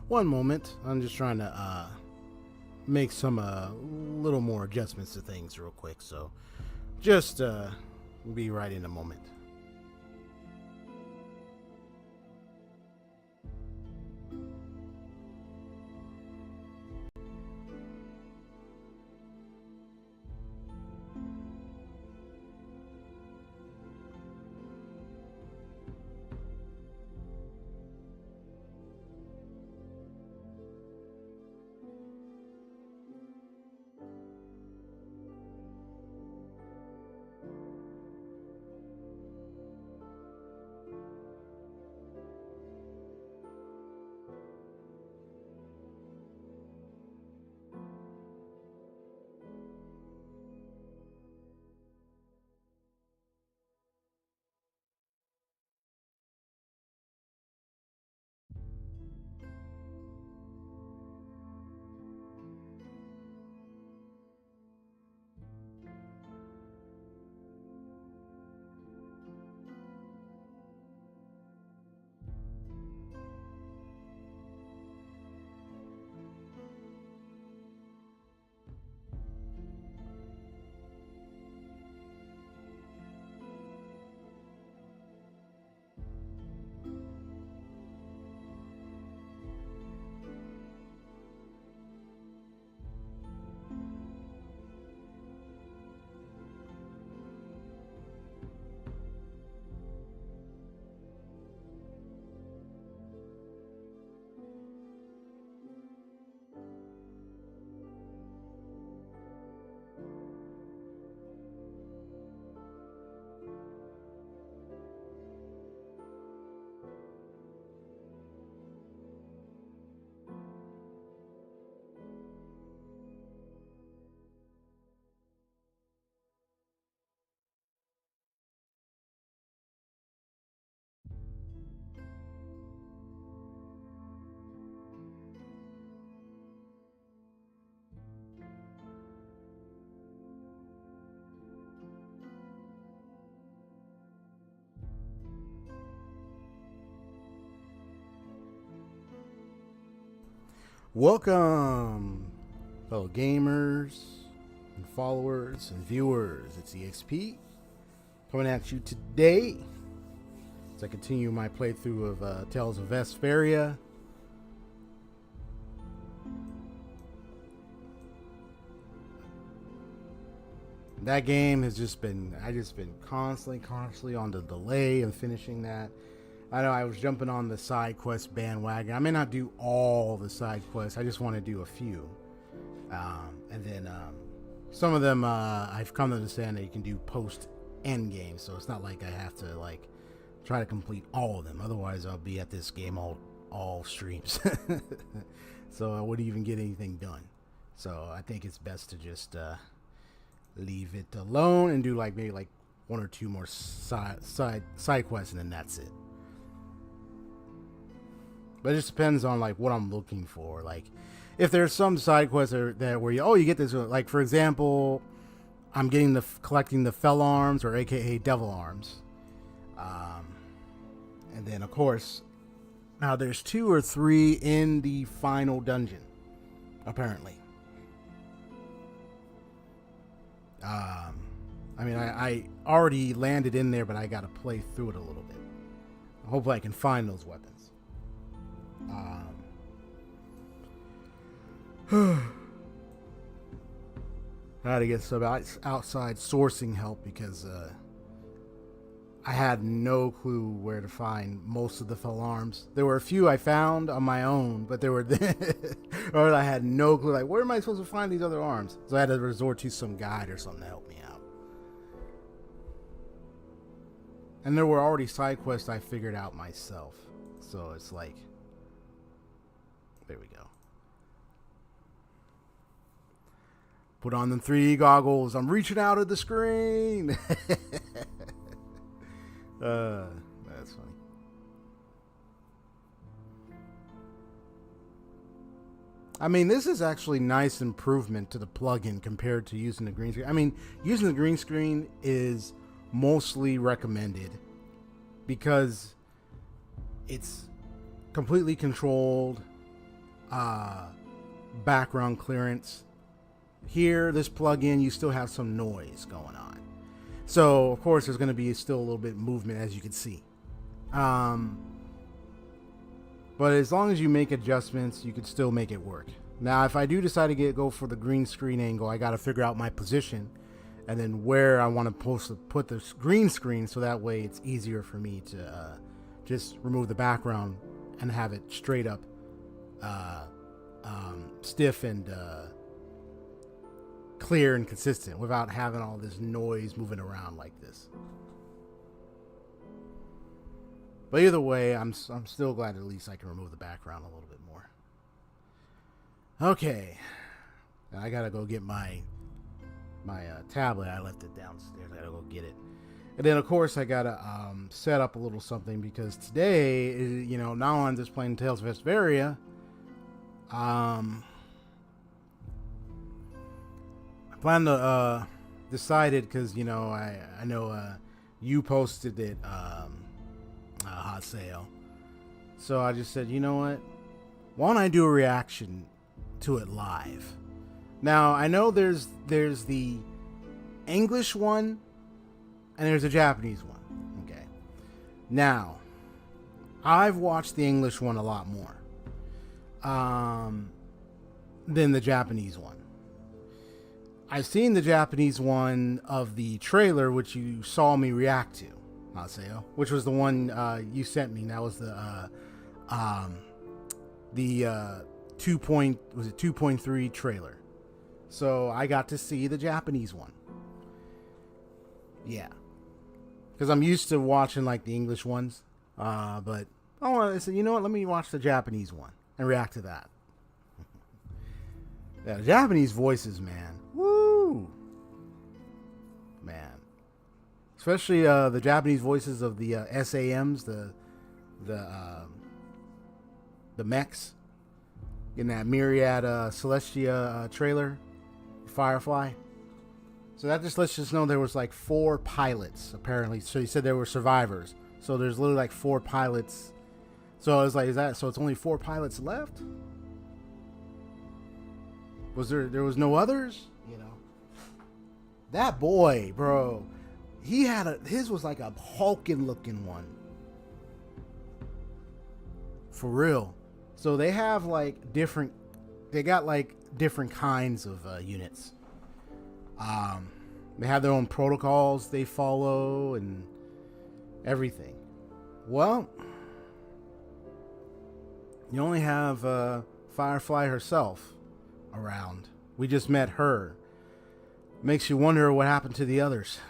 One moment. I'm just trying to make some little more adjustments to things real quick. So just be right in a moment. Welcome, fellow gamers and followers and viewers. It's EXP coming at you today as I continue my playthrough of Tales of Vesperia. That game has just been, constantly on the delay of finishing that. I know I was jumping on the side quest bandwagon. I may not do all the side quests. I just want to do a few. And then some of them I've come to understand that you can do post end game. So it's not like I have to like try to complete all of them. Otherwise I'll be at this game all streams. So I wouldn't even get anything done. So I think it's best to just leave it alone and do like maybe like one or two more side quests, and then that's it. But it just depends on like what I'm looking for. Like if there's some side quests that where you get this, like for example, I'm getting collecting the fell arms, or AKA devil arms, and then of course now there's 2 or 3 in the final dungeon apparently. I mean I already landed in there, but I got to play through it a little bit. Hopefully I can find those weapons. I had to get some outside sourcing help because I had no clue where to find most of the fell arms. There were a few I found on my own, but there were or I had no clue. Like, where am I supposed to find these other arms? So I had to resort to some guide or something to help me out. And there were already side quests I figured out myself. So it's like, there we go. Put on them 3D goggles. I'm reaching out at the screen. That's funny. I mean, this is actually nice improvement to the plugin compared to using the green screen. I mean, using the green screen is mostly recommended because it's completely controlled. background clearance. Here, this plugin, you still have some noise going on. So, of course, there's going to be still a little bit of movement, as you can see. But as long as you make adjustments, you can still make it work. Now, if I do decide to go for the green screen angle, I got to figure out my position and then where I want to put the green screen, so that way it's easier for me to just remove the background and have it straight up stiff and clear and consistent without having all this noise moving around like this. But either way, I'm still glad at least I can remove the background a little bit more. Okay, now I gotta go get my tablet. I left it downstairs. I gotta go get it. And then of course I gotta set up a little something, because today is, now I'm just playing Tales of Vesperia. I plan to decided, because I know you posted it hot sale, so I just said, you know what, why don't I do a reaction to it live? Now I know there's the English one and there's a Japanese one. Okay, now I've watched the English one a lot more than the Japanese one. I've seen the Japanese one of the trailer, which you saw me react to, Maseo, which was the one you sent me. That was the 2.3 trailer. So I got to see the Japanese one. Yeah, because I'm used to watching like the English ones, but I said, you know what? Let me watch the Japanese one and react to that. Yeah, the Japanese voices, man. Woo! Man. Especially the Japanese voices of the SAMs, the mechs in that Myriad Celestia trailer, Firefly. So that just lets us know there was like 4 pilots, apparently. So you said there were survivors. So there's literally like 4 pilots. So I was like, so it's only 4 pilots left? Was there was no others? That boy, bro, his was like a hulking looking one. For real. So they have like different kinds of units. They have their own protocols they follow and everything. Well, you only have Firefly herself around. We just met her. Makes you wonder what happened to the others.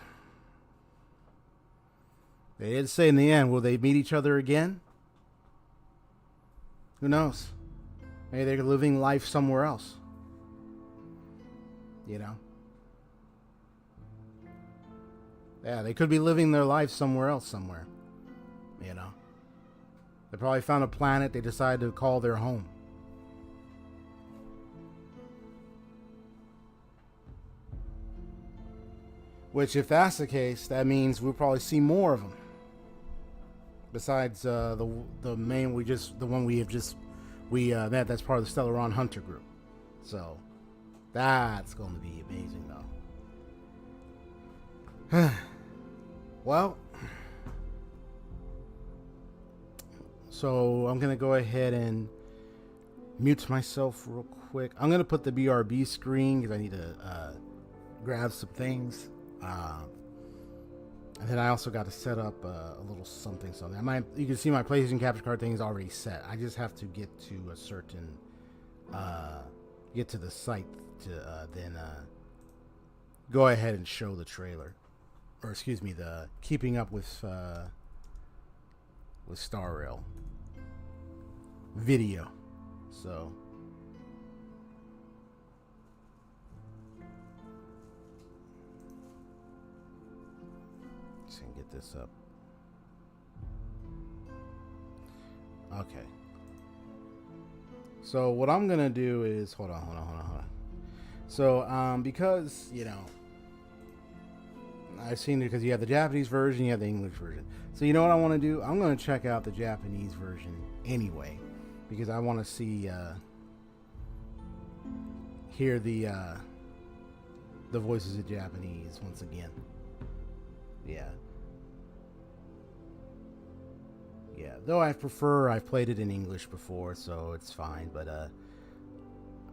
They did say in the end, will they meet each other again? Who knows? Maybe they're living life somewhere else. Yeah, they could be living their life somewhere else somewhere. They probably found a planet they decided to call their home. Which, if that's the case, that means we'll probably see more of them. Besides the main the one we have just that's part of the Stellaron Hunter group. So that's going to be amazing, though. Well, so I'm gonna go ahead and mute myself real quick. I'm gonna put the BRB screen because I need to grab some things. And then I also got to set up a little something. You can see my PlayStation capture card thing is already set. I just have to get to a certain, get to the site to then go ahead and show the trailer, or excuse me, the keeping up with Star Rail video. So. And get this up. Okay. So what I'm gonna do is hold on. So because I've seen it, because you have the Japanese version, you have the English version. So you know what I want to do? I'm gonna check out the Japanese version anyway, because I want to see hear the voices in Japanese once again. Yeah. Yeah, though I've played it in English before, so it's fine, but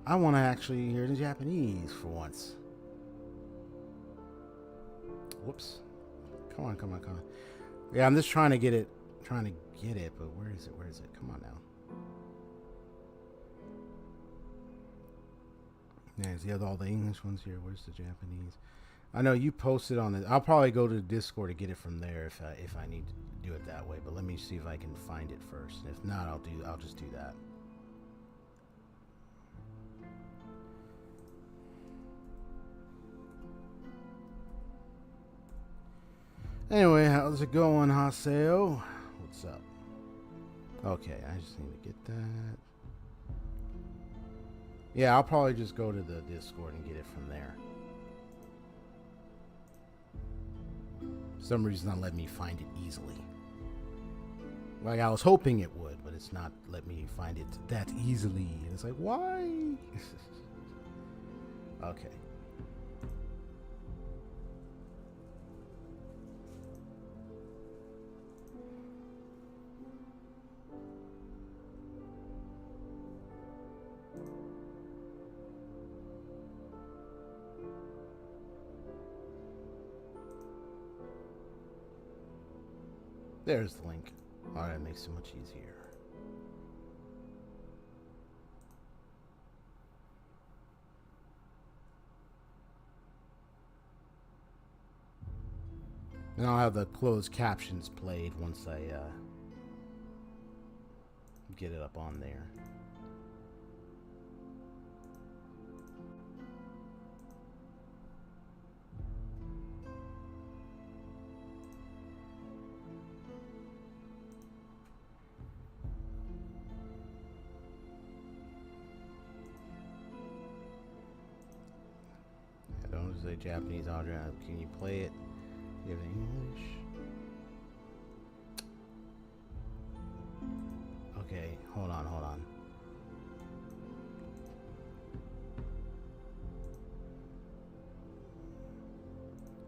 I want to actually hear the Japanese for once. Whoops. Come on. Yeah, I'm just trying to get it, but where is it? Come on now. Yeah, you have all the English ones here. Where's the Japanese? I know you posted on it. I'll probably go to Discord to get it from there if I need to do it that way. But let me see if I can find it first. If not, I'll just do that. Anyway, how's it going, Haseo? What's up? Okay, I just need to get that. Yeah, I'll probably just go to the Discord and get it from there. For some reason, not letting me find it easily. Like I was hoping it would, but it's not letting me find it that easily. And it's like, why? Okay. There's the link. Alright, it makes it much easier. And I'll have the closed captions played once I get it up on there. The Japanese audio. Can you play it? You have English? Okay, hold on.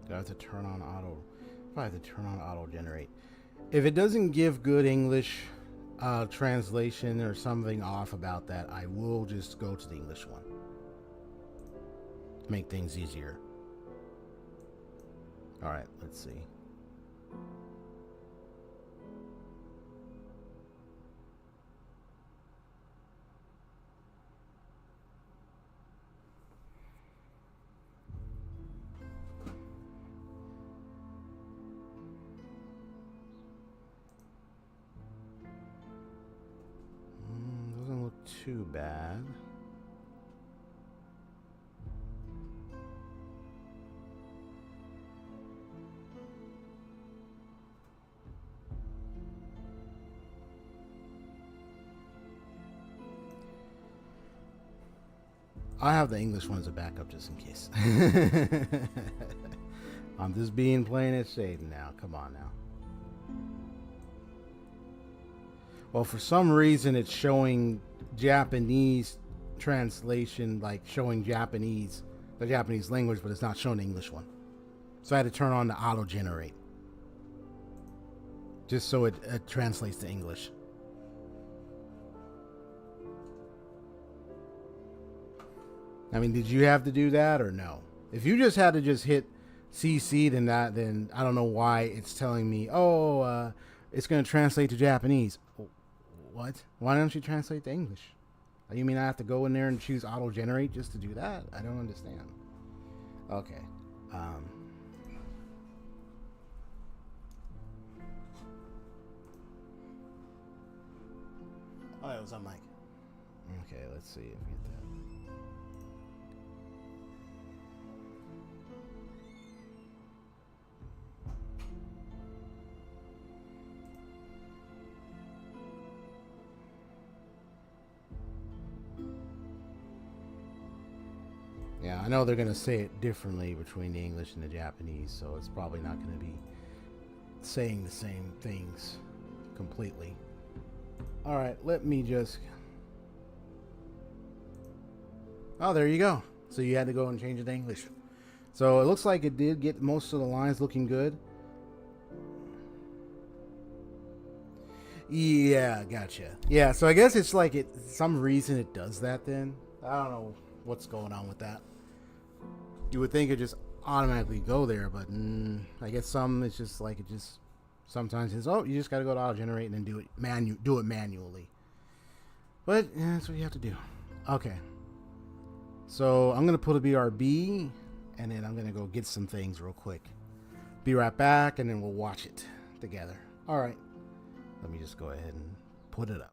Do I have to turn on auto? If I have to turn on auto generate. If it doesn't give good English translation or something off about that, I will just go to the English one. Make things easier. All right, let's see. Doesn't look too bad. I have the English one as a backup just in case. I'm just being plain and safe now. Come on now. Well, for some reason it's showing Japanese translation, like showing the Japanese language, but it's not showing the English one. So I had to turn on the auto generate. Just so it translates to English. I mean, did you have to do that or no? If you just had to just hit CC, then I don't know why it's telling me, it's going to translate to Japanese. What? Why don't you translate to English? You mean I have to go in there and choose auto generate just to do that? I don't understand. Okay. Oh, it was on mic. Okay, let's see if we get that. Yeah, I know they're going to say it differently between the English and the Japanese, so it's probably not going to be saying the same things completely. All right, let me just... Oh, there you go. So you had to go and change it to English. So it looks like it did get most of the lines looking good. Yeah, gotcha. Yeah, so I guess it's like some reason it does that then. I don't know what's going on with that. You would think it just automatically go there, but I guess it's just like it just sometimes it's you just got to go to auto generate and then do it manually. But yeah, that's what you have to do. Okay. So I'm gonna put a BRB and then I'm gonna go get some things real quick. Be right back and then we'll watch it together. All right. Let me just go ahead and put it up.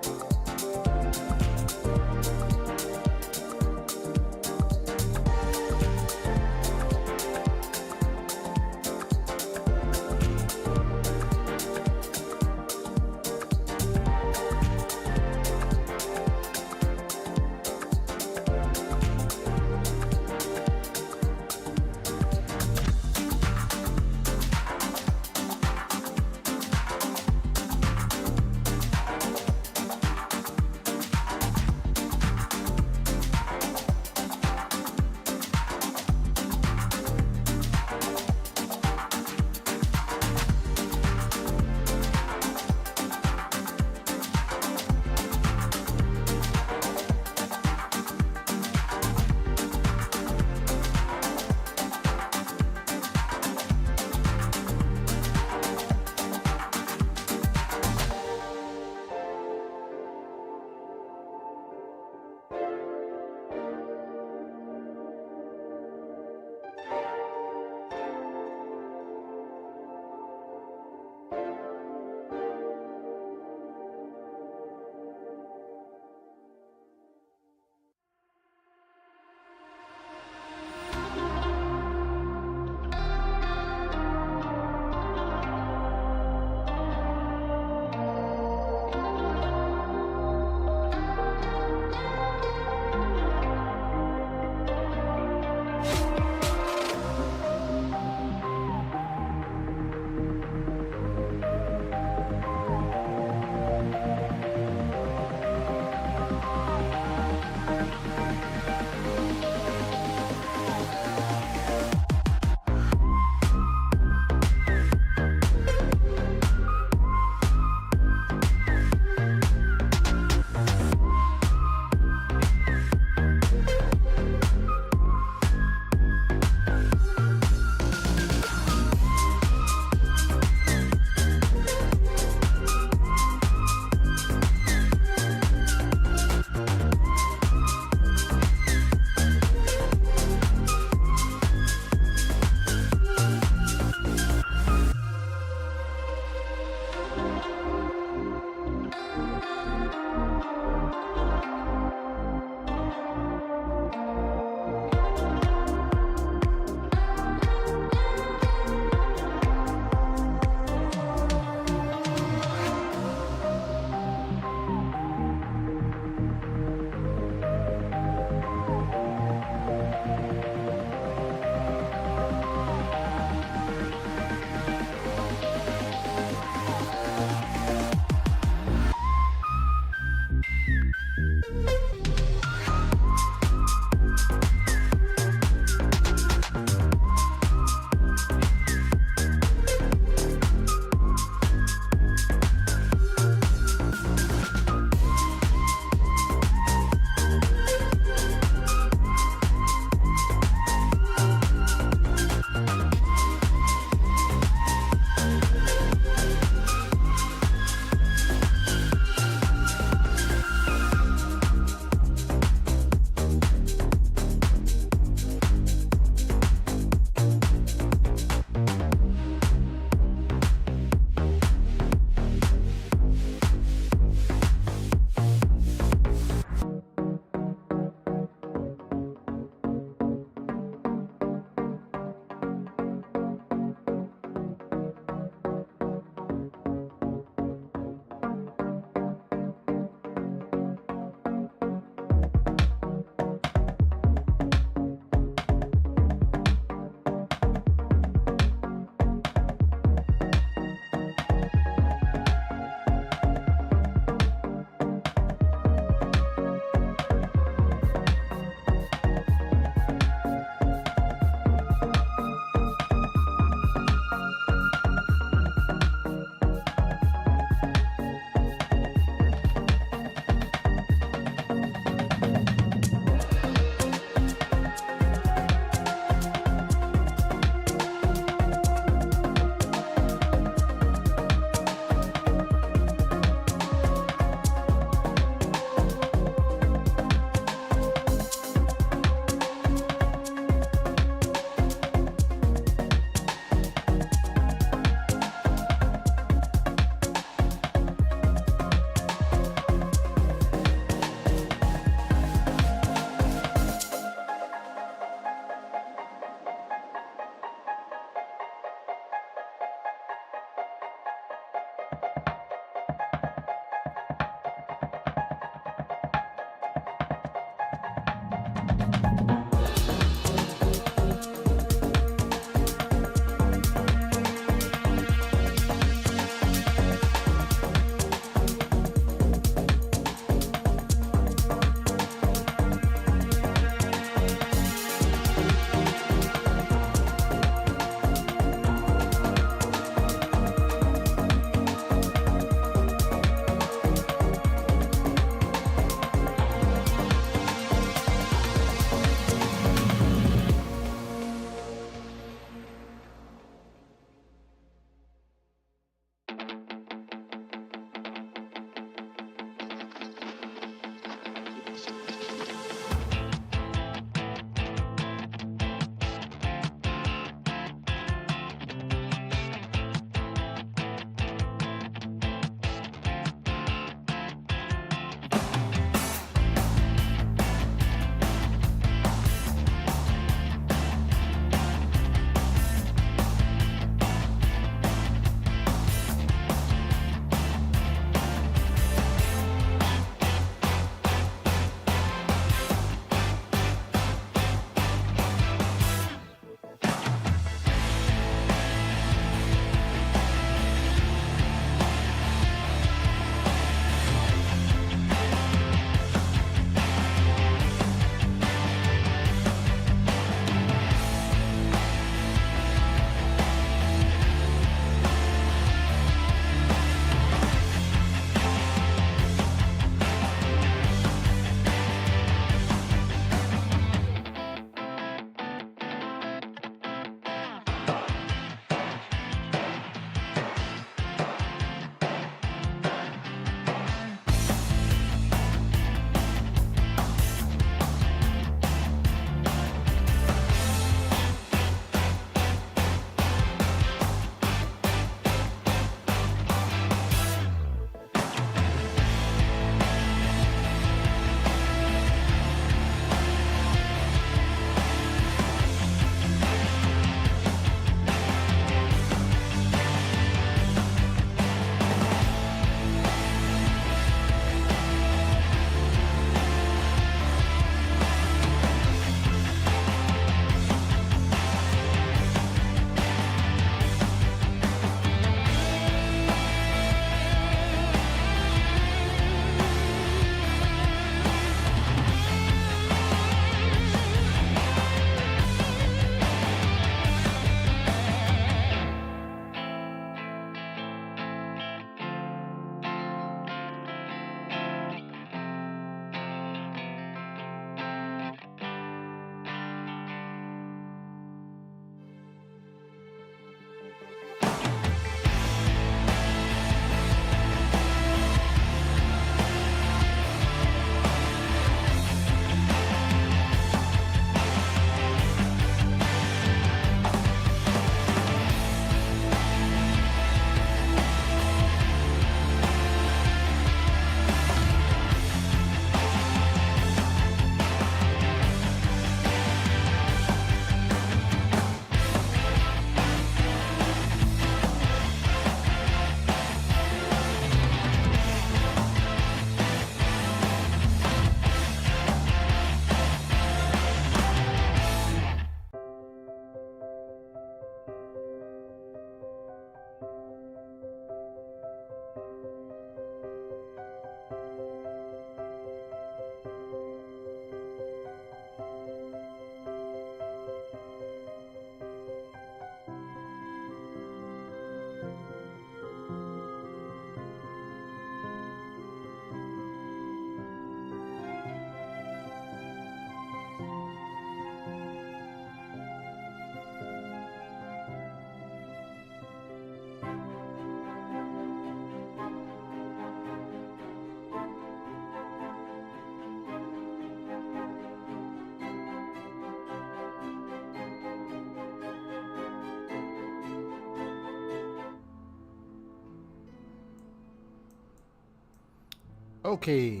Okay.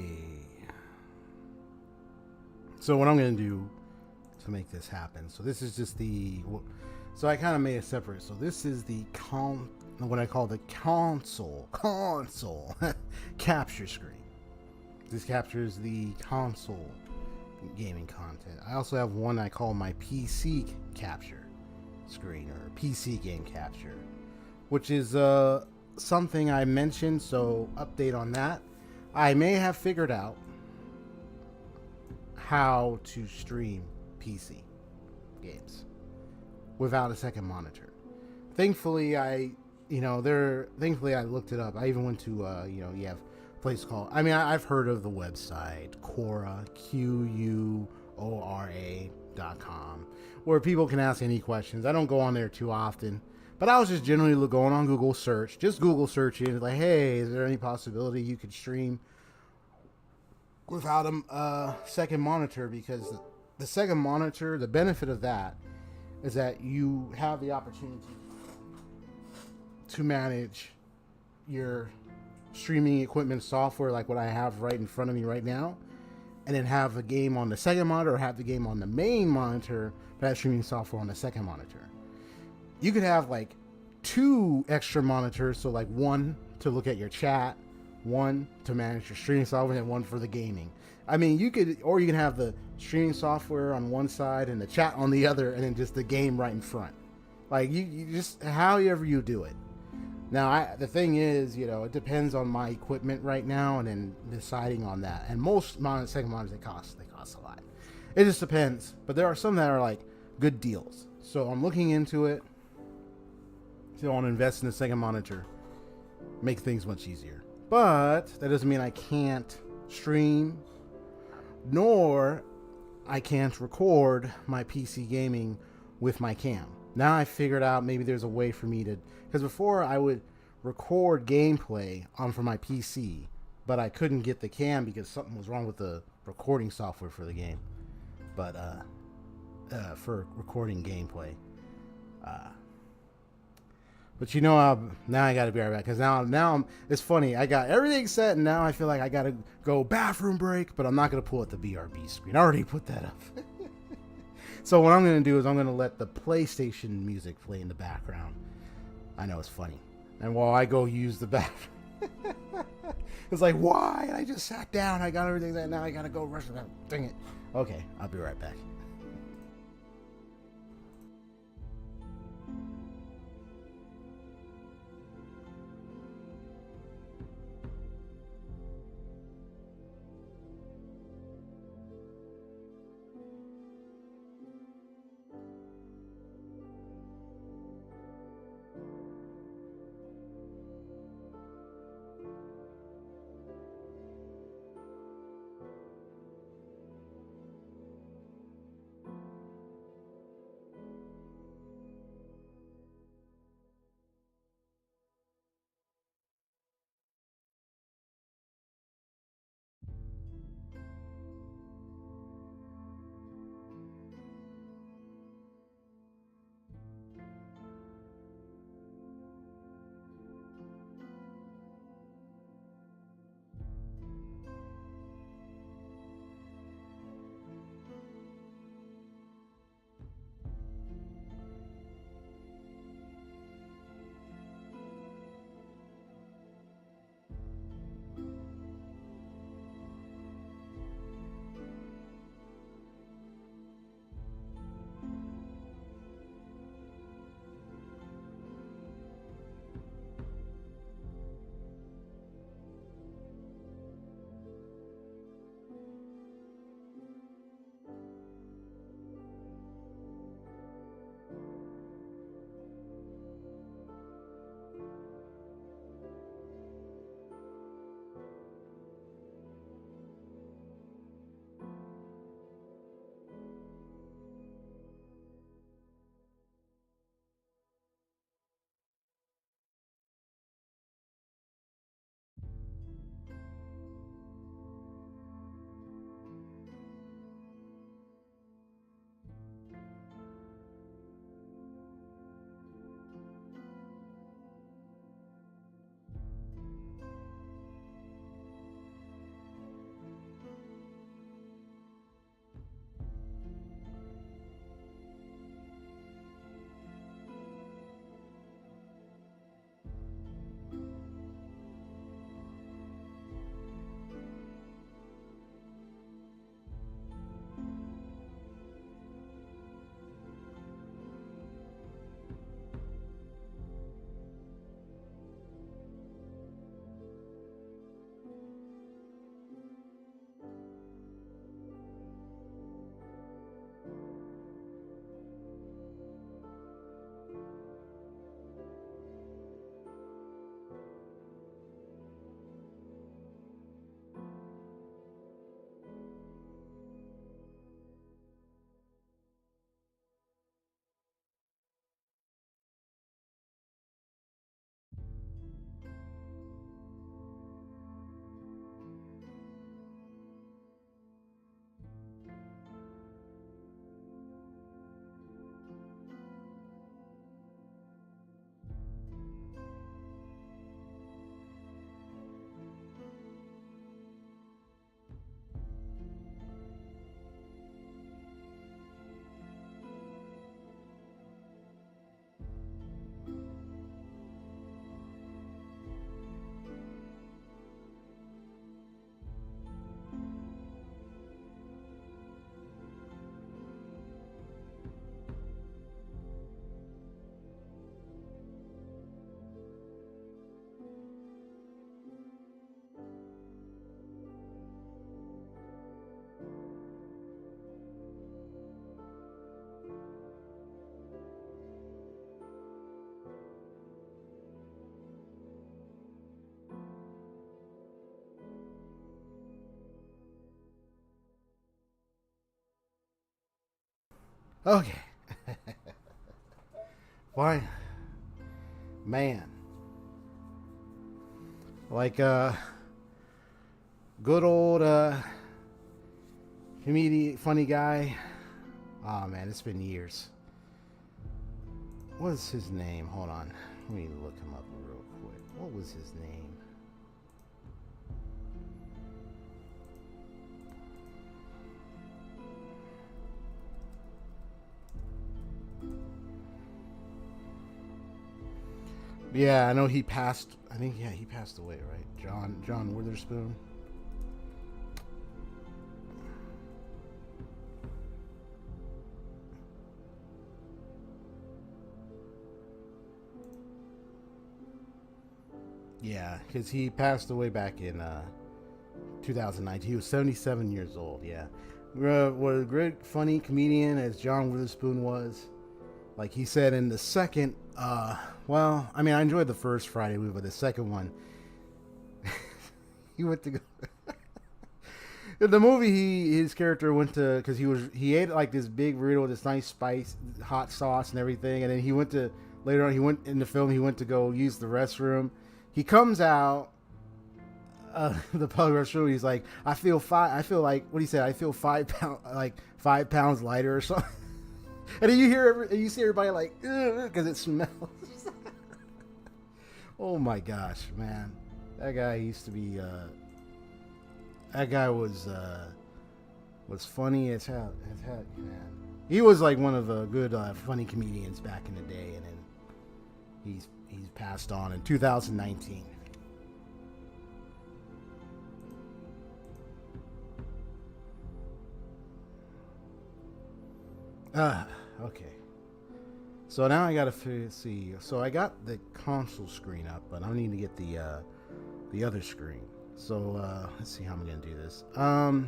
So what I'm going to do to make this happen. So this is just the... So I kind of made it separate. So this is the what I call the console capture screen. This captures the console gaming content. I also have one I call my PC capture screen, or PC game capture, which is something I mentioned, so update on that. I may have figured out how to stream PC games without a second monitor. Thankfully, thankfully I looked it up. I even went to, you have a place called, I've heard of the website, Quora, QUORA.com, where people can ask any questions. I don't go on there too often, but I was just generally going on Google search, just Google searching, like, hey, is there any possibility you could stream without a second monitor? Because the second monitor, the benefit of that is that you have the opportunity to manage your streaming equipment software, like what I have right in front of me right now, and then have a game on the second monitor, or have the game on the main monitor, but have streaming software on the second monitor. You could have like 2 extra monitors, so like one to look at your chat, one to manage your streaming software, and one for the gaming. You can have the streaming software on one side and the chat on the other, and then just the game right in front. Like you just, however you do it. Now, the thing is, it depends on my equipment right now, and then deciding on that. And most second monitors, they cost a lot. It just depends. But there are some that are like good deals. So I'm looking into it. So I want to invest in a second monitor, make things much easier. But that doesn't mean I can't stream, nor I can't record my PC gaming with my cam. Now I figured out maybe there's a way for me to, because before I would record gameplay for my PC, but I couldn't get the cam because something was wrong with the recording software for the game. But for recording gameplay. But now I got to be right back, because now it's funny. I got everything set, and now I feel like I got to go bathroom break, but I'm not going to pull out the BRB screen. I already put that up. So what I'm going to do is I'm going to let the PlayStation music play in the background. I know, it's funny. And while I go use the bathroom, it's like, why? I just sat down. I got everything set. Now I got to go rush it out. Dang it. Okay, I'll be right back. Okay. Fine. Man. Like, good old, comedian, funny guy. Oh, man, it's been years. What's his name? Hold on. Let me look him up real quick. What was his name? Yeah, I know he passed. I think he passed away, right? John Witherspoon. Yeah, because he passed away back in 2019. He was 77 years old. Yeah, what a great funny comedian as John Witherspoon was. Like he said in the second, well, I mean, I enjoyed the first Friday movie, but the second one, he went to go. In the movie, his character went to because he ate like this big burrito with this nice spice, hot sauce and everything, and then he went to later on he went in the film he went to go use the restroom. He comes out the public restroom. He's like, I feel like what he said. I feel 5 pounds lighter or something. And then you see everybody like, because it smells. Oh my gosh, man, that guy used to be. That guy was funny as hell, man. He was like one of the good funny comedians back in the day, and then he's passed on in 2019. Okay. So now I gotta see. So I got the console screen up, but I need to get the other screen. So let's see how I'm gonna do this. I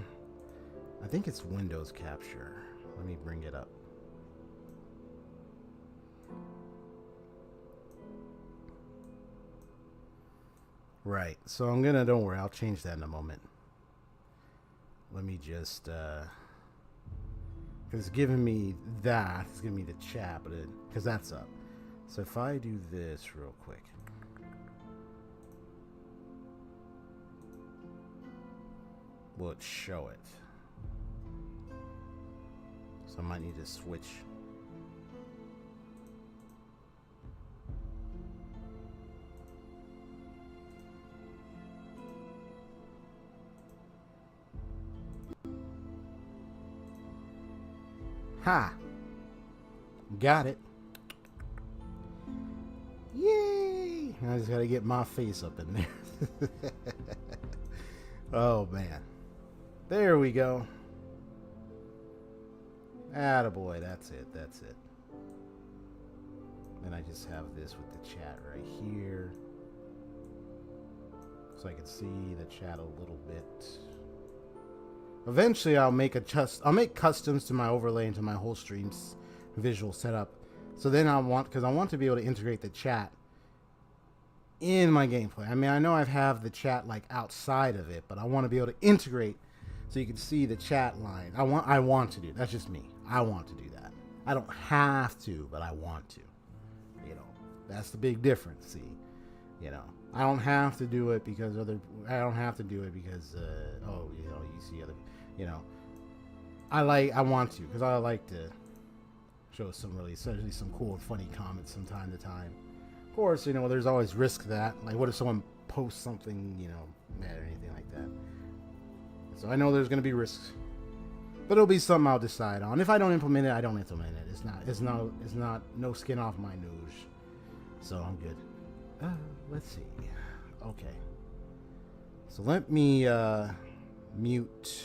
think it's Windows Capture. Let me bring it up. Right. So I'm gonna. Don't worry. I'll change that in a moment. Let me just. Because it's giving me that. It's giving me the chat, but because that's up. So if I do this real quick. Will it show it? So I might need to switch. Ha! Got it. Yay! I just gotta get my face up in there. Oh man. There we go. Attaboy, that's it. Then I just have this with the chat right here. So I can see the chat a little bit. Eventually I'll make customs to my overlay into my whole stream's visual setup. So then I want to be able to integrate the chat in my gameplay. I mean, I know I have the chat like outside of it, but I want to be able to integrate so you can see the chat line. I want to do. That's just me. I want to do that. I don't have to, but I want to. You know, that's the big difference. See, you know, I don't have to do it because you see other, you know, I want to because I like to show especially some cool, funny comments from time to time. Of course, you know, there's always risk to that. Like, what if someone posts something, you know, bad or anything like that? So I know there's going to be risks, but it'll be something I'll decide on. If I don't implement it, I don't implement it. It's not no skin off my nose. So I'm good. Let's see. Okay. So let me mute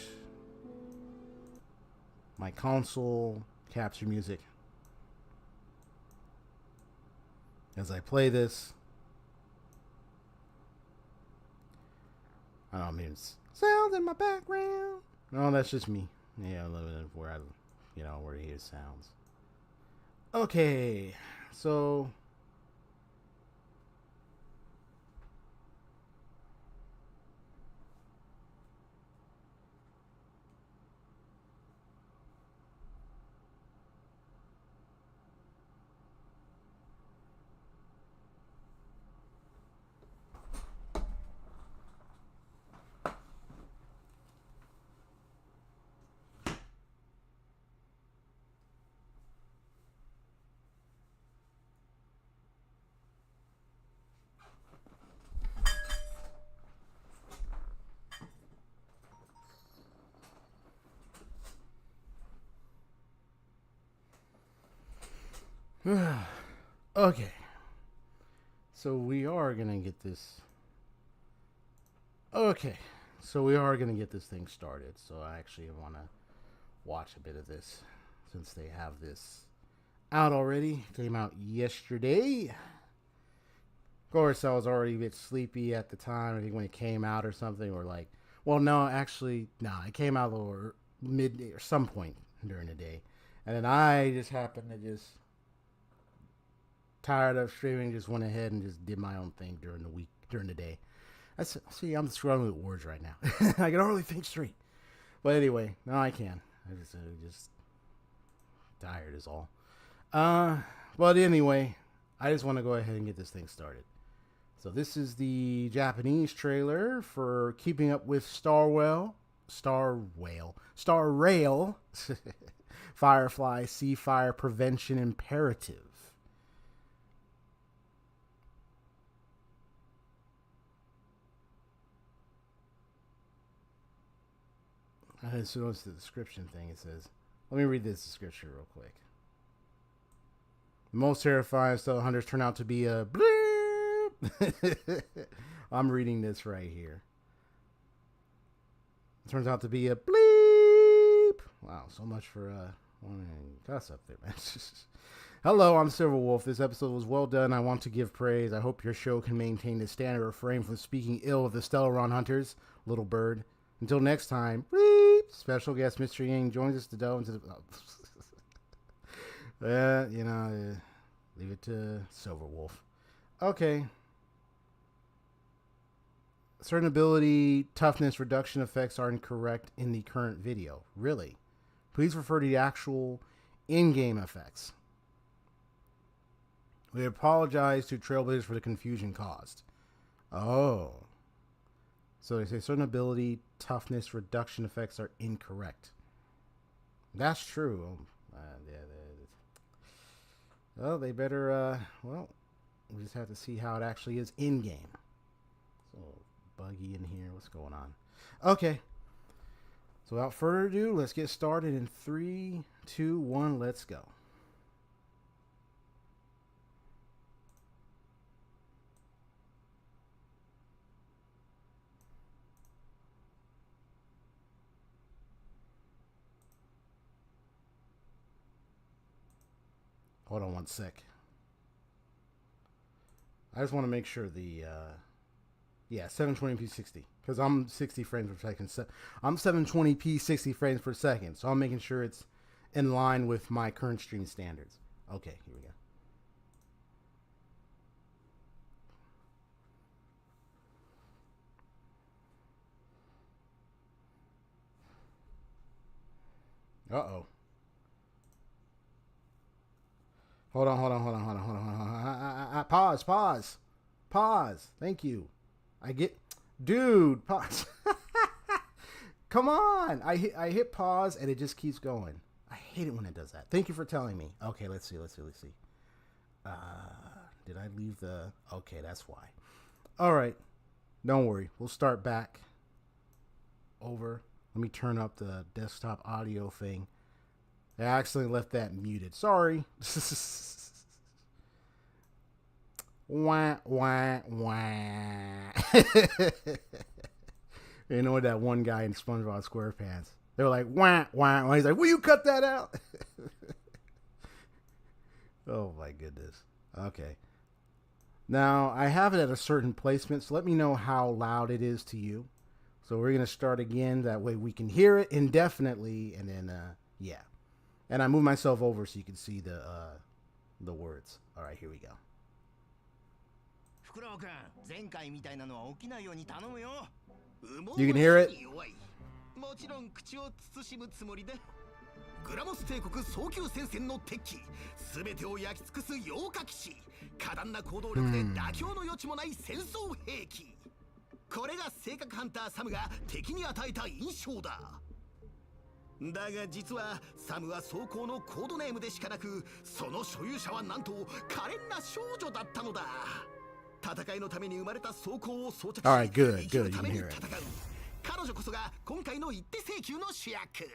my console capture music as I play this. I don't mean sounds in my background. No, that's just me. Yeah, limited where where I hear sounds. Okay, so Okay. So we are going to get this. Okay. So we are going to get this thing started. So I actually want to watch a bit of this since they have this out already. It came out yesterday. Of course, I was already a bit sleepy at the time. I think when it came out or something, or like, well, no, actually, no, it came out a little midday or some point during the day. And then I just happened to just, tired of streaming, just went ahead and just did my own thing during the week, during the day. See, I'm struggling with words right now. I can hardly think straight. But anyway, no, I can. I just tired is all. But anyway, I just want to go ahead and get this thing started. So this is the Japanese trailer for Keeping Up with Star Rail, Firefly Sea Fire Prevention Imperative. As soon as the description thing, it says, let me read this description real quick. The most terrifying stealth hunters turn out to be a bleep. I'm reading this right here. It turns out to be a bleep. Wow, so much for cuss up there, man. Hello, I'm Silver Wolf. This episode was well done. I want to give praise. I hope your show can maintain the standard refrain from speaking ill of the Stellaron hunters, little bird. Until next time, bleep. Special guest Mr. Yang joins us to delve into the... leave it to Silver Wolf. Okay. Certain ability toughness reduction effects are incorrect in the current video. Really? Please refer to the actual in-game effects. We apologize to Trailblazers for the confusion caused. Oh. So they say certain ability toughness reduction effects are incorrect. That's true. Well, they better, we just have to see how it actually is in-game. So, buggy in here. What's going on? Okay. So, without further ado, let's get started in 3, 2, 1, let's go. Hold on one sec. I just want to make sure the, 720p 60. Because I'm 60 frames per second. So I'm 720p 60 frames per second. So I'm making sure it's in line with my current stream standards. Okay, here we go. Uh-oh. Hold on. Pause. Thank you. Dude, pause. Come on. I hit pause and it just keeps going. I hate it when it does that. Thank you for telling me. Okay, let's see. Did I leave the... Okay, that's why. All right. Don't worry. We'll start back over. Let me turn up the desktop audio thing. I accidentally left that muted. Sorry. Wah. You know what, that one guy in SpongeBob SquarePants? They were like, wah. He's like, will you cut that out? Oh, my goodness. Okay. Now, I have it at a certain placement, so let me know how loud it is to you. So we're going to start again. That way we can hear it indefinitely. And then, yeah. And I move myself over so you can see the words. All right, here we go. You can hear it? もちろん口を慎むつもりでグラモス帝国早急戦線の敵機全てを焼き尽くす妖火騎士過断な行動力で妥協の余地もない戦争兵器これが性格ハンターサムが敵に与えた印象だだが実はサムは装甲のコードネームでしかなくその所有者はなんと可憐な少女だったのだ戦いのために生まれた装甲を装着し生きるために戦う彼女こそが今回の一手請求の主役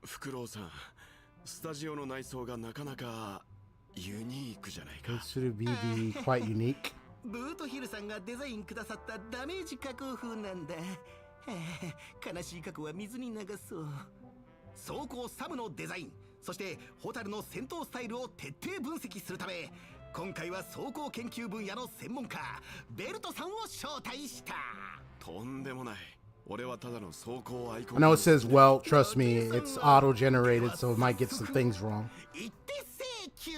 フクロウさんスタジオの内装がなかなかユニークじゃないか。 Considered be quite unique. ブートヒルさんがデザインくださったダメージ加工風なんだ。悲しい過去は水に流そう。装甲サムのデザイン、そしてホタルの戦闘スタイルを徹底分析するため、今回は装甲研究分野の専門家ベルトさんを招待した。とんでもない。俺はただの装甲アイコ I ン。 know it says, well, trust me, it's auto-generated, so it might get some things wrong. 一手請求。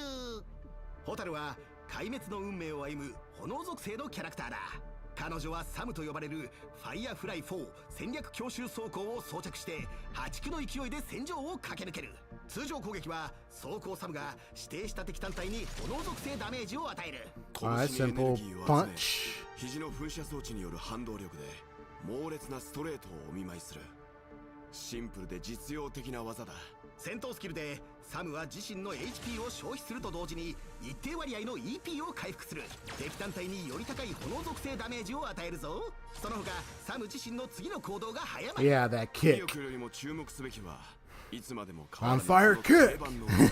ホタルは壊滅の運命を歩む炎属性のキャラクターだ。彼女はサムと呼ばれるファイアフライ4戦略強襲装甲を装着して破竹の勢いで戦場を駆け抜ける。通常攻撃は装甲サムが指定した敵単体に炎属性ダメージを与える。 Alright, 拳にエネル simple ギーを集め punch. 肘の噴射装置による反動力で猛烈なストレートをお見舞いする。シンプルで実用的な技だ。戦闘スキルでサムは自身の HP を消費すると同時に一定割合の EP を回復する。敵単体により高い炎属性ダメージを与えるぞ。その他サム自身の次の行動が早まる。 Yeah, that 威 kick. 力よりも注目すべきはいつまでも変わ On らない fire その kick. 定番の技だ。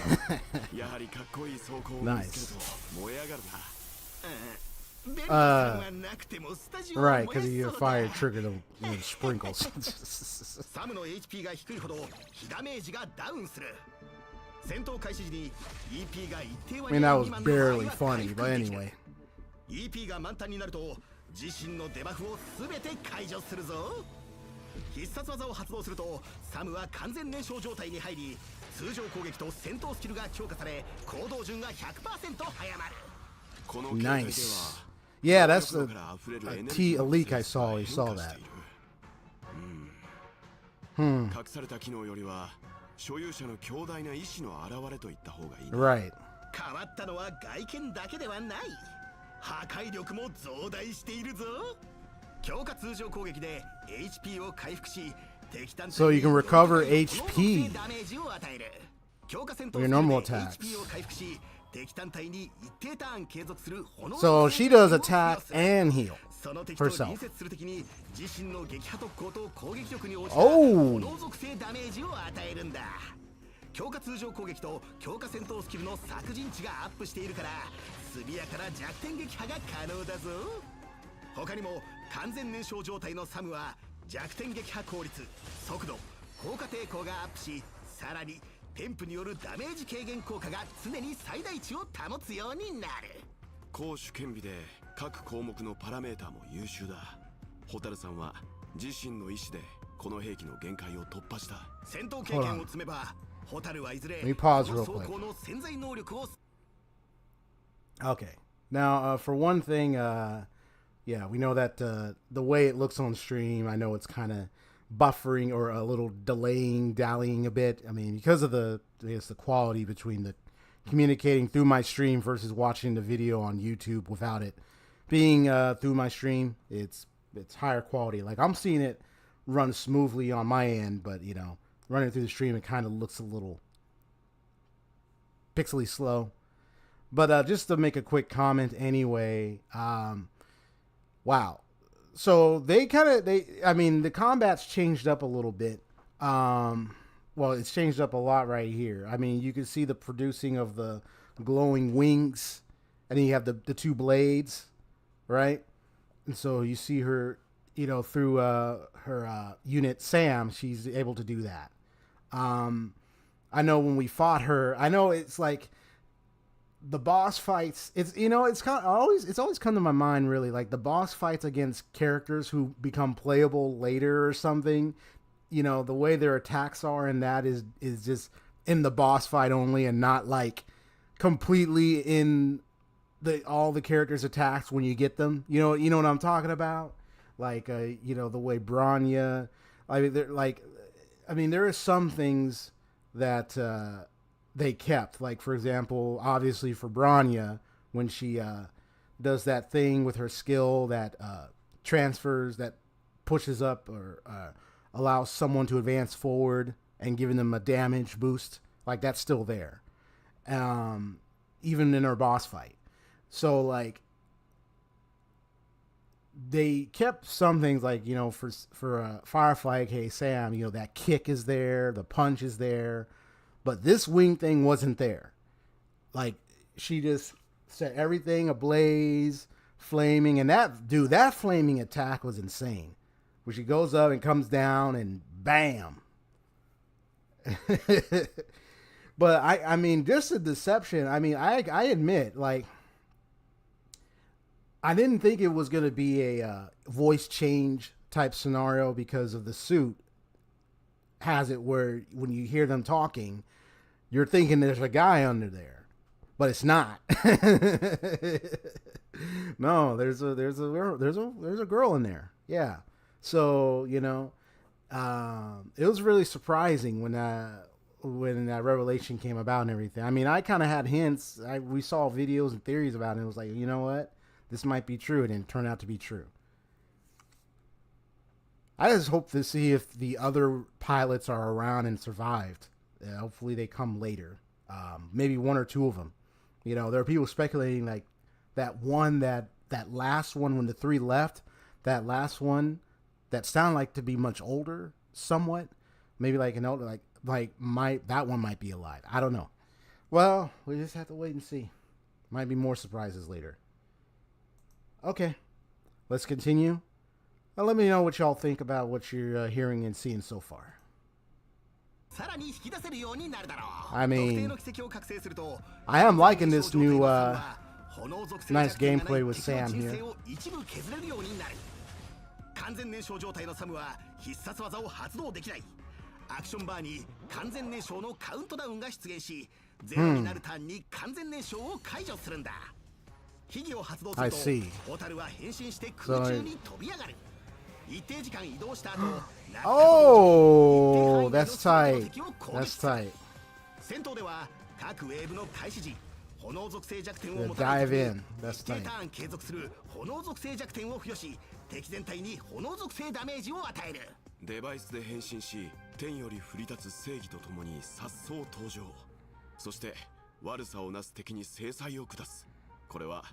やはりかっこいい装甲を見つけると燃え上がるな。ベルトさんはなくてもスタジオを燃 Right, や because し your そうだ。 fire triggered the sprinkles. サムの HP が低いほど被ダメージがダウンする。戦闘開始時に EP が一定 I 割 mean, 合 that 未 was 満の場合 barely は funny, 回復 but できる。 anyway. EP が満タンになると自身のデバフを全て解除するぞ。必殺技を発動するとサムは完全燃焼状態に入り、通常攻撃と戦闘スキルが強化され行動順が 100% 早まる。この形態では Nice. Yeah, that's 能 the 力から溢れるエネ a ルギ T ーの a leak I 性質が saw. I 変 saw 化し that. ている。Hmm. 隠された機能よりは所有者の強大な意志の表れといった方がいいな。 Right. 変わったのは外見だけではない。破壊力も増大しているぞ。強化通常攻撃で HP を回復し、敵単体 So you can recover に HP ダメージを与える。強化戦闘 Your スキル normal で attacks. HP を回復し、敵単体に一定ターン継続する炎 So 属性 she does を attack 付与する。 and heal. その敵と herself. 隣接する敵に自身の撃破特攻と攻撃力に応じた Oh. 炎属性ダメージを与えるんだ。強化通常攻撃と強化戦闘スキルの削陣値がアップしているから速やかな弱点撃破が可能だぞ。他にも完全燃焼状態のサムは弱点撃破効率、速度、効果抵抗がアップし、さらに添付によるダメージ軽減効果が常に最大値を保つようになる。攻守兼備で各項目のパラメーターも優秀だ。ホタルさんは自身の意志でこの兵器の限界を突破した。戦闘経験を積めばホタルはいずれ Let me pause この real 装 quick. 甲の潜在能力を Okay. Now, for one thing, yeah, we know that the way it looks on stream, I know it's kind of buffering or a little delaying, dallying a bit. I mean, because of I guess the quality between the communicating through my stream versus watching the video on YouTube without it being through my stream, it's higher quality. Like I'm seeing it run smoothly on my end, but you know, running through the stream, it kind of looks a little pixely slow. But just to make a quick comment anyway, wow. So the combat's changed up a little bit. Well, it's changed up a lot right here. I mean, you can see the producing of the glowing wings, and then you have the two blades, right? And so you see her, you know, through her unit Sam, she's able to do that. I know when we fought her, I know it's like the boss fights. It's always come to my mind really like the boss fights against characters who become playable later or something. You know, the way their attacks are, and that is just in the boss fight only, and not like completely in all the characters' attacks when you get them. You know what I'm talking about? Like you know, the way Branya. I mean, there are some things that they kept. Like for example, obviously for Branya, when she does that thing with her skill that transfers, that pushes up or allows someone to advance forward and giving them a damage boost, like that's still there, even in her boss fight. So like they kept some things, like, you know, for Firefly, okay, Sam, you know, that kick is there, the punch is there, but this wing thing wasn't there. Like, she just set everything ablaze, flaming, and that flaming attack was insane. Where she goes up and comes down and bam. But I mean, just a deception. I mean, I admit, like, I didn't think it was going to be a voice change type scenario because of the suit has it where when you hear them talking, you're thinking there's a guy under there, but it's not. No, there's a girl in there. Yeah. So, you know, it was really surprising when that revelation came about and everything. I mean, I kind of had hints. We saw videos and theories about it. And it was like, you know what? This might be true. And it turned out to be true. I just hope to see if the other pilots are around and survived. Hopefully they come later. Maybe one or two of them. You know, there are people speculating like that last one when the three left, that last one that sounded like to be much older, somewhat. Maybe like an older, that one might be alive. I don't know. Well, we just have to wait and see. Might be more surprises later. Okay, let's continue. Now, let me know what y'all think about what you're hearing and seeing so far. I mean, I am liking this new nice gameplay with Sam here. 完全燃焼状態のサムは必殺技を発動できない。アクションバーに完全燃焼のカウントダウンが出現し、ゼロになるターンに完全燃焼を解除するんだ。秘技を発動すると、ホタルは変身して空中に飛び上がる。一定時間移動した後、Oh, that's tight. That's tight. 戦闘では各ウェーブの開始時、炎属性弱点を持た一定ターン継続する炎属性弱点を付与し、敵全体に炎属性ダメージを与える。デバイスで変身し、天より降り立つ正義とともに颯爽登場。そして悪さをなす敵に制裁を下す。これは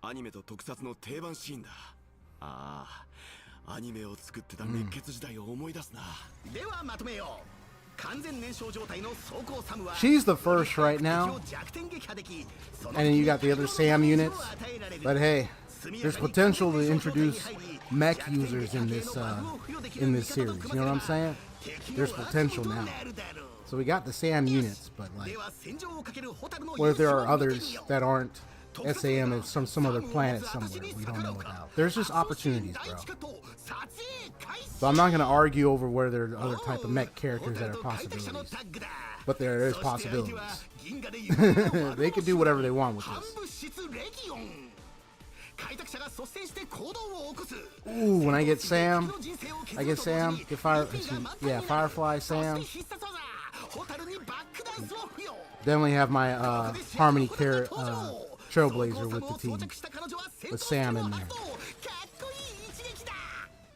アニメと特撮の定番シーンだ。ああ、アニメを作ってた熱血時代を思い出すな。ではまとめよう。 She's the first right now, and then you got the other Sam units. But hey, there's potential to introduce mech users in this series. You know what I'm saying? There's potential now. So we got the Sam units, but like, what if there are others that aren't SAM and some other planet somewhere we don't know about? There's just opportunities, bro. So I'm not going to argue over where there are other type of mech characters that are possibilities. But there is possibilities. They can do whatever they want with this. Ooh, when I get Sam, get Firefly Sam. Definitely have my Harmony Trailblazer with the team. With Sam in there.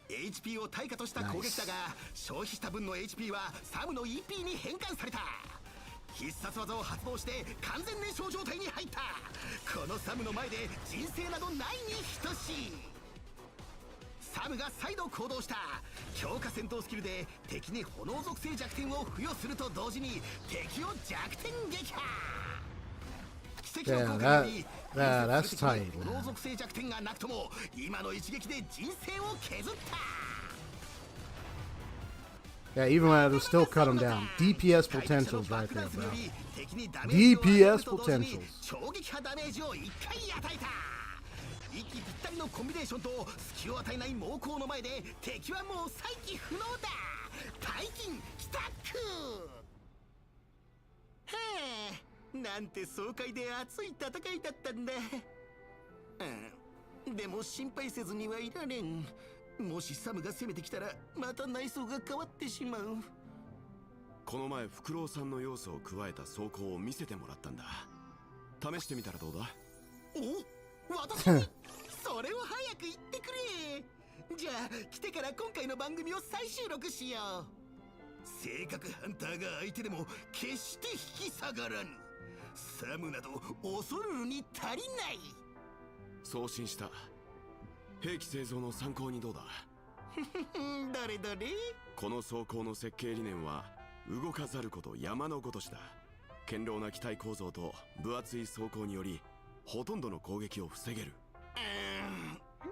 HP を対価とした攻撃だが消費した分の HP はサムの EP に変換された。必殺技を発動して完全燃焼状態に入った。このサムの前で人生などないに等しい。サムが再度行動した。強化戦闘スキルで敵に炎属性弱点を付与すると同時に敵を弱点撃破。 Yeah, that's tight. Yeah, even when I still cut him down. DPS potentials right there, bro. DPS potentials. 息ぴったりのコンビネーションと隙を与えない猛攻の前で敵はもう再起不能だ。大金帰宅。へえ、なんて爽快で熱い戦いだったんだ。でも心配せずにはいられん。もしサムが攻めてきたらまた内装が変わってしまう。この前フクロウさんの要素を加えた装甲を見せてもらったんだ。試してみたらどうだ？お、私にそれを早く言ってくれ。じゃあ来てから今回の番組を再収録しよう。性格ハンターが相手でも決して引き下がらん。サムなど恐るるに足りない。送信した。兵器製造の参考にどうだ？どれどれ？この装甲の設計理念は動かざること山のごとしだ。堅牢な機体構造と分厚い装甲によりほとんどの攻撃を防げる。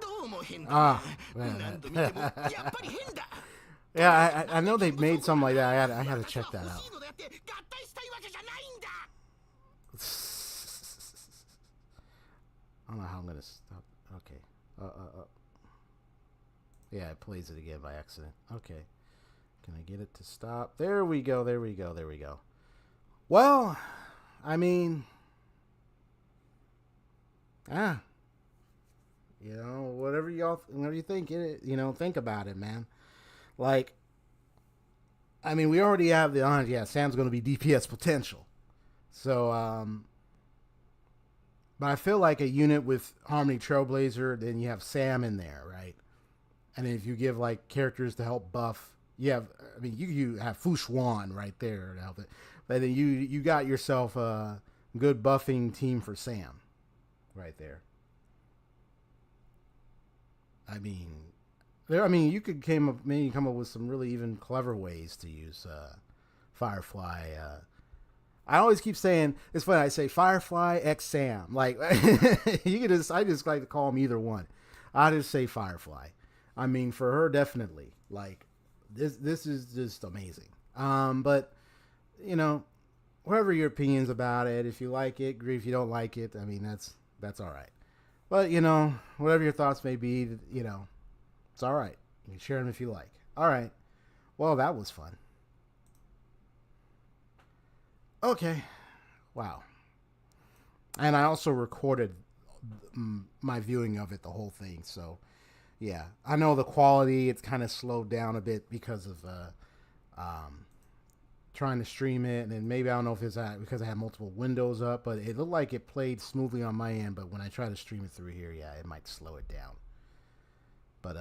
どうも変だ。 man. 何度見てもやっぱり変だ。 Yeah, I know they made something like that. I had to check that out. 欲しいのであって合体したいわけじゃないんだ。 I don't know how I'm gonna stop. Okay. Yeah, it plays it again by accident. Okay. Can I get it to stop? There we go. There we go. There we go. Well, I mean, you know, whatever you think, you know, think about it, man. Like, I mean, we already have the Sam's going to be DPS potential. So, but I feel like a unit with Harmony Trailblazer, then you have Sam in there, right? And then if you give like characters to help buff, you have, I mean, you have Fushuan right there to help it. But then you got yourself a good buffing team for Sam right there. I mean, you could come up with some really even clever ways to use Firefly. I always keep saying, it's funny, I say Firefly X Sam. Like, I just like to call them either one. I just say Firefly. I mean, for her, definitely. Like, this is just amazing. But, you know, whatever your opinions about it, if you like it, great. If you don't like it, I mean, that's all right. But, you know, whatever your thoughts may be, you know, it's all right. You can share them if you like. All right. Well, that was fun. Okay. Wow. And I also recorded my viewing of it, the whole thing. So, yeah. I know the quality, it's kind of slowed down a bit because of trying to stream it. And maybe, I don't know if it's because I had multiple windows up, but it looked like it played smoothly on my end. But when I try to stream it through here, yeah, it might slow it down. But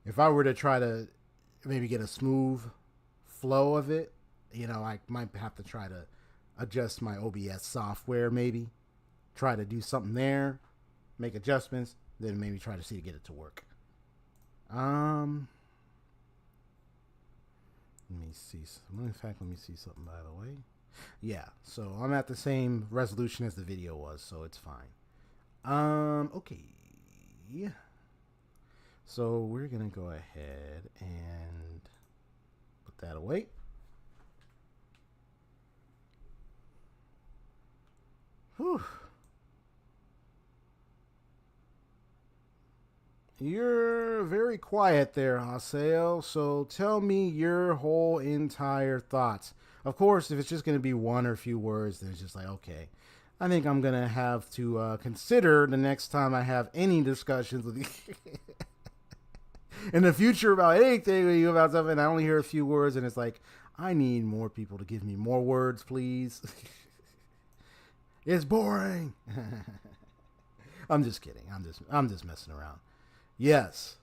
if I were to try to maybe get a smooth flow of it, you know, I might have to try to adjust my OBS software, maybe. Try to do something there, make adjustments, then maybe try to see to get it to work. Let me see. In fact, let me see something, by the way. Yeah, so I'm at the same resolution as the video was, so it's fine. Okay. So we're going to go ahead and put that away. Whew. You're very quiet there, Haseo, so tell me your whole entire thoughts. Of course, if it's just going to be one or a few words, then it's just like, okay, I think I'm going to have to consider the next time I have any discussions with you in the future about anything with you about something. I only hear a few words, and it's like, I need more people to give me more words, please. It's boring. I'm just kidding. I'm just messing around. Yes.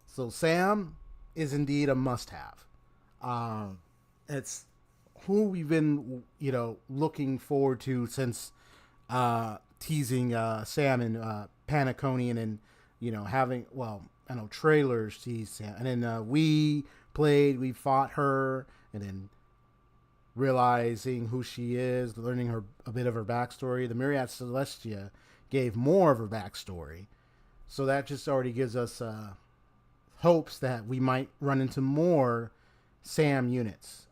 So Sam is indeed a must-have. It's who we've been, you know, looking forward to since teasing Sam and Paniconian and, you know, having, well, I know trailers tease Sam. And then we fought her, and then realizing who she is, learning a bit of her backstory. The Myriad Celestia gave more of her backstory. So that just already gives us hopes that we might run into more Sam units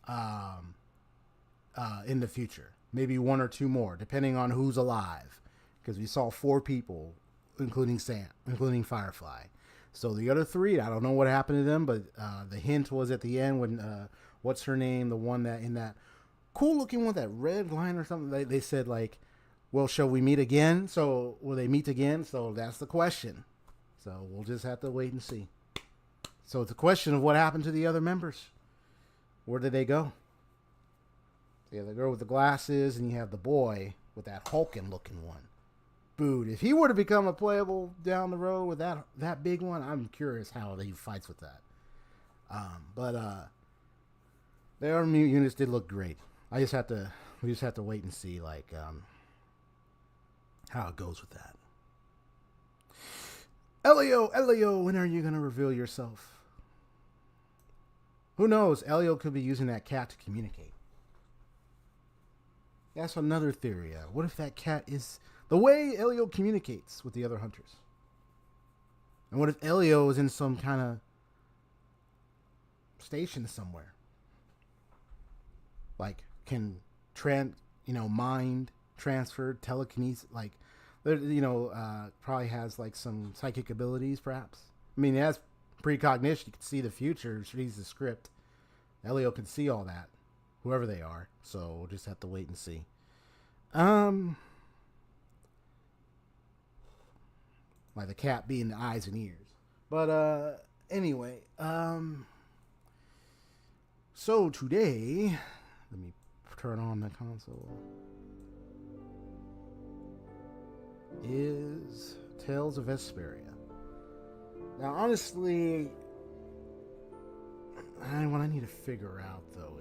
in the future. Maybe one or two more, depending on who's alive. Because we saw 4 people, including Sam, including Firefly. So the other 3, I don't know what happened to them, but the hint was at the end when, what's her name? The one that in that cool looking one, that red line or something, they said like, well, shall we meet again? So will they meet again? So that's the question. So we'll just have to wait and see. So it's a question of what happened to the other members. Where did they go? You have the girl with the glasses, and you have the boy with that Hulking looking one. Dude, if he were to become a playable down the road with that big one, I'm curious how he fights with that. But the other new units did look great. We just have to wait and see like how it goes with that. Elio, when are you gonna reveal yourself? Who knows? Elio could be using that cat to communicate. That's another theory. What if that cat is the way Elio communicates with the other hunters? And what if Elio is in some kind of station somewhere? Like, can mind transfer, telekinesis, like, probably has like some psychic abilities, perhaps. I mean, he has precognition. You can see the future. Reads the script. Elio can see all that, whoever they are. So we'll just have to wait and see. Like the cat being the eyes and ears. But anyway, so today, let me turn on the console. Is Tales of Vesperia. Now, honestly, what I need to figure out though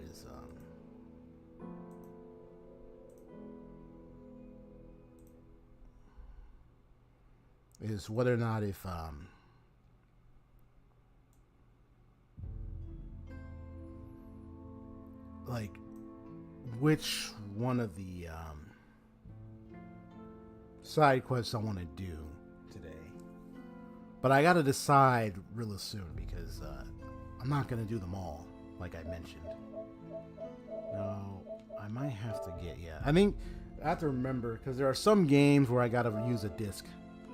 is whether or not if like which one of the side quests I want to do today. But I got to decide real soon because I'm not going to do them all, like I mentioned. No, I might have to get, I think I have to remember, because there are some games where I got to use a disc.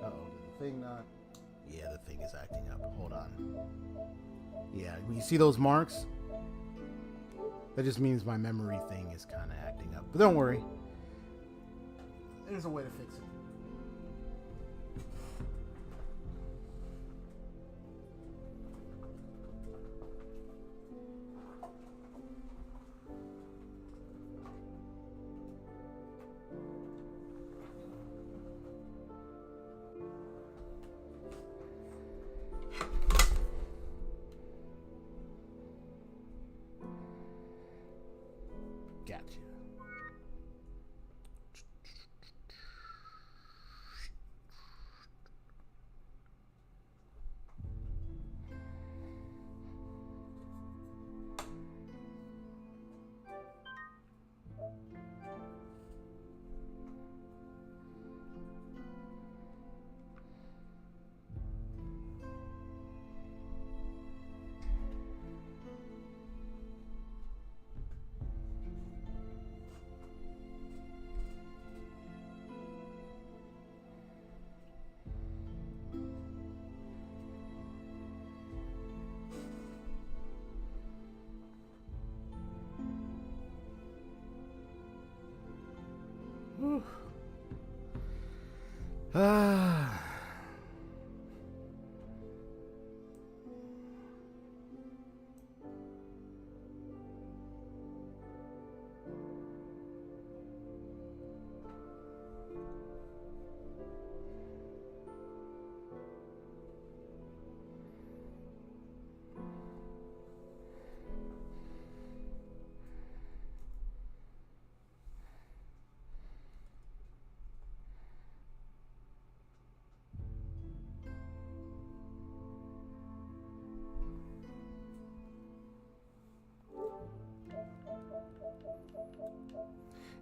Uh-oh, the thing not... Yeah, the thing is acting up. Hold on. Yeah, when you see those marks, that just means my memory thing is kind of acting up. But don't worry. There's a way to fix it. Gotcha.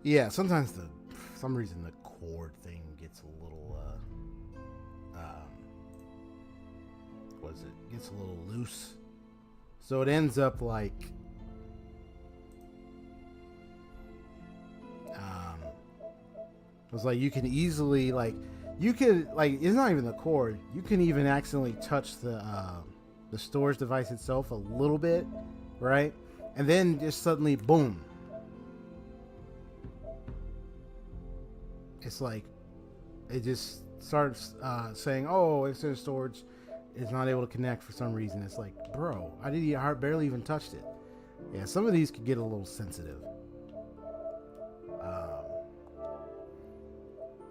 Yeah, sometimes for some reason the cord thing gets a little gets a little loose. So it ends up like it was like you can easily it's not even the cord. You can even accidentally touch the storage device itself a little bit, right? And then just suddenly boom. It's like it just starts saying, "Oh, instead of storage, it's not able to connect for some reason." It's like, bro, I barely even touched it. Yeah, some of these could get a little sensitive.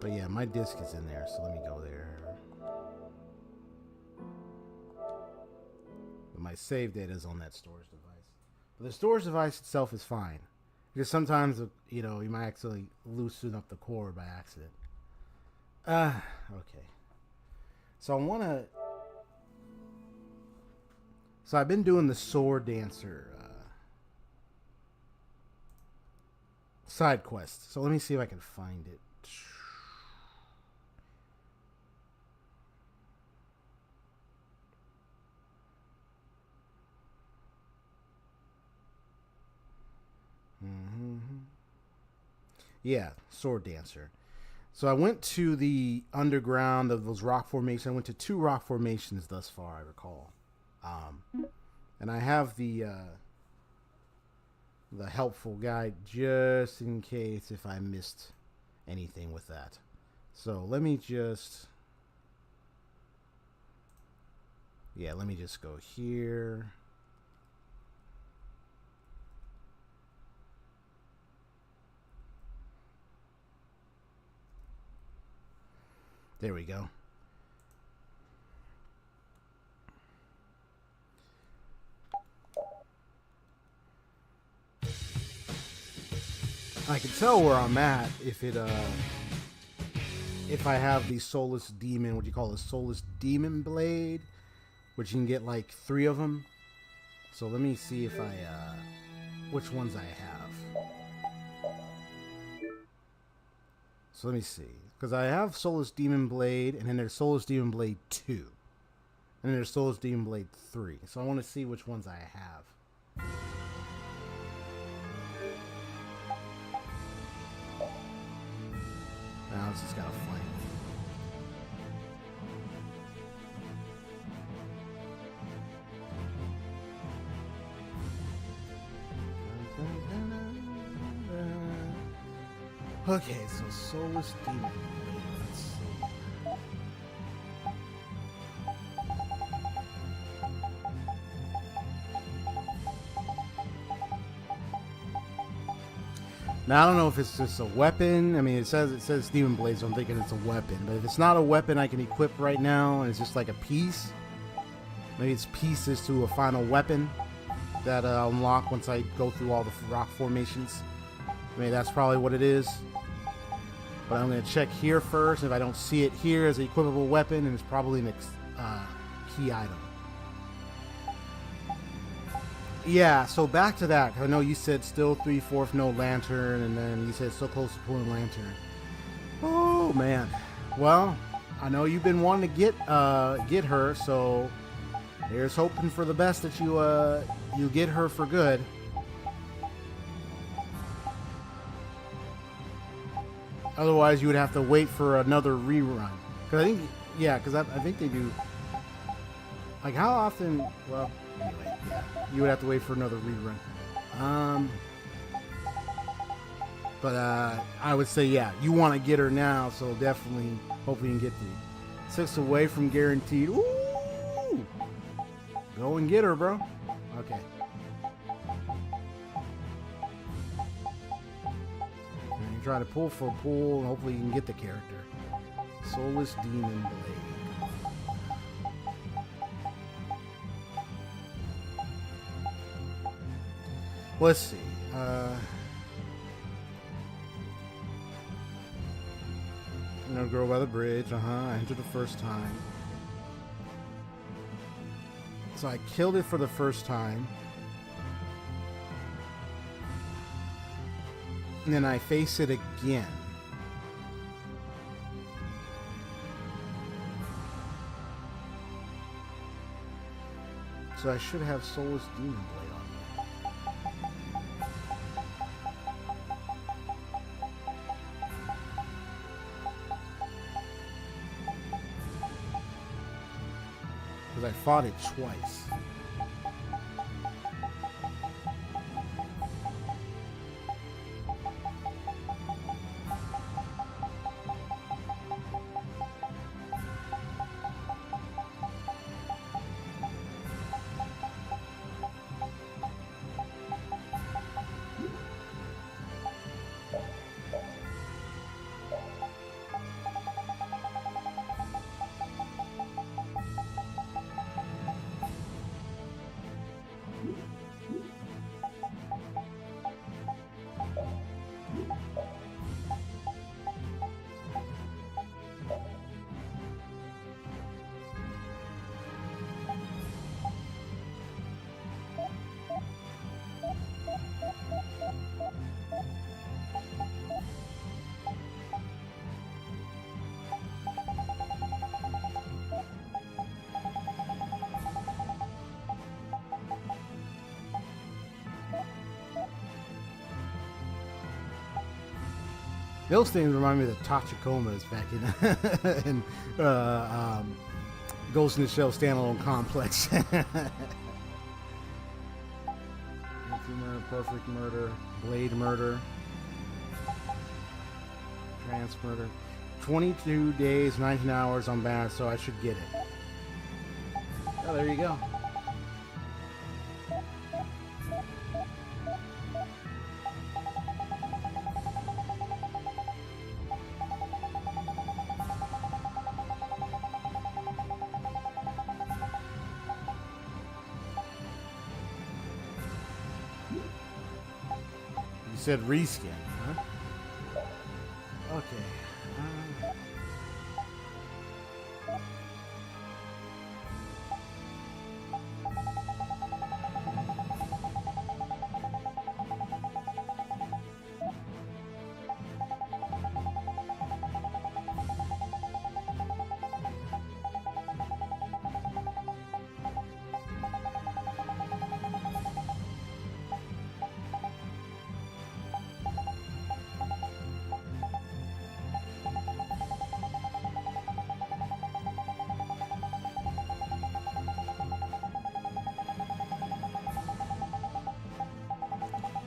But yeah, my disc is in there, so let me go there. But my save data is on that storage device. But the storage device itself is fine. Because sometimes, you might actually loosen up the cord by accident. Okay. So I've been doing the Sword Dancer side quest. So let me see if I can find it. Yeah, Sword Dancer. So I went to the underground of those rock formations. I went to 2 rock formations thus far, I recall. And I have the helpful guide just in case if I missed anything with that. So let me just... Yeah, let me just go here. There we go. I can tell where I'm at if I have the Soulless Demon, what do you call it, Soulless Demon Blade, which you can get like 3 of them. So let me see if I which ones I have. So let me see. Because I have Soulless Demon Blade, and then there's Soulless Demon Blade 2. And then there's Soulless Demon Blade 3. So I want to see which ones I have. Now it's just gotta find it. Okay, so Soulless Demon Blade. Let's see. Now I don't know if it's just a weapon. I mean, it says Demon Blade, so I'm thinking it's a weapon. But if it's not a weapon I can equip right now, and it's just like a piece, maybe it's pieces to a final weapon that I'll unlock once I go through all the rock formations. I mean, that's probably what it is. But I'm going to check here first. If I don't see it here as an equipable weapon, and it's probably an key item. Yeah, so back to that. I know you said still 3/4 no lantern, and then you said so close to pulling lantern. Oh man. Well, I know you've been wanting to get her, so here's hoping for the best that you get her for good. Otherwise, you would have to wait for another rerun. Cause I think they do. Like how often? Well, anyway, yeah, you would have to wait for another rerun. But I would say, yeah, you want to get her now, so definitely, hopefully you can get the 6 away from guaranteed. Ooh, go and get her, bro. Okay. Try to pull for a pull, and hopefully you can get the character. Soulless Demon Blade. Let's see. No girl by the bridge. I entered the first time. So I killed it for the first time. And then I face it again. So I should have Soulless Demon Blade on me. Because I fought it twice. Those things remind me of the Tachicomas back in Ghost in the Shell standalone complex. Murder, perfect murder, blade murder, trance murder. 22 days, 19 hours on balance, so I should get it. Oh, there you go. You said reskin, huh? Okay.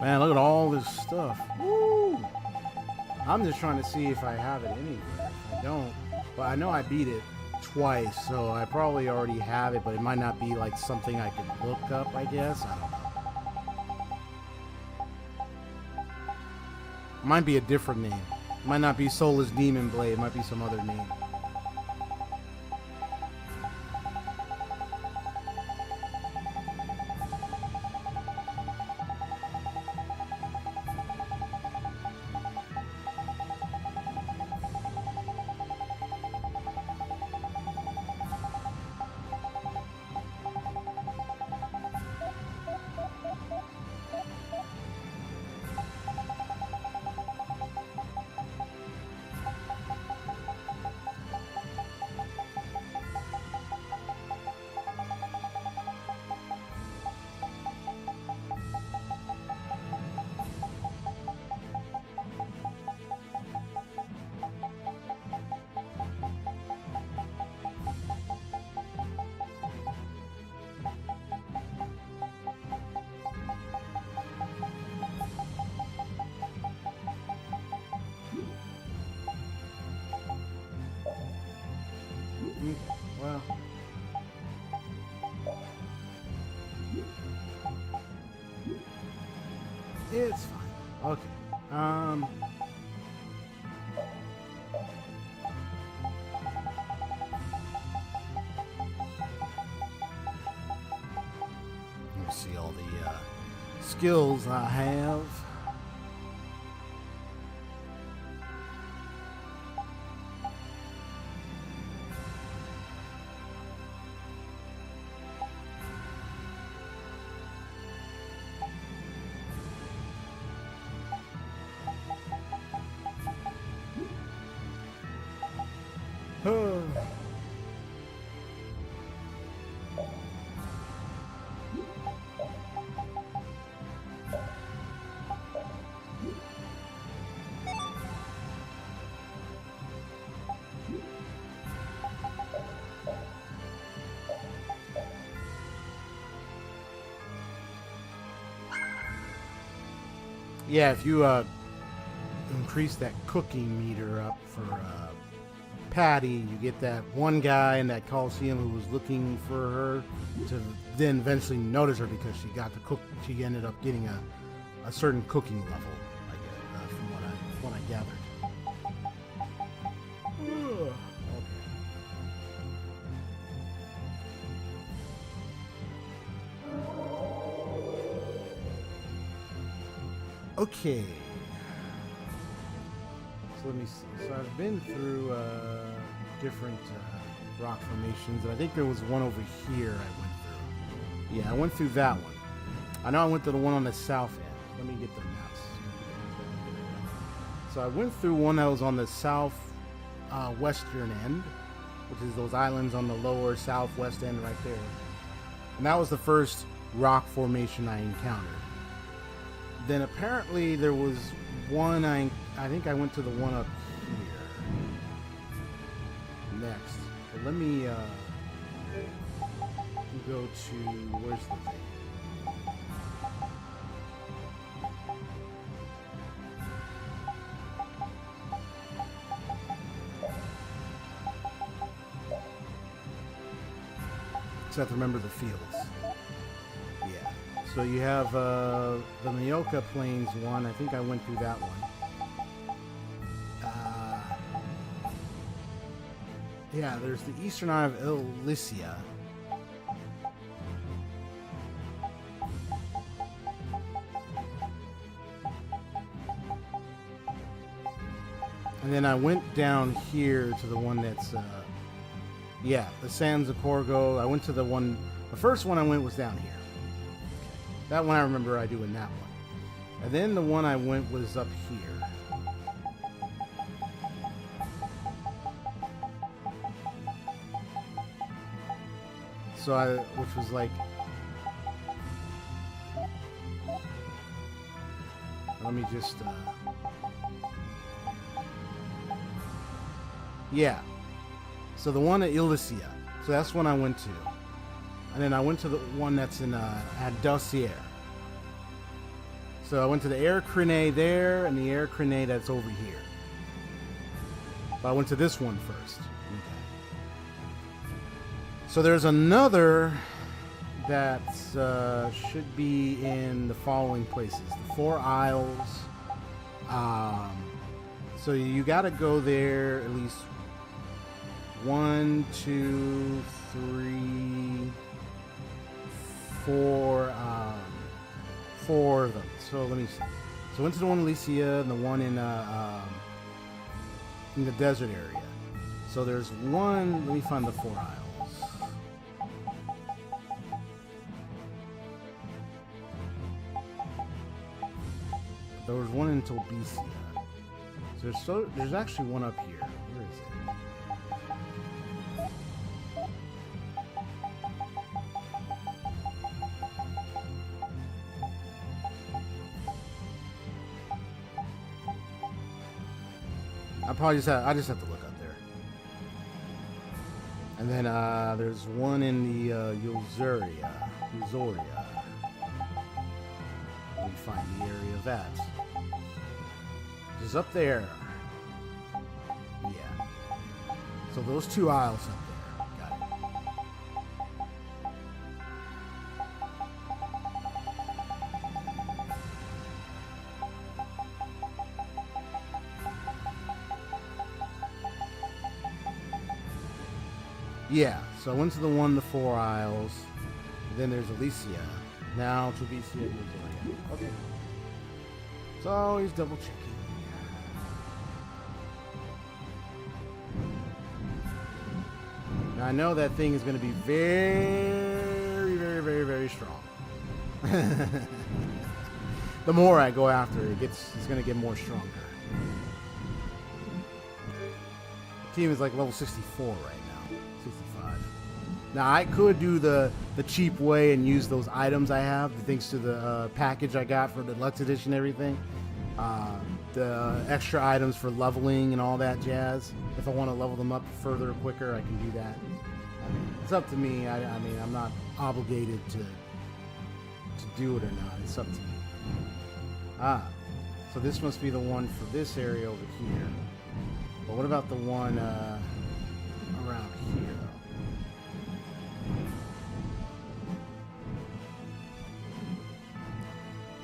Man, look at all this stuff. Woo! I'm just trying to see if I have it anywhere. If I don't, but I know I beat it twice, so I probably already have it, but it might not be like something I could look up, I guess. I don't know. Might be a different name. Might not be Soulless Demon Blade. It might be some other name. Well, it's fine. Okay. Let me see all the skills I have. Yeah, if you increase that cooking meter up for Patty, you get that one guy in that Coliseum who was looking for her to then eventually notice her because she got the cook. She ended up getting a certain cooking level, I guess, from what I gathered. Okay. So let me see. So I've been through different rock formations, and I think there was one over here I went through. Yeah, I went through that one. I know I went to the one on the south end. Let me get the maps. So I went through one that was on the south western end, which is those islands on the lower southwest end right there. And that was the first rock formation I encountered. Then apparently there was one I think I went to the one up here next. But let me go to, where's the thing? Just have to remember the fields. Yeah. So you have the Myoka Plains one. I think I went through that one. Yeah, there's the Eastern Isle of Elysia. And then I went down here to the one that's, yeah, the Sands of Corgo. I went to the one, the first one I went was down here. That one I remember I doing that one. And then the one I went was up here. So which was like, let me just, yeah. So the one at Elysia. So that's one I went to. And then I went to the one that's in at Dossier. So I went to the Air Crine there and the Air Crine that's over here. But I went to this one first. Okay. So there's another that should be in the following places. The Four Isles. So you got to go there at least 1, 2, 3, 4, 4 of them. So let me see. So I went to the one in Elysia and the one in the desert area. So there's one. Let me find the Four Isles. There was one in Tolbesia. So there's actually one up here. Where is it? I just have to look up there. And then there's one in the Yozoria. Let me find the area of that. Just up there. Yeah. So those 2 isles up there. Got it. Yeah, so I went to the one, the Four Isles. Then there's Elysia. Now Tolbesia and Yozoria. Okay. So always double checking. Now I know that thing is going to be very, very, very, very strong. The more I go after it, it's going to get more stronger. The team is like level 64 right now. 65. Now I could do the cheap way and use those items I have, thanks to the package I got for the Deluxe Edition and everything. The extra items for leveling and all that jazz. If I want to level them up further or quicker, I can do that. It's up to me. I mean, I'm not obligated to do it or not. It's up to me. So this must be the one for this area over here. But what about the one around here?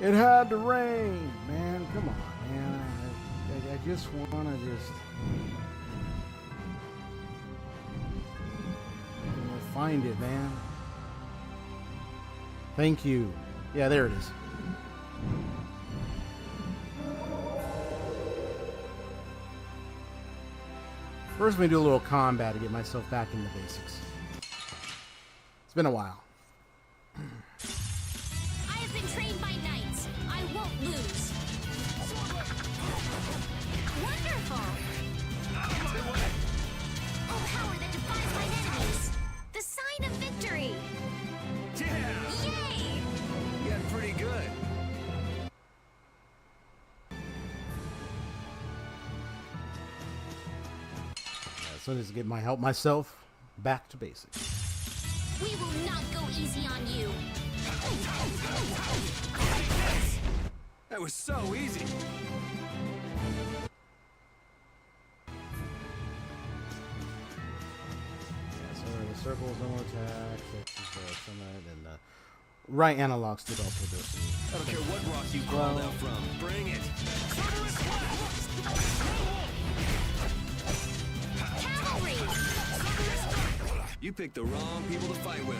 It had to rain, man. Come on, man. I just want to find it, man. Thank you. Yeah, there it is. First, I'm going to do a little combat to get myself back in the basics. It's been a while. I have been trained by knights. I won't lose. Wonderful! Oh, power that defies my enemies. The sign of victory. Yeah! Yay! You're pretty good. So I just get help myself back to basics. We will not go easy on you. That was so easy. So the circles, no attack, and the right analog stick also does. I don't care what rock you crawled out from. Bring it. Cavalry! You picked the wrong people to fight with.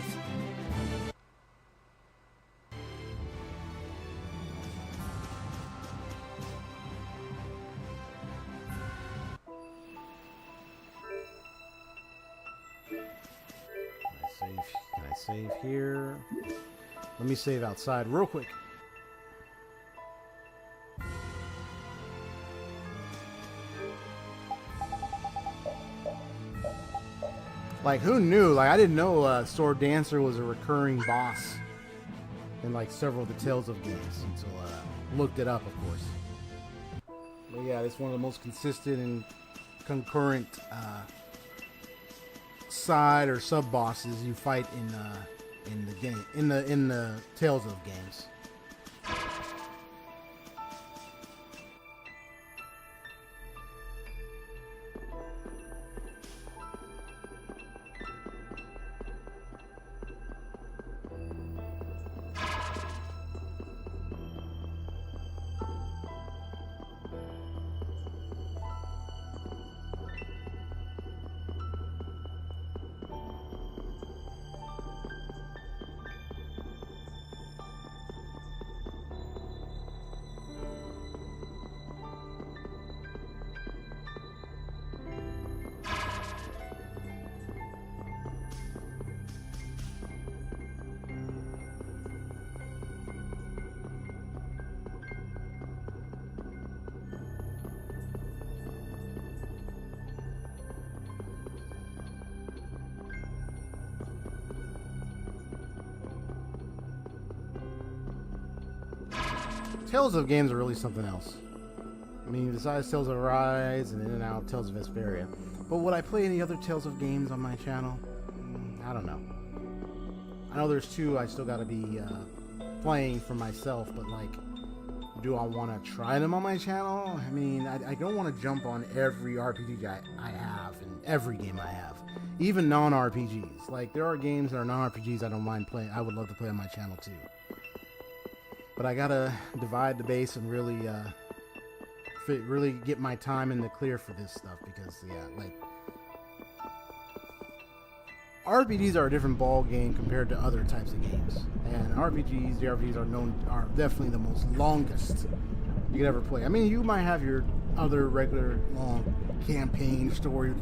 Can I save here? Let me save outside real quick. Like, who knew? Like, I didn't know Sword Dancer was a recurring boss in like several of the Tales of games until I looked it up, of course. But yeah, it's one of the most consistent and concurrent side or sub bosses you fight in the game, in the Tales of games. Tales of games are really something else. I mean, besides Tales of Rise and In and Out, Tales of Vesperia. But would I play any other Tales of games on my channel? I don't know. I know there's two I still gotta be playing for myself, but like, do I want to try them on my channel? I mean, I don't want to jump on every RPG I have and every game I have. Even non-RPGs. Like, there are games that are non-RPGs I don't mind playing. I would love to play on my channel too. But I gotta divide the base and really get my time in the clear for this stuff, because yeah, like, RPGs are a different ball game compared to other types of games. And JRPGs are definitely the most longest you could ever play. I mean, you might have your other regular long campaign story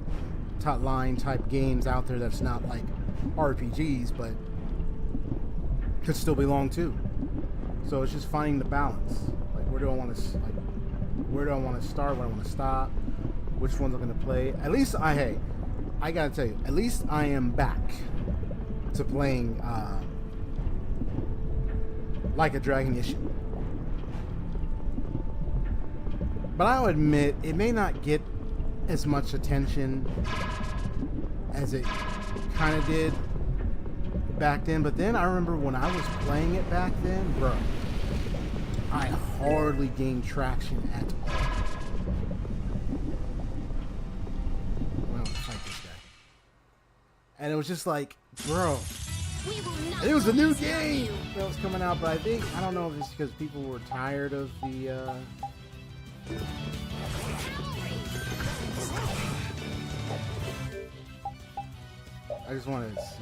line type games out there that's not like RPGs, but could still be long too. So it's just finding the balance. Like, where do I want to start? Where do I want to stop? Which ones I'm going to play? At least I gotta tell you, at least I am back to playing Like a Dragon Issue. But I'll admit, it may not get as much attention as it kind of did back then. But then I remember when I was playing it back then, bro, I hardly gained traction at all. Well, fight this guy. And it was just like, bro, it was a new game that was coming out, but I don't know if it's because people were tired of the I just wanted to see.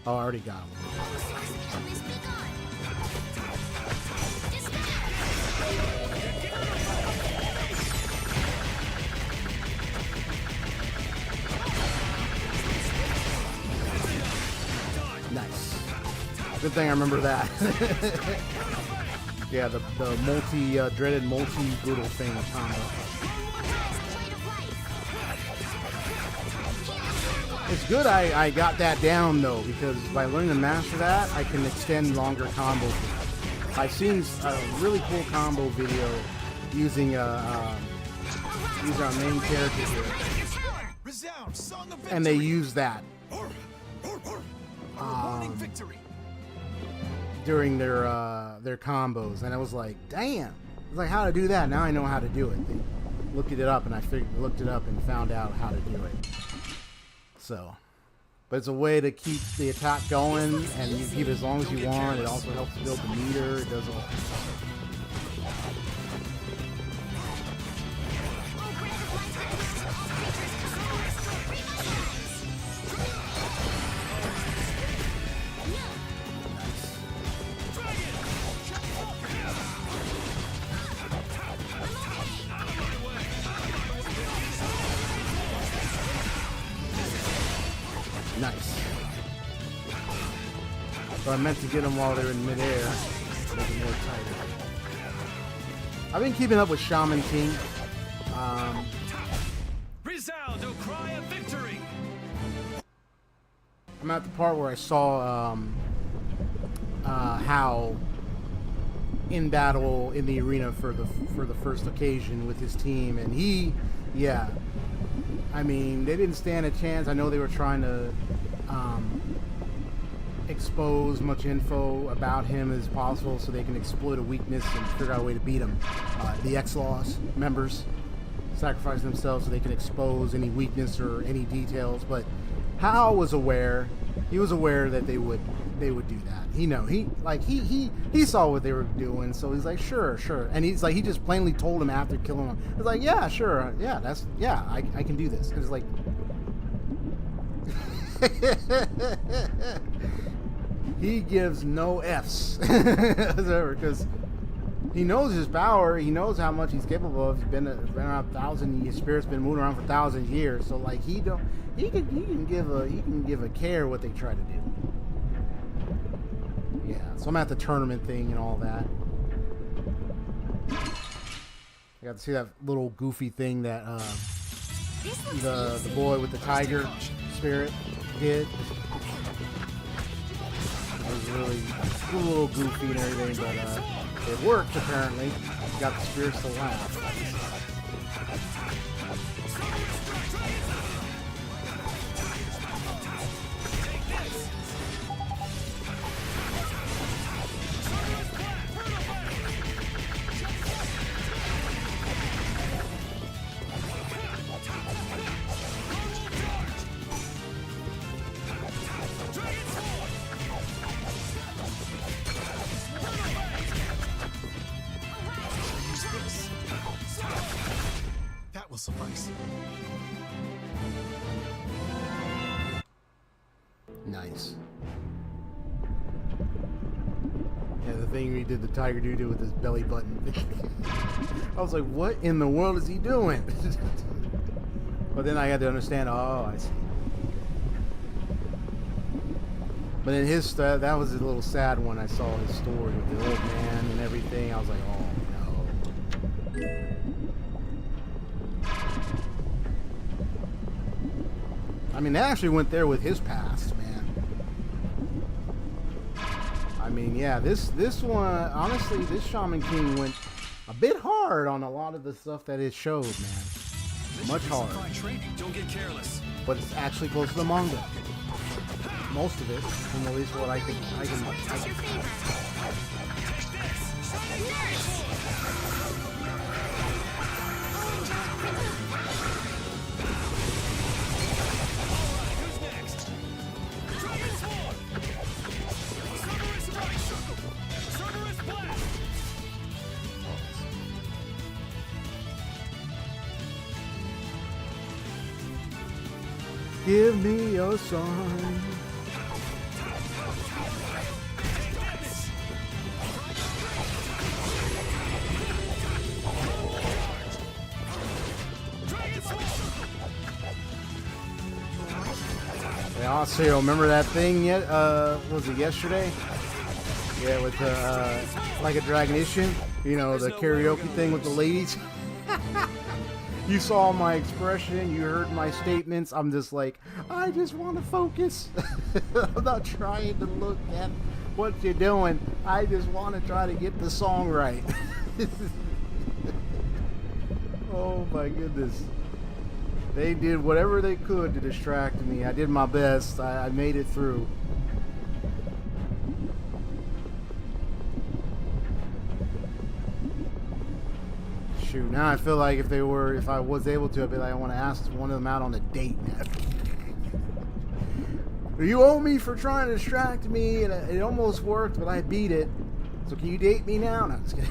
Oh, I already got one. Nice. Good thing I remember that. Yeah, the dreaded multi-brutal thing combo. It's good I got that down though, because by learning to master that, I can extend longer combos. I've seen a really cool combo video using These are our main characters here. Resound, song of victory. And they use that Rewarding victory. during their combos, and I was like, damn. I was like, how to do that? Now I know how to do it. They looked it up, and I looked it up and found out how to do it. So, but it's a way to keep the attack going, and you keep it as long as you want. It also helps build the meter. It does all. Nice. So I meant to get them while they're in midair. Make it more tighter. I've been keeping up with Shaman King. Resound, O cry of victory. I'm at the part where I saw how in battle in the arena for the first occasion with his team, and he, yeah. I mean, they didn't stand a chance. I know they were trying to expose much info about him as possible so they can exploit a weakness and figure out a way to beat him. The X-Laws members sacrifice themselves so they can expose any weakness or any details. But Hal was aware. He was aware that they would do that. He saw what they were doing, so he's like, sure. And he's like, he just plainly told him after killing him. He's like, yeah, sure, yeah, I can do this. And it's like, he gives no F's because he knows his power. He knows how much he's capable of. He's been around 1,000. His spirit's been moving around for 1,000 years. So like he can give a care what they try to do. Yeah, so I'm at the tournament thing and all that. I got to see that little goofy thing that the boy with the tiger spirit did. It was really a little goofy and everything, but it worked apparently. Got the spirits to laugh. That will suffice. Nice. Yeah, the thing he did the tiger dude with his belly button. I was like, what in the world is he doing? But then I had to understand, oh, I see. But in his that was a little sad when I saw his story with the old man and everything. I was like, oh no. I mean, they actually went there with his past, man. I mean, yeah, this one, honestly, this Shaman King went a bit hard on a lot of the stuff that it showed, man. Much harder. Don't get careless. But it's actually close to the manga. Most of it, from at least what I can. Give me your sign. Yeah, also, remember that thing yet? Was it yesterday? Yeah, with like a Dragon Issue. You know, the karaoke thing with the ladies. You saw my expression, you heard my statements. I'm just like, I just want to focus. I'm not trying to look at what you're doing. I just want to try to get the song right. Oh my goodness. They did whatever they could to distract me. I did my best. I made it through. Shoot, now I feel like if I was able to, I'd be like, I want to ask one of them out on a date now. You owe me for trying to distract me, and it almost worked, but I beat it. So can you date me now? No, I'm just kidding.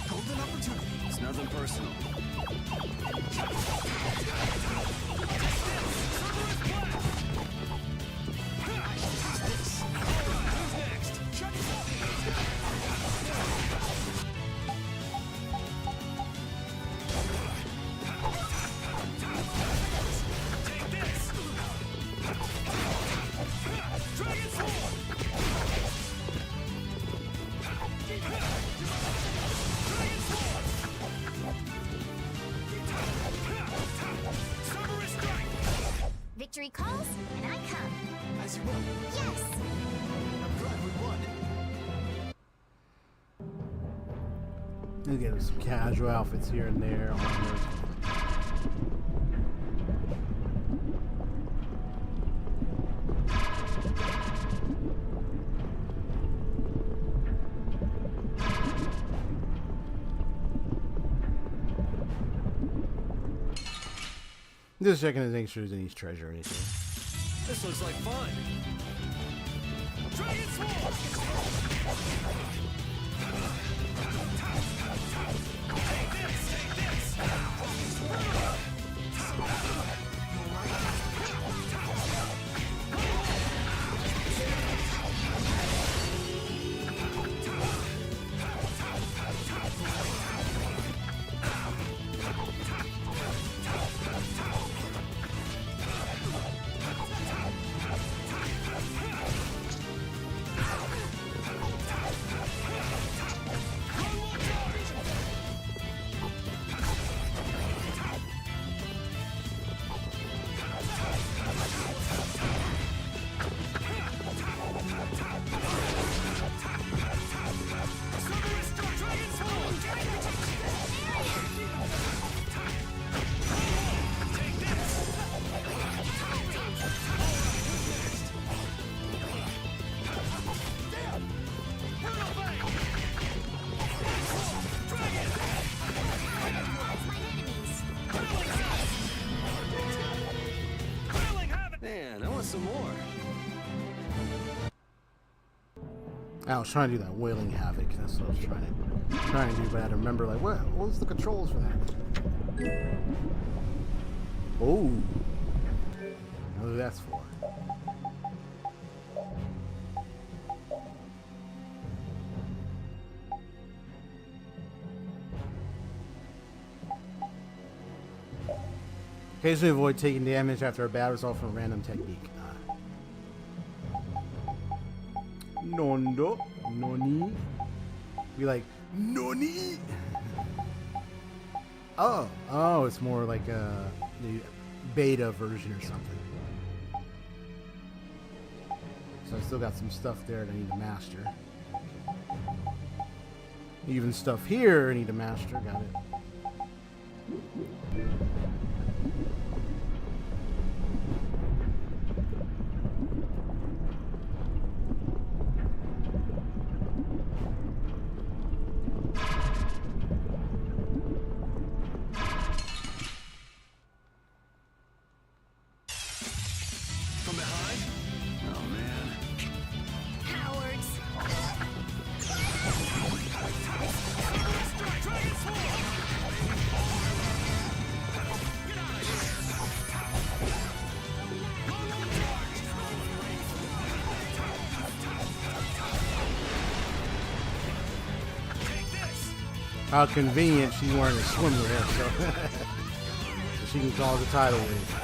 Golden opportunity. It's nothing personal. Victory calls, and I come. As you will. Yes! I'm glad we won. Let's get some casual outfits here and there. Just checking to make sure there's any treasure or anything. This looks like fun. Dragon Sword! Take this! Take this! Man, I want some more. I was trying to do that wailing havoc. That's what I was trying to do, but I had to remember like what was the controls for that? Oh, I know who that's for. Occasionally avoid taking damage after a bad result from a random technique. Nondo, noni. Be like, noni. Oh, it's more like the beta version or something. So I still got some stuff there that I need to master. Even stuff here I need to master. Got it. From behind? Oh man. Cowards! Dragon Sword! How convenient she's wearing a swimwear, so, so she can cause a tidal wave.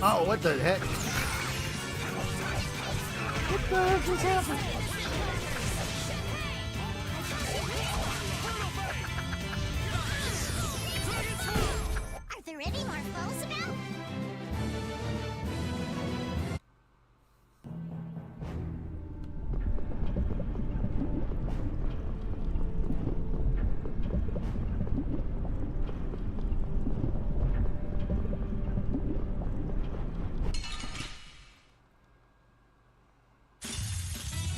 Oh, what the heck? What the heck just happened? there any more foes about?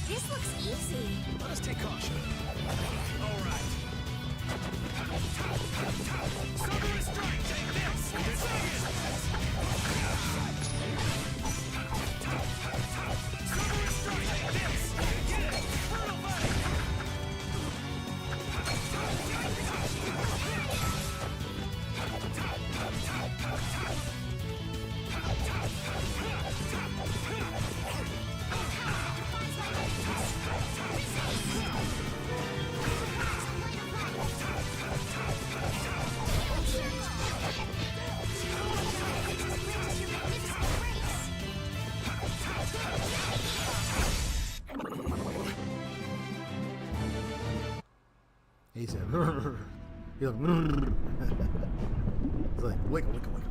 This looks easy. Let us take caution. All right. Cerberus strike. Take this. Cerberus strike. Take this. Get it. Brutal fight. He said, he's like, it's like, wiggle, wiggle, wiggle.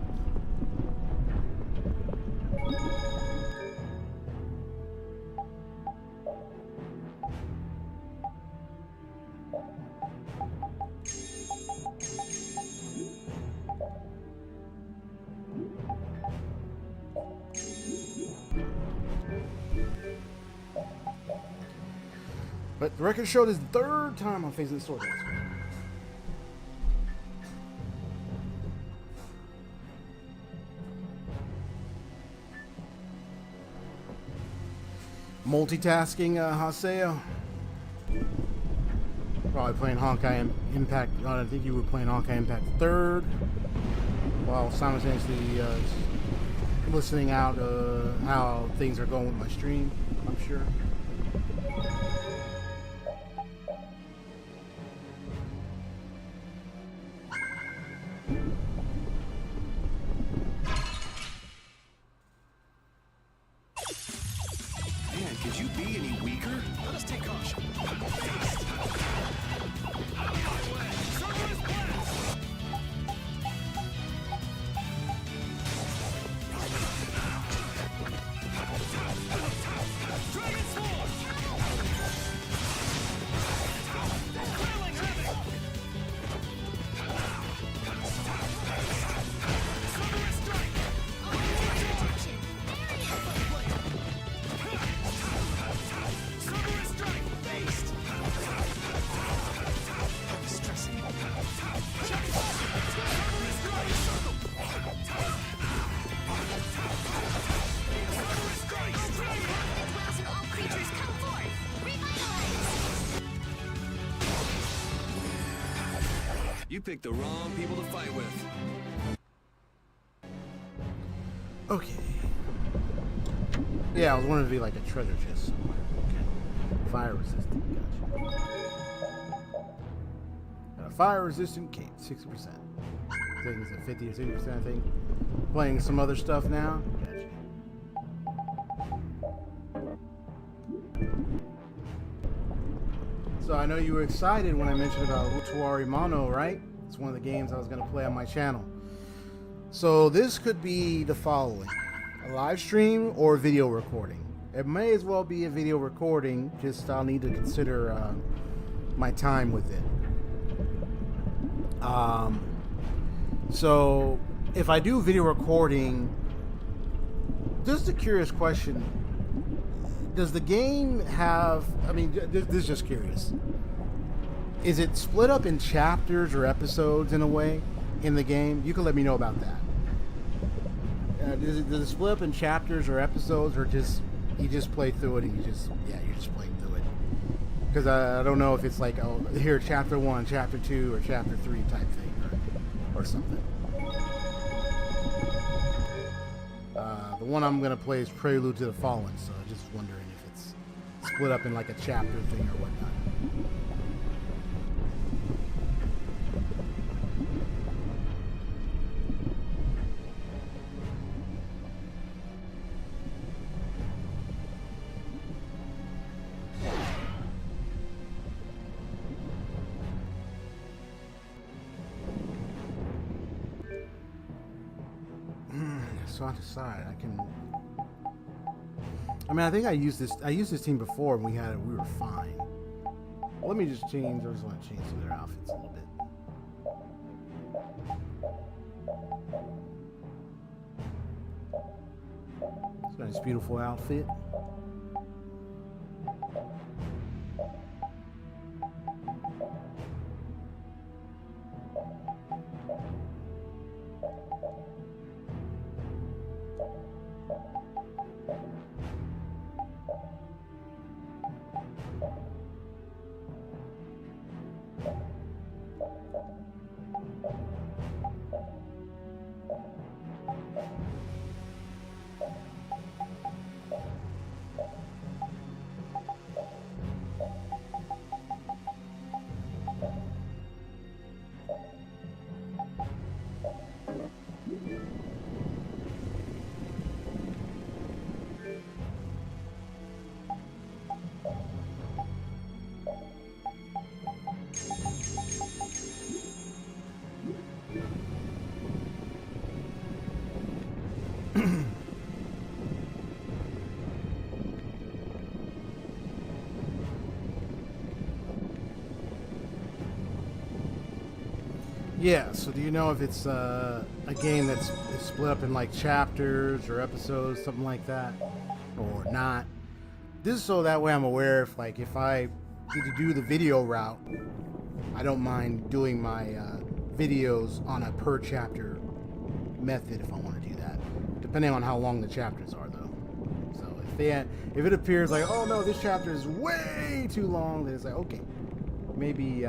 But the record showed his third time on facing the sword dance. Multitasking, Haseo. Probably playing Honkai Impact. I think you were playing Honkai Impact 3rd, while simultaneously listening out how things are going with my stream, I'm sure. Man, could you be any weaker? Let us take caution. Cerberus blast. Dragon Sword. Quelling Havoc. Cerberus strike. Cerberus strike. Based. Stressing. Check. Cerberus strike. Cerberus strike. Dwells in all creatures come forth. Revitalize. You picked the wrong people to fight with. Okay. Yeah, I was wondering if it'd be like a treasure chest somewhere. Okay. Fire resistant, gotcha. Got a fire resistant cape, 60%. I think it's at 50 or 60%, I think. Playing some other stuff now. Gotcha. So I know you were excited when I mentioned about Utuari Mono, right? It's one of the games I was going to play on my channel. So this could be the following: a live stream or video recording. It may as well be a video recording, just I'll need to consider my time with it. So if I do video recording, just a curious question: does the game have, I mean, this is just curious, is it split up in chapters or episodes in a way in the game? You can let me know about that. Does it split up in chapters or episodes, or just you just play through it and you're just playing through it? Because I don't know if it's like, oh, here, chapter 1, chapter 2, or chapter 3 type thing, or something. The one I'm gonna play is Prelude to the Fallen, so I'm just wondering if it's split up in like a chapter thing or whatnot. side to side. I mean, I think I used this team before and we were fine. Well, let me just change. I just want to change some of their outfits a little bit. It's a nice, beautiful outfit. Yeah, so do you know if it's a game that's split up in like chapters or episodes, something like that, or not? This is so that way I'm aware if I need to do the video route, I don't mind doing my videos on a per chapter method if I want to do that, depending on how long the chapters are though. So if it appears like, oh no, this chapter is way too long, then it's like, okay, maybe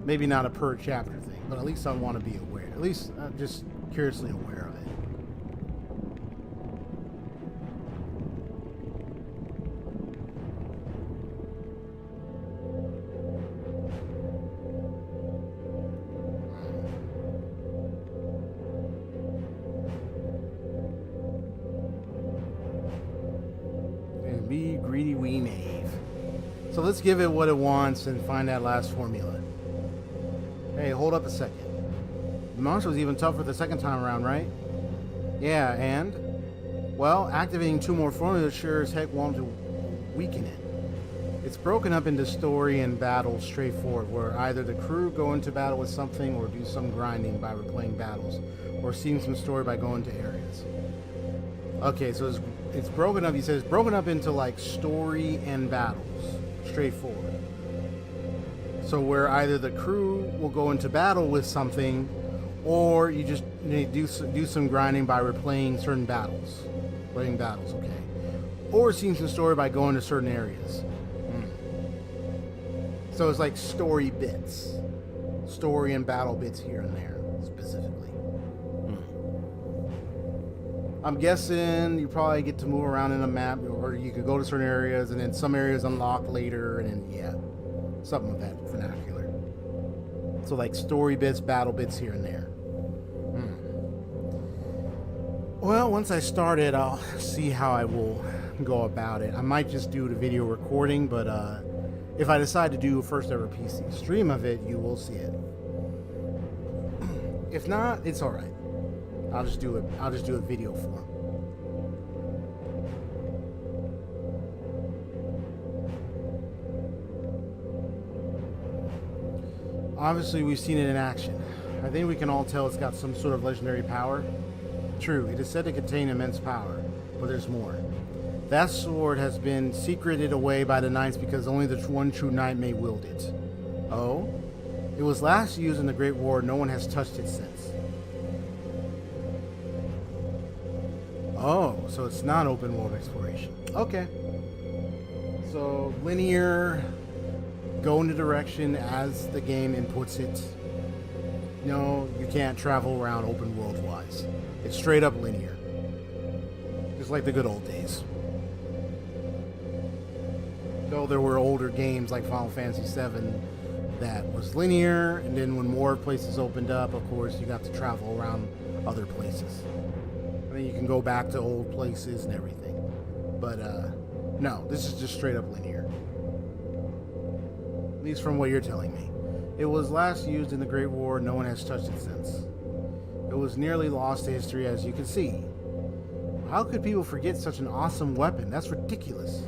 maybe not a per chapter thing, but at least I want to be aware. At least just curiously aware of it. And be greedy wee knave. So let's give it what it wants and find that last formula. Hey, hold up a second. The monster was even tougher the second time around, right? Yeah, and? Well, activating 2 more formulas sure as heck won't weaken it. It's broken up into story and battle straightforward, where either the crew go into battle with something or do some grinding by replaying battles, or seeing some story by going to areas. Okay, so it's broken up, he says, broken up into like story and battles, straightforward. So where either the crew will go into battle with something, or you just do some grinding by replaying certain battles. Playing battles, okay. Or seeing some story by going to certain areas. So it's like story bits. Story and battle bits here and there, specifically. I'm guessing you probably get to move around in a map, or you could go to certain areas, and then some areas unlock later, and then, yeah. Something of that vernacular. So like story bits, battle bits here and there. Well, once I start it, I'll see how I will go about it. I might just do the video recording, but if I decide to do a first ever PC stream of it, you will see it. If not, it's all right. I'll just do a video form. Obviously, we've seen it in action. I think we can all tell it's got some sort of legendary power. True, it is said to contain immense power, but there's more. That sword has been secreted away by the knights because only the one true knight may wield it. Oh? It was last used in the Great War. No one has touched it since. Oh, so it's not open world exploration. Okay. So, linear... go in the direction as the game inputs it. No, you can't travel around open world wise. It's straight up linear. Just like the good old days. Though there were older games like Final Fantasy VII that was linear, and then when more places opened up, of course, you got to travel around other places. I mean, you can go back to old places and everything. But, no, this is just straight up linear. At least from what you're telling me. It was last used in the Great War. No one has touched it since. It was nearly lost to history, as you can see. How could people forget such an awesome weapon? That's ridiculous.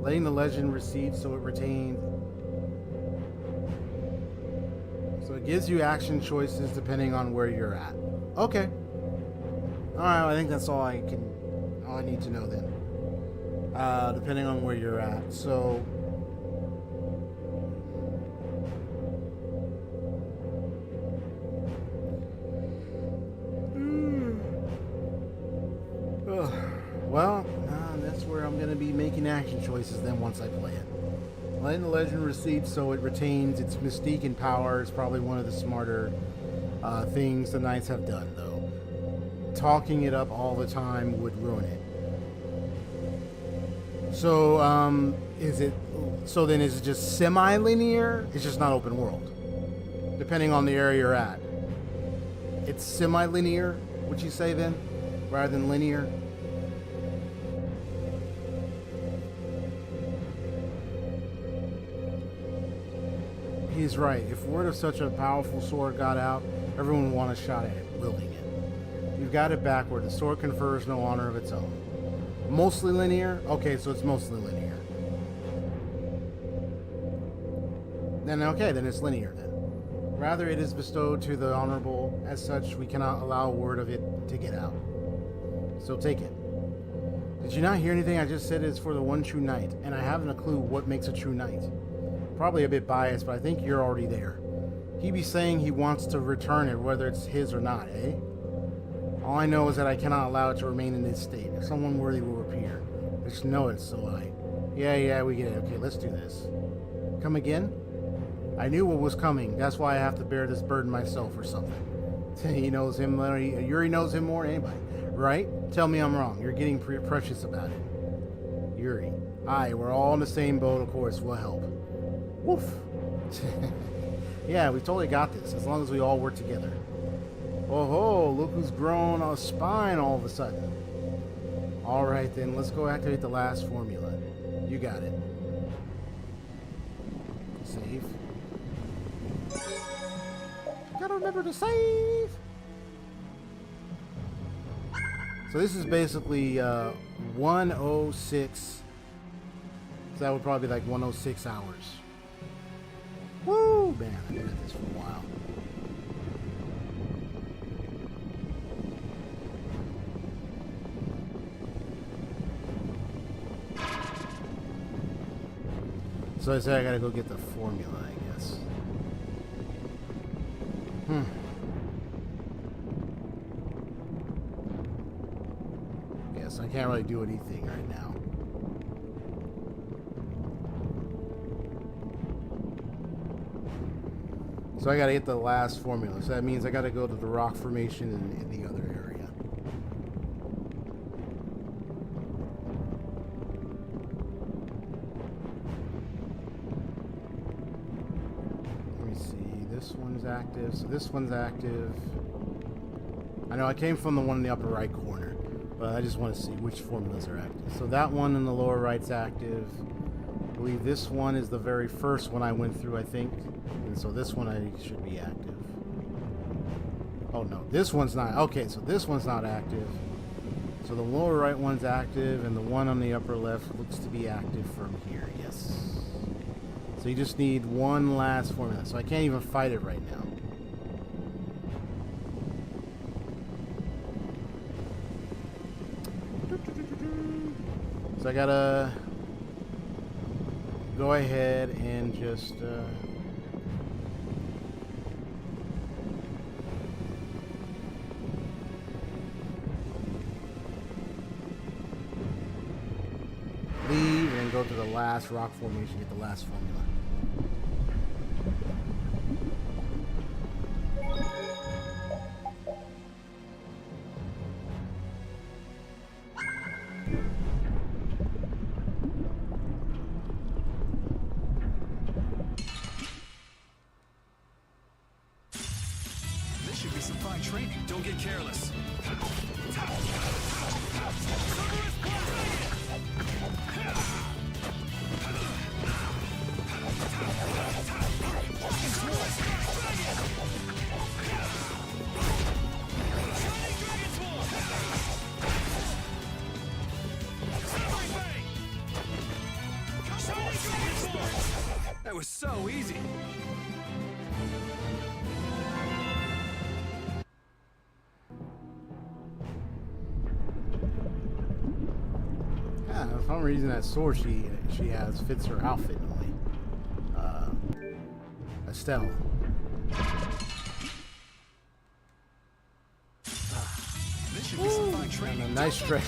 Letting the legend recede so it retained. So it gives you action choices depending on where you're at. Okay. Alright, I think that's all I need to know then. Depending on where you're at. So well, that's where I'm going to be making action choices then once I play it. Letting the legend recede so it retains its mystique and power is probably one of the smarter things the Knights have done, though. Talking it up all the time would ruin it. So, is it just semi-linear? It's just not open world. Depending on the area you're at. It's semi-linear, would you say then? Rather than linear? He's right. If word of such a powerful sword got out, everyone would want a shot at it, wielding it. You've got it backward. The sword confers no honor of its own. Mostly linear? Okay, so it's mostly linear. Then it's linear then. Rather, it is bestowed to the honorable. As such, we cannot allow word of it to get out. So take it. Did you not hear anything? I just said it's for the one true knight, and I haven't a clue what makes a true knight. Probably a bit biased, but I think you're already there. He be saying he wants to return it, whether it's his or not, eh? All I know is that I cannot allow it to remain in this state. If someone worthy will appear. Just know it, so Yeah, we get it. Okay, let's do this. Come again? I knew what was coming. That's why I have to bear this burden myself or something. He knows him. Yuri knows him more than anybody. Right? Tell me I'm wrong. You're getting precious about it. Yuri. Aye, we're all in the same boat, of course. We'll help. Woof. Yeah, we totally got this, as long as we all work together. Oh ho, look who's grown a spine all of a sudden. Alright then, let's go activate the last formula. You got it. Save. Gotta remember to save! So this is basically 106. So that would probably be like 106 hours. Woo! Man, I've been at this for a while. So I say I gotta go get the formula, I guess. Guess I can't really do anything right now. So I gotta get the last formula. So that means I gotta go to the rock formation in the other area. Let me see. This one's active. So this one's active. I know I came from the one in the upper right corner, but I just want to see which formulas are active. So that one in the lower right's active. I believe this one is the very first one I went through, I think. And so this one I think should be active. Oh no, this one's not. Okay, so this one's not active. So the lower right one's active, and the one on the upper left looks to be active from here, yes. So you just need one last formula. So I can't even fight it right now. So I gotta go ahead and just leave and go to the last rock formation, get the last formula. This should be some fine training. Don't get careless. was so easy. Yeah, for some reason that sword she has fits her outfit in a way. Estelle. This should be some fun training. And a nice stretch.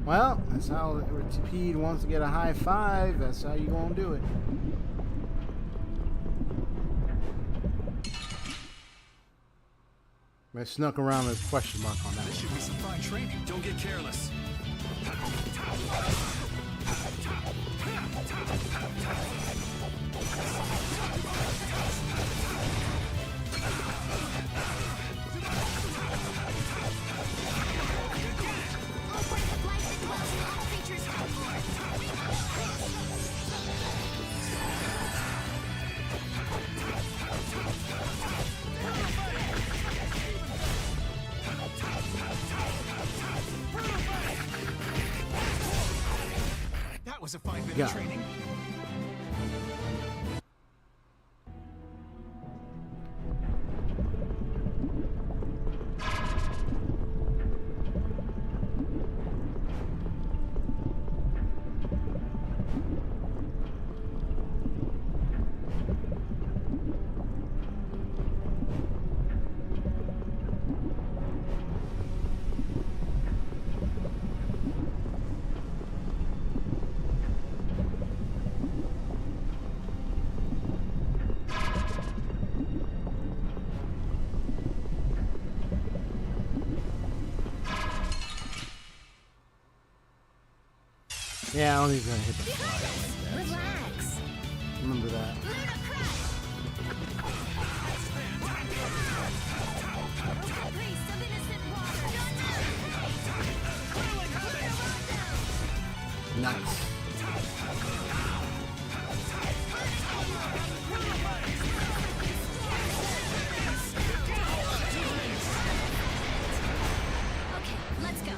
Well, that's how Pete wants to get a high five. That's how you gonna do it. I snuck around a question mark on that. This should be some fun training. Don't get careless. That was a 5-minute Yeah. training. Yeah, I don't think he's gonna hit the fly like that. Relax. Remember that. Priest of innocent water. Nice. Okay, let's go.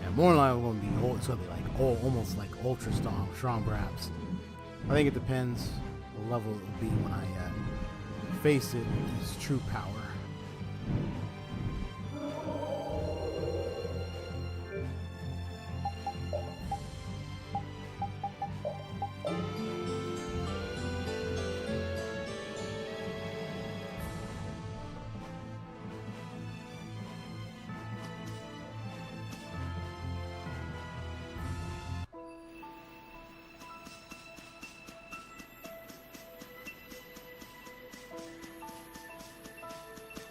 Yeah, more than likely going to be it's going to be like almost like ultra strong perhaps. I think it depends the level it will be when I face it in its true power.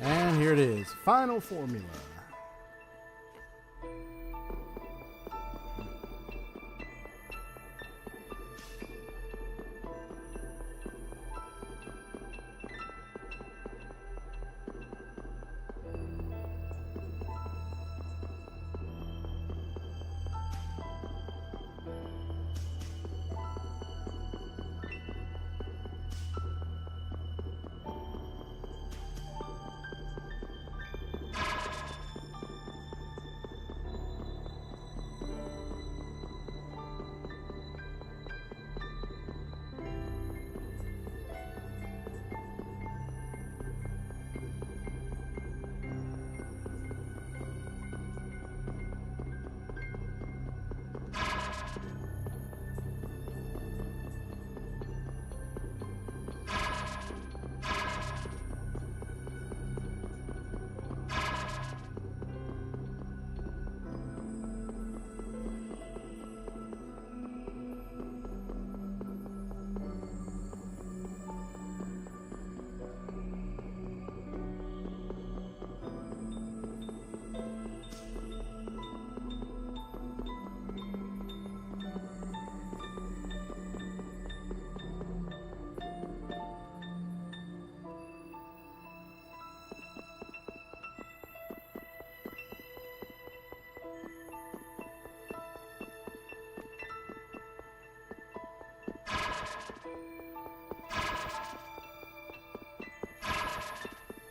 And here it is, final formula.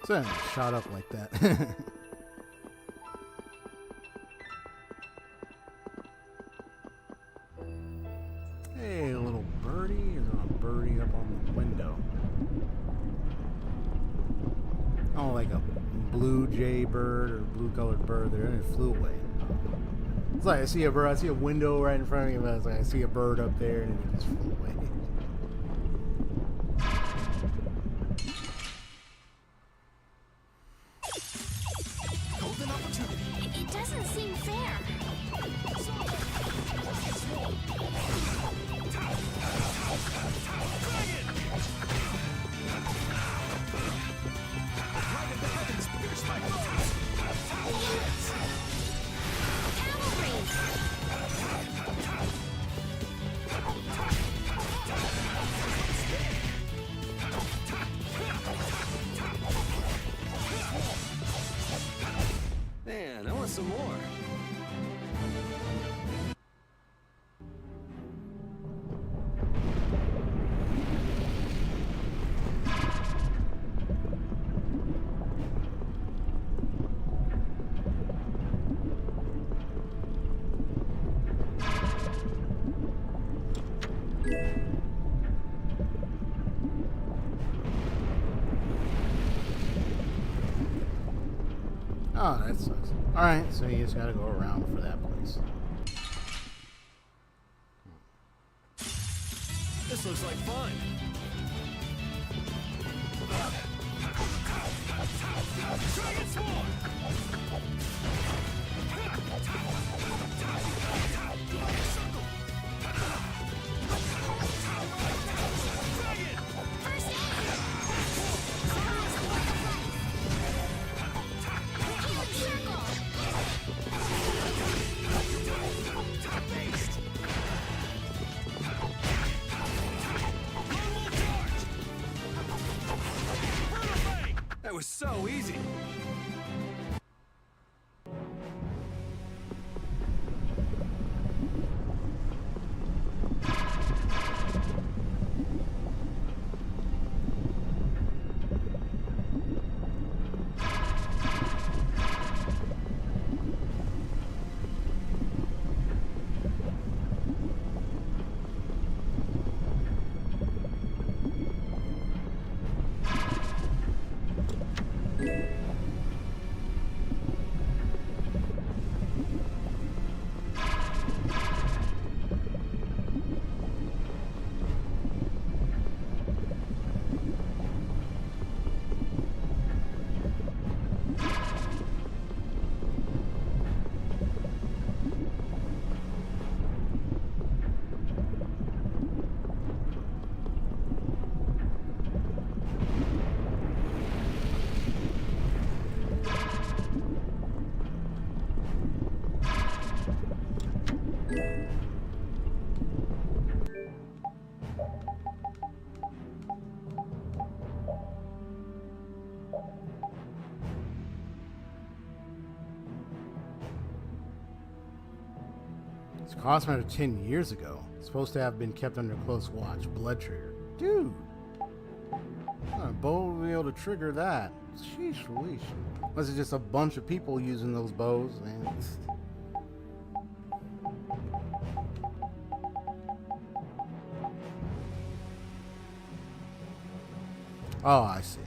So it shot up like that. Hey, a little birdie. Is there a birdie up on the window? Oh, like a blue jay bird or blue colored bird there, and it flew away. It's like I see a bird, I see a window right in front of me, but it's like I see a bird up there and it just flew away. It doesn't seem fair. Man, I want some more. Oh, that sucks. Alright, so you just gotta go around for that place. This looks like fun. Dragon Swarm! First aid! That was so easy. It's cost matter 10 years ago. It's supposed to have been kept under close watch. Blood trigger. Dude! A bow will be able to trigger that. Sheesh, leash. Unless it's just a bunch of people using those bows, man. Oh, I see.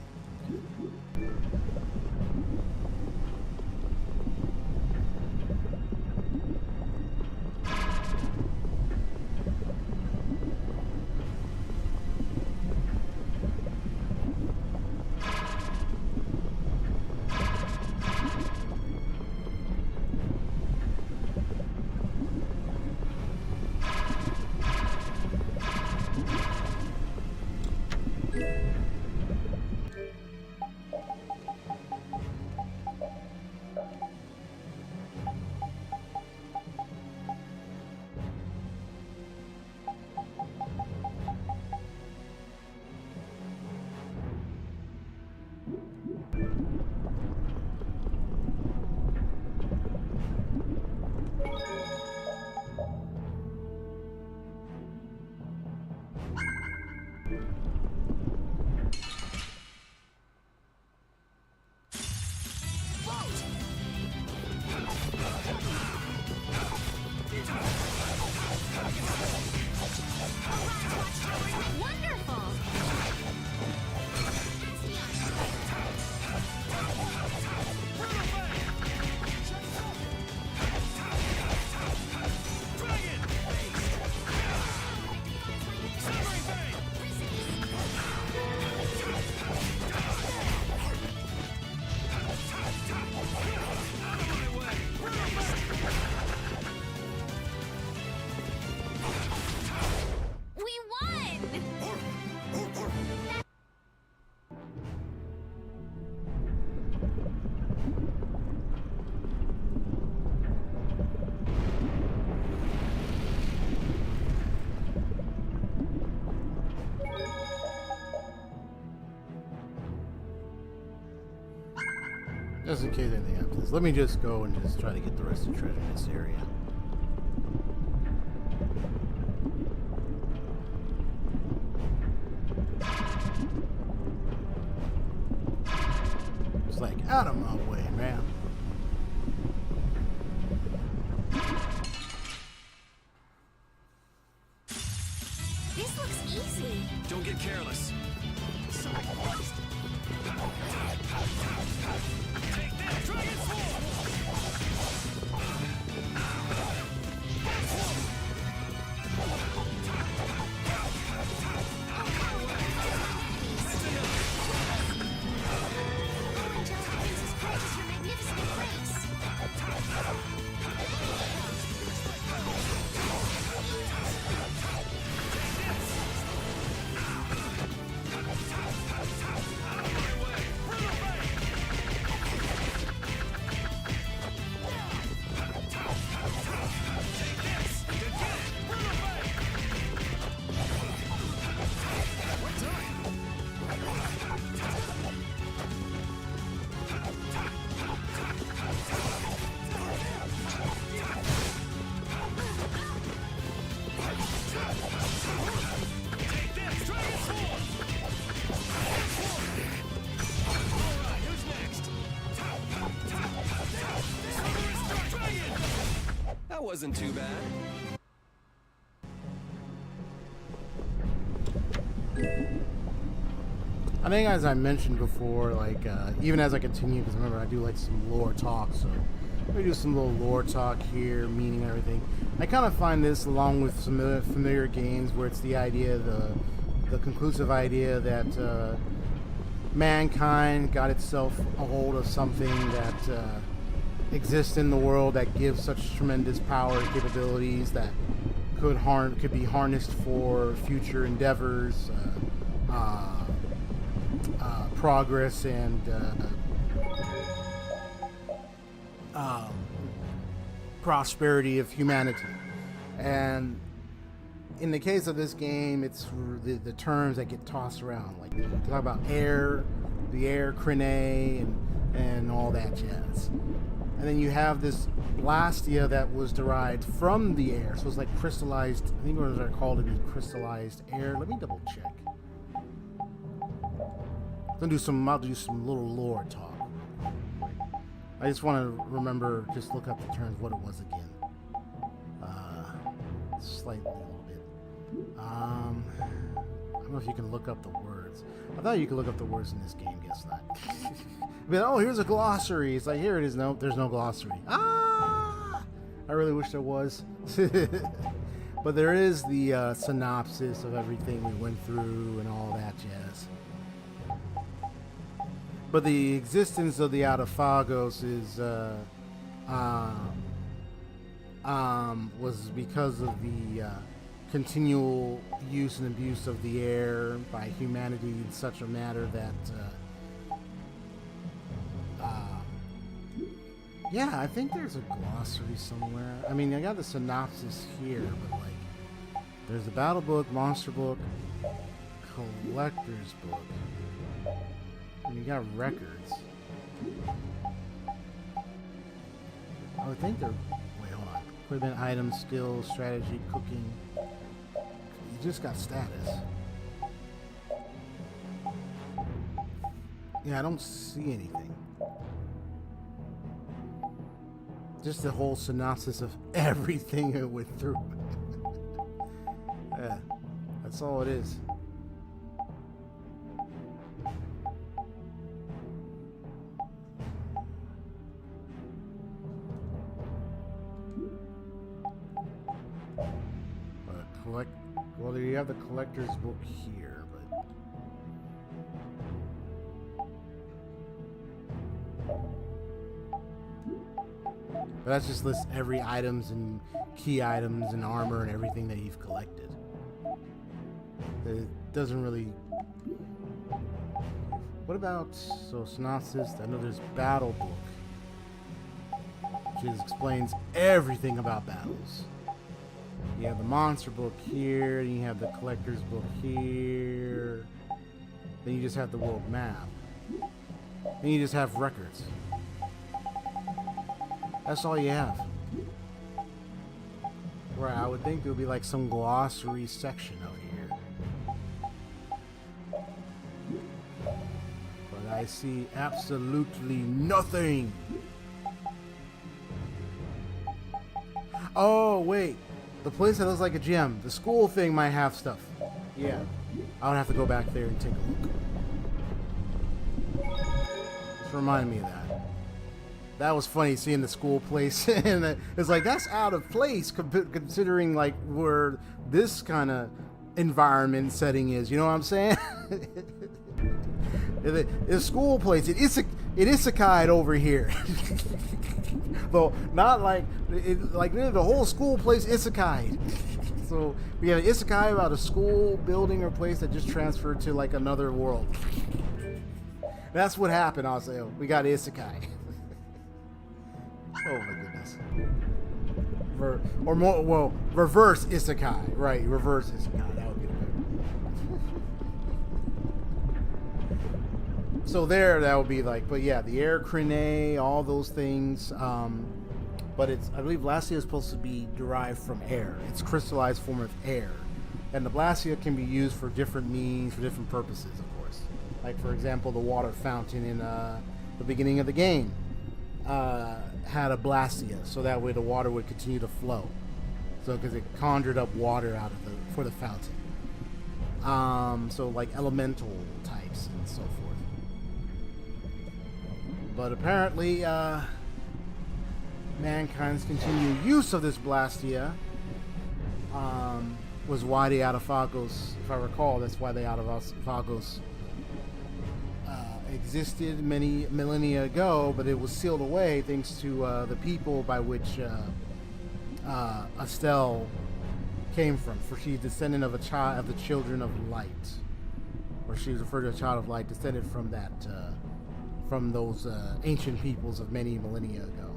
Just in case anything happens. Let me just go and just try to get the rest of the treasure in this area. It's like, out of my way, man. This looks easy. Don't get careless. Take this, Dragon Sword! Princess purchase your magnificent grace. Take this, Dragon Sword! Alright, who's next? Dragon! That wasn't too bad. I think, as I mentioned before, like, even as I continue, because remember, I do like some lore talk, so we do some little lore talk here, meaning everything. I kind of find this, along with some familiar games, where it's the idea, the conclusive idea that mankind got itself a hold of something that exists in the world that gives such tremendous power and capabilities that could be harnessed for future endeavors, progress, and prosperity of humanity. And in the case of this game, it's the terms that get tossed around, like you talk about the air crene, and all that jazz. And then you have this Blastia that was derived from the air. So it's like crystallized, I think it was called to be crystallized air. Let me double check. I'll do some little lore talk. I just want to remember, just look up the terms, what it was again. Slightly a little bit. I don't know if you can look up the words. I thought you could look up the words in this game, guess not. But, oh, here's a glossary. It's like, here it is. No, there's no glossary. Ah! I really wish there was. But there is the synopsis of everything we went through and all that jazz. But the existence of the Autophagos is was because of the continual use and abuse of the air by humanity in such a matter that yeah, I think there's a glossary somewhere. I mean, I got the synopsis here, but like there's the battle book, monster book, collector's book, and you got records. I would think they're, wait, hold on. Equipment, items, skills, strategy, cooking. You just got status. Yeah, I don't see anything. Just the whole synopsis of everything it went through. Yeah, that's all it is. Well, you have the collector's book here, but that just lists every items and key items and armor and everything that you've collected. It doesn't really. What about, so synopsis? I know there's battle book, which explains everything about battles. You have the monster book here, and you have the collector's book here. Then you just have the world map. Then you just have records. That's all you have. Right, I would think there would be like some glossary section out here. But I see absolutely nothing. Oh, wait. The place that looks like a gym, the school thing might have stuff. Yeah. I would have to go back there and take a look. Just remind me of that. That was funny seeing the school place. And it's like, that's out of place considering like where this kind of environment setting is. You know what I'm saying? The school place, it isekai'd over here. Though not like like the whole school place isekai. So we have an isekai about a school building or place that just transferred to like another world. That's what happened. I'll say we got isekai. Oh my goodness. Or more, well, reverse isekai, right? Reverse isekai. That would be good. So there, that would be like, but yeah, the air crine, all those things. But it's, I believe Blastia is supposed to be derived from air. It's crystallized form of air. And the Blastia can be used for different means, for different purposes, of course. Like, for example, the water fountain in the beginning of the game had a Blastia, so that way the water would continue to flow. So, because it conjured up water out of for the fountain. So, like elemental types and so forth. But apparently, mankind's continued use of this Blastia was why the Autophagos, if I recall, that's why the Autophagos existed many millennia ago, but it was sealed away thanks to the people by which Estelle came from. For she's descendant of the children of light, or she's referred to as a child of light, descended from that, from those ancient peoples of many millennia ago.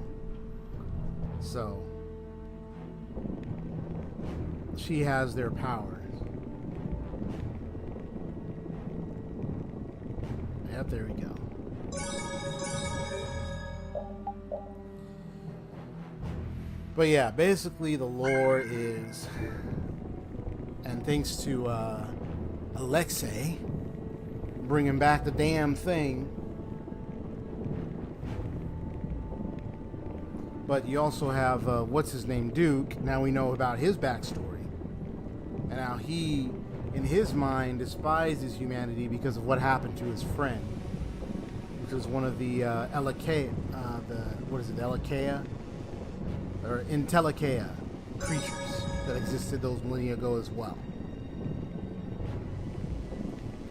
So she has their power. Yep, there we go. But yeah, basically the lore is, and thanks to Alexei bringing back the damn thing. But you also have, what's his name, Duke. Now we know about his backstory. And how he, in his mind, despises humanity because of what happened to his friend. Which was one of the Elakea, Elakea? Or Intelakea creatures that existed those millennia ago as well.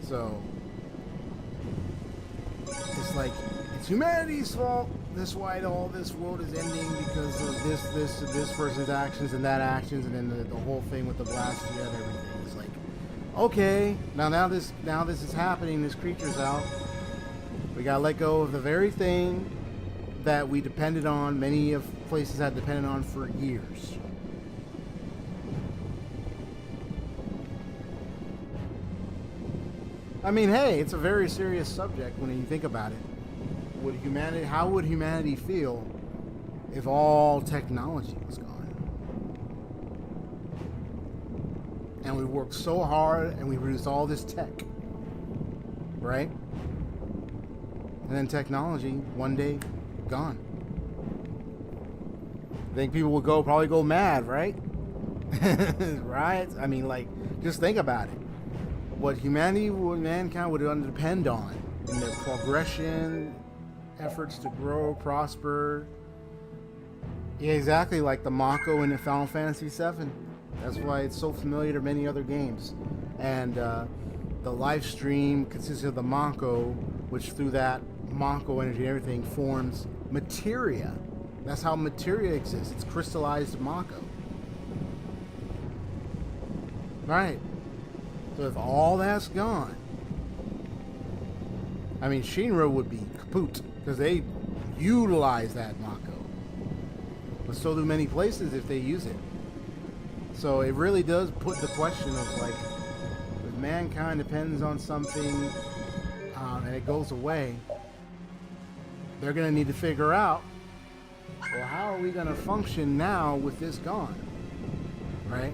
So, it's like, it's humanity's fault. This why all this world is ending because of this person's actions and that actions, and then the whole thing with the Blastia and everything. It's like, okay, now this is happening. This creature's out. We gotta let go of the very thing that we depended on. Many of places had depended on for years. I mean, hey, it's a very serious subject when you think about it. How would humanity feel if all technology was gone? And we worked so hard and we produced all this tech, right? And then technology, one day, gone. I think people would probably go mad, right? Right? I mean, like, just think about it. What mankind would depend on in their progression, efforts to grow, prosper. Yeah, exactly like the Mako in the Final Fantasy VII. That's why it's so familiar to many other games. And the live stream consists of the Mako, which through that Mako energy and everything forms materia. That's how materia exists. It's crystallized Mako. Right. So if all that's gone, I mean, Shinra would be kaput because they utilize that Mako. But so do many places if they use it. So it really does put the question of, like, if mankind depends on something and it goes away, they're going to need to figure out, well, how are we going to function now with this gone? Right?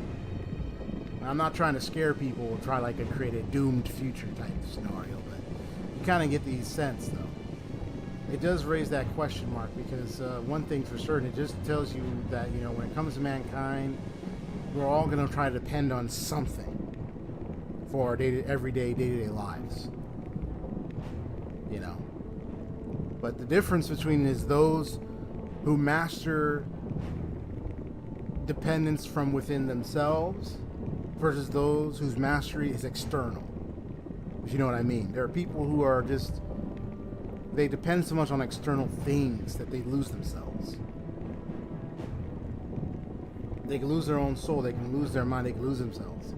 I'm not trying to scare people or try like to create a doomed future type scenario, but you kind of get the sense, though. It does raise that question mark because one thing for certain, it just tells you that, you know, when it comes to mankind, we're all going to try to depend on something for our everyday, day-to-day lives. You know. But the difference between is those who master dependence from within themselves versus those whose mastery is external. If you know what I mean. There are people who are just, they depend so much on external things that they lose themselves. They can lose their own soul, they can lose their mind, they can lose themselves.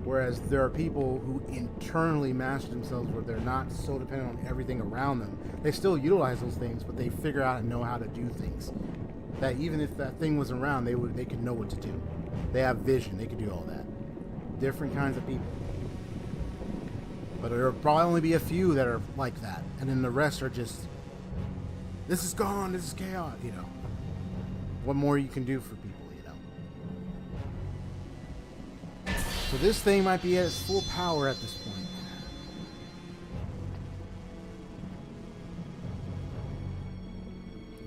Whereas there are people who internally master themselves where they're not so dependent on everything around them. They still utilize those things, but they figure out and know how to do things. That even if that thing was around, they could know what to do. They have vision, they could do all that. Different kinds of people. But there will probably only be a few that are like that. And then the rest are just, this is gone, this is chaos, you know. What more you can do for people, you know. So this thing might be at its full power at this point.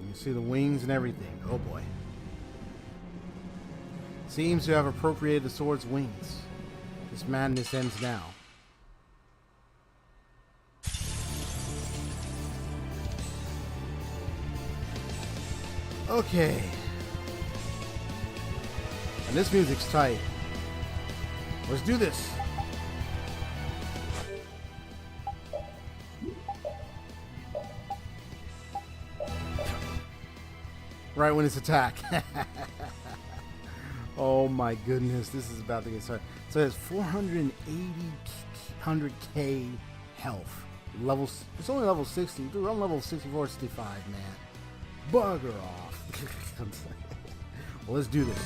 You see the wings and everything. Oh boy. Seems to have appropriated the sword's wings. This madness ends now. Okay. And this music's tight. Let's do this. Right when it's attack. Oh my goodness, this is about to get started. So it's 480k health. Levels. It's only level 60. Dude, I'm level 64, 65, man. Bugger off. Well, let's do this.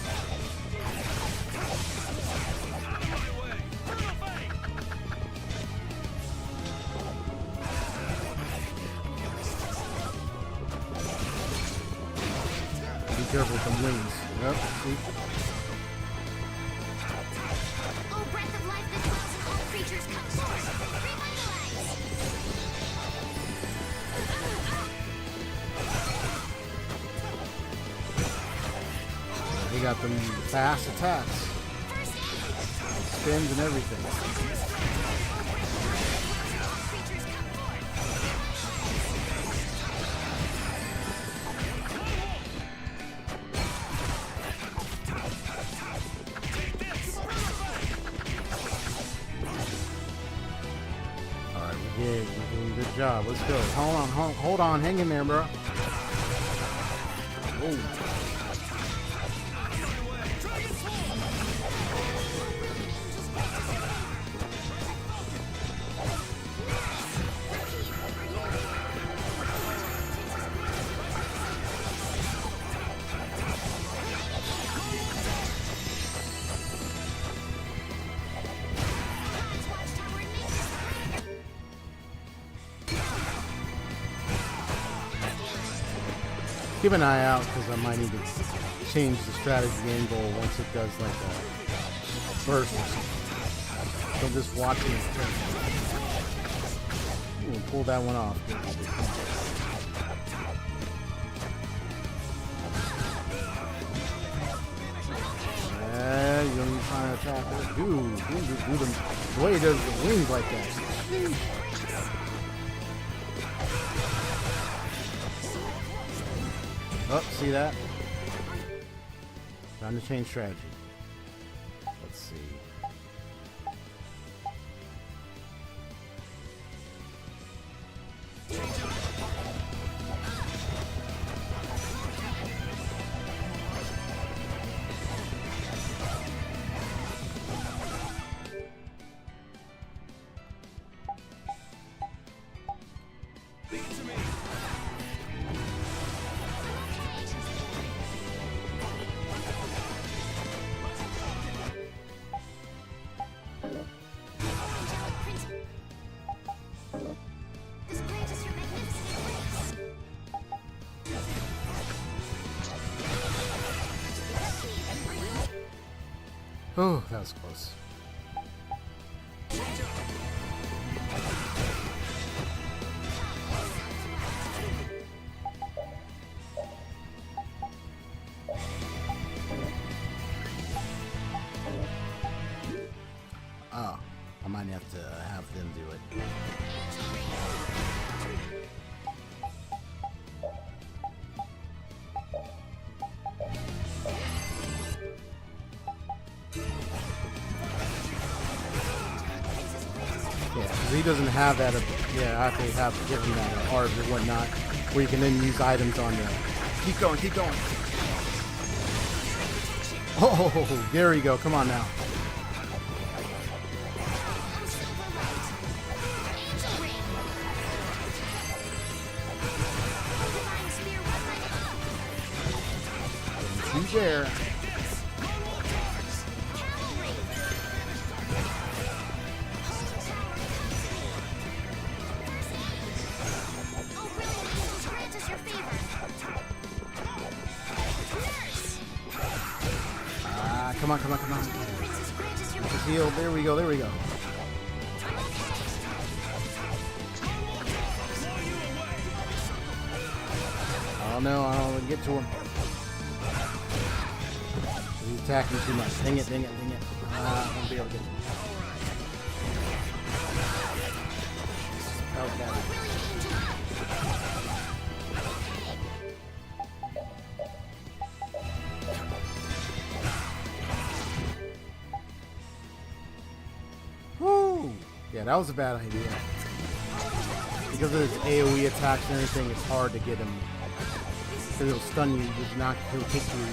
Be careful with them wings. Yep, see? Oh, breath of life that dwells in all creatures, come forth! Revitalize! They got them fast attacks. First aid! Spins and everything. All creatures come forth! Alright, we're doing a good job. Let's go. Hold on, hang in there, bro. Whoa. Keep an eye out because I might need to change the strategy angle once it does like a burst or something. So I'm just watching it carefully. Ooh, pull that one off. Yeah, you don't even trying to attack her. Dude, the way he does the wings like that. Sheesh. Oh, see that? Time to change strategy. Let's see. This grant us your magnificent grace. Oh, that was close. Oh, I might have to have them do it. Yeah, 'cause he doesn't have that. Yeah, I have to have give him that art or whatnot, where you can then use items on there. Keep going, keep going. Oh, there you go. Come on now. You dare. Come on, come on, come on. Just heal. There we go, there we go. Oh no, I don't want to get to him. He's attacking too much. Dang it, dang it, dang it. I won't be able to get him. That was bad. Woo! Yeah, that was a bad idea. Because of his AoE attacks and everything, it's hard to get him. Because it'll stun you, he'll kick you.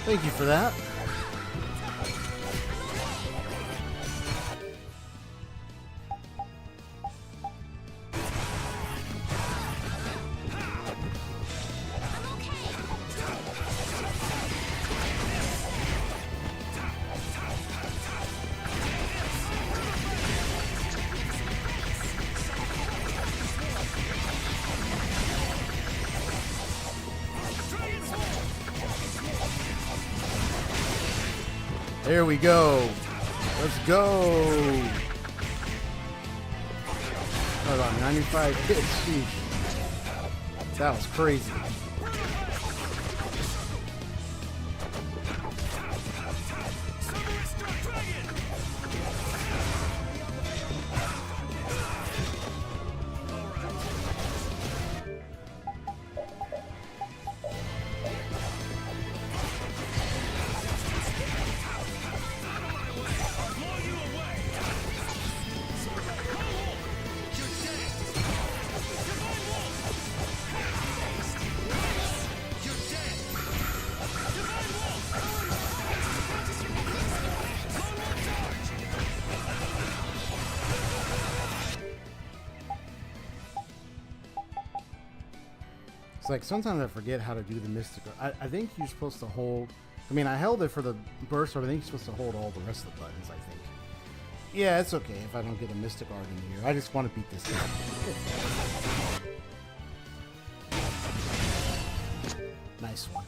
Thank you for that. There we go. Let's go. Hold on, 95 hits. Sheesh. That was crazy. It's like sometimes I forget how to do the mystical. I think you're supposed to hold. I mean, I held it for the burst, but I think you're supposed to hold all the rest of the buttons, I think. Yeah, it's okay if I don't get a mystic art in here. I just want to beat this game. Nice one.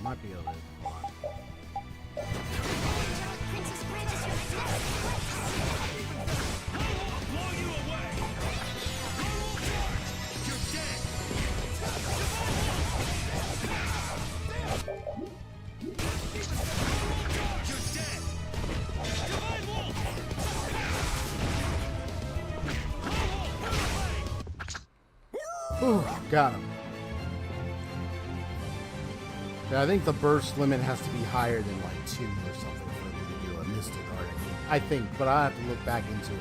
Might be able to. Princess Bridge is your Blow you away! Normal charge! You're dead! You're dead! Divine Wolf! Ooh, got him. Yeah, I think the burst limit has to be higher than like 2 or something for me to do a mystic art. I think, but I have to look back into it.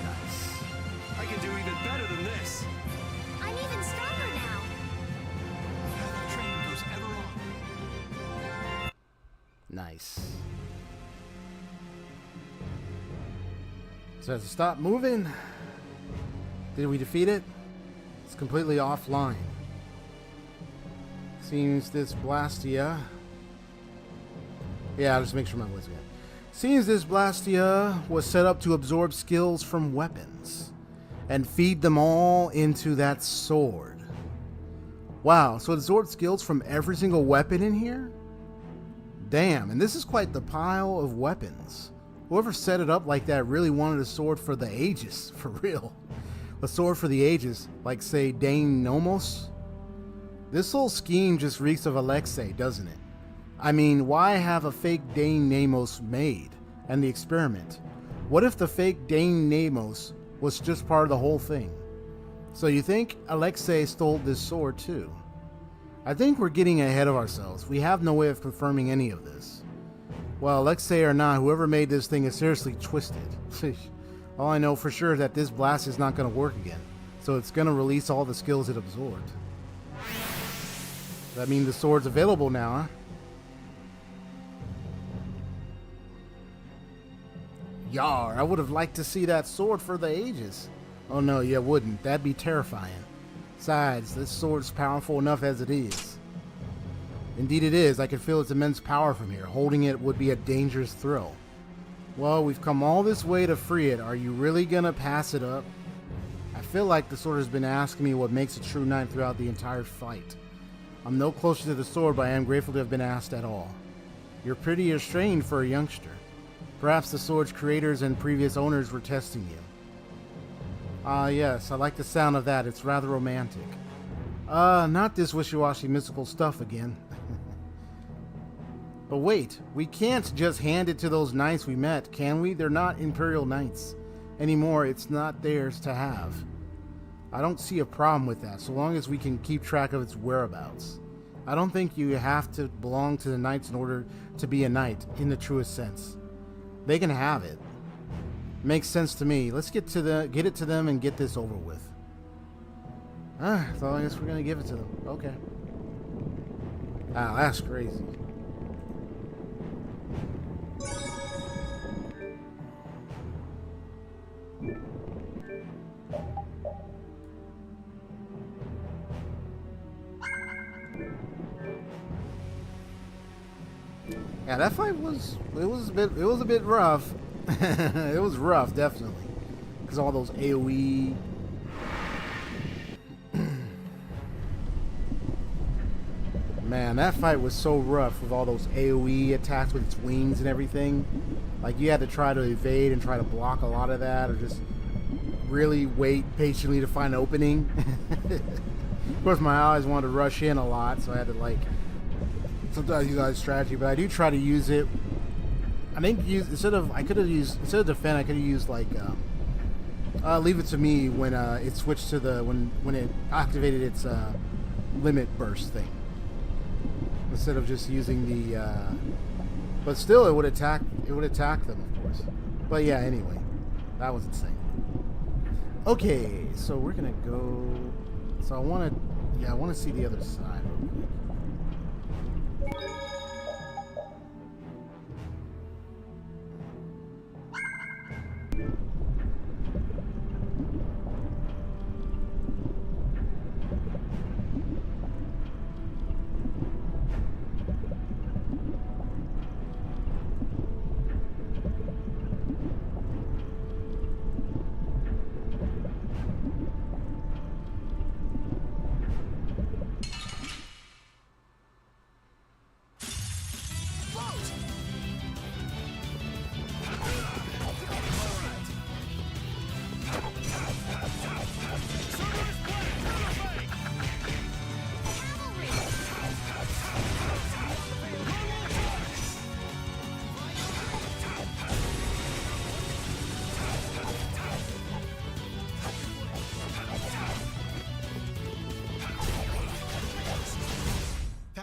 Nice. I can do even better than this. I'm even stronger now. The train goes ever on. Nice. So I have to stop moving. Did we defeat it? It's completely offline. Seems this Blastia. Yeah, I'll just make sure my voice again. Seems this Blastia was set up to absorb skills from weapons and feed them all into that sword. Wow, so it absorbed skills from every single weapon in here? Damn, and this is quite the pile of weapons. Whoever set it up like that really wanted a sword for the ages, for real. A sword for the ages, like say Dane Nomos. This whole scheme just reeks of Alexei, doesn't it? I mean, why have a fake Dane Namos made? And the experiment? What if the fake Dane Namos was just part of the whole thing? So you think Alexei stole this sword too? I think we're getting ahead of ourselves. We have no way of confirming any of this. Well, Alexei or not, whoever made this thing is seriously twisted. All I know for sure is that this blast is not going to work again, so it's going to release all the skills it absorbed. That means the sword's available now, huh? Yar, I would have liked to see that sword for the ages. Oh no, you wouldn't. That'd be terrifying. Besides, this sword's powerful enough as it is. Indeed it is. I can feel its immense power from here. Holding it would be a dangerous thrill. Well, we've come all this way to free it. Are you really gonna pass it up? I feel like the sword has been asking me what makes a true knight throughout the entire fight. I'm no closer to the sword, but I am grateful to have been asked at all. You're pretty restrained for a youngster. Perhaps the sword's creators and previous owners were testing you. Ah, yes, I like the sound of that. It's rather romantic. Not this wishy-washy mystical stuff again. But wait, we can't just hand it to those knights we met, can we? They're not Imperial Knights anymore. It's not theirs to have. I don't see a problem with that, so long as we can keep track of its whereabouts. I don't think you have to belong to the knights in order to be a knight, in the truest sense. They can have it. Makes sense to me. Let's get it to them and get this over with. So I guess we're gonna give it to them. Okay. Wow, that's crazy. Yeah, that fight was a bit rough. It was rough, definitely, because all those AoE. Man, that fight was so rough with all those AoE attacks with its wings and everything. Like, you had to try to evade and try to block a lot of that, or just really wait patiently to find an opening. Of course, my allies wanted to rush in a lot, so I had to, like, sometimes use that strategy, but I do try to use it. I think instead of defend, I could have used like leave it to me when it switched to the when it activated its limit burst thing, instead of just using the but still it would attack them, of course. But yeah, anyway, that was insane. Okay, so we're gonna go. So I want to see the other side real quick.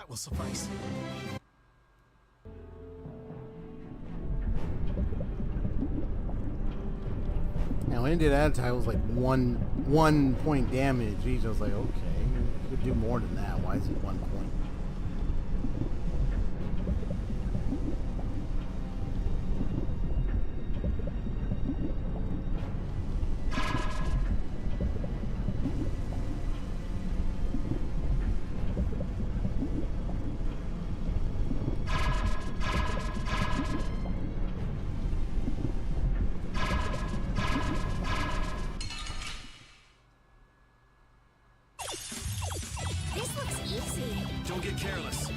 Will suffice. Now, when it did that attack, it was like one point damage each. I was like, okay, you could do more than that. Why is it 1 point? Don't get careless.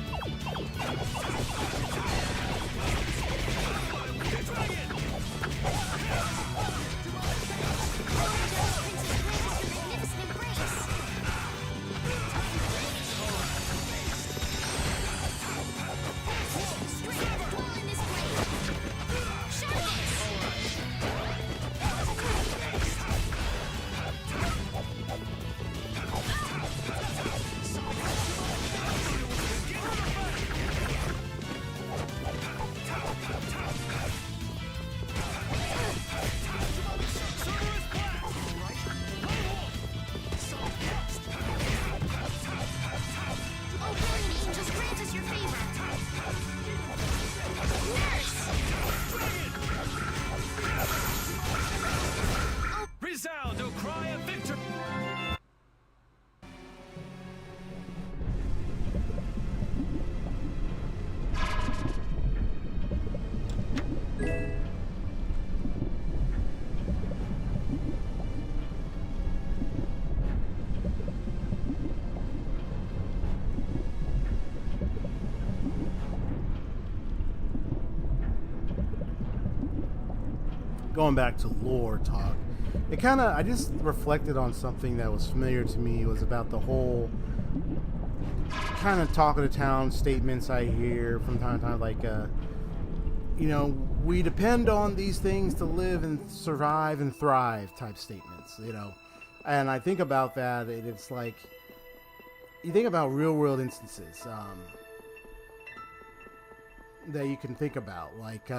Resound, O cry of victory! Going back to lore talk, I just reflected on something that was familiar to me. It was about the whole kind of talk of the town statements I hear from time to time, like, you know, we depend on these things to live and survive and thrive type statements, you know. And I think about that, and it's like, you think about real world instances that you can think about, like,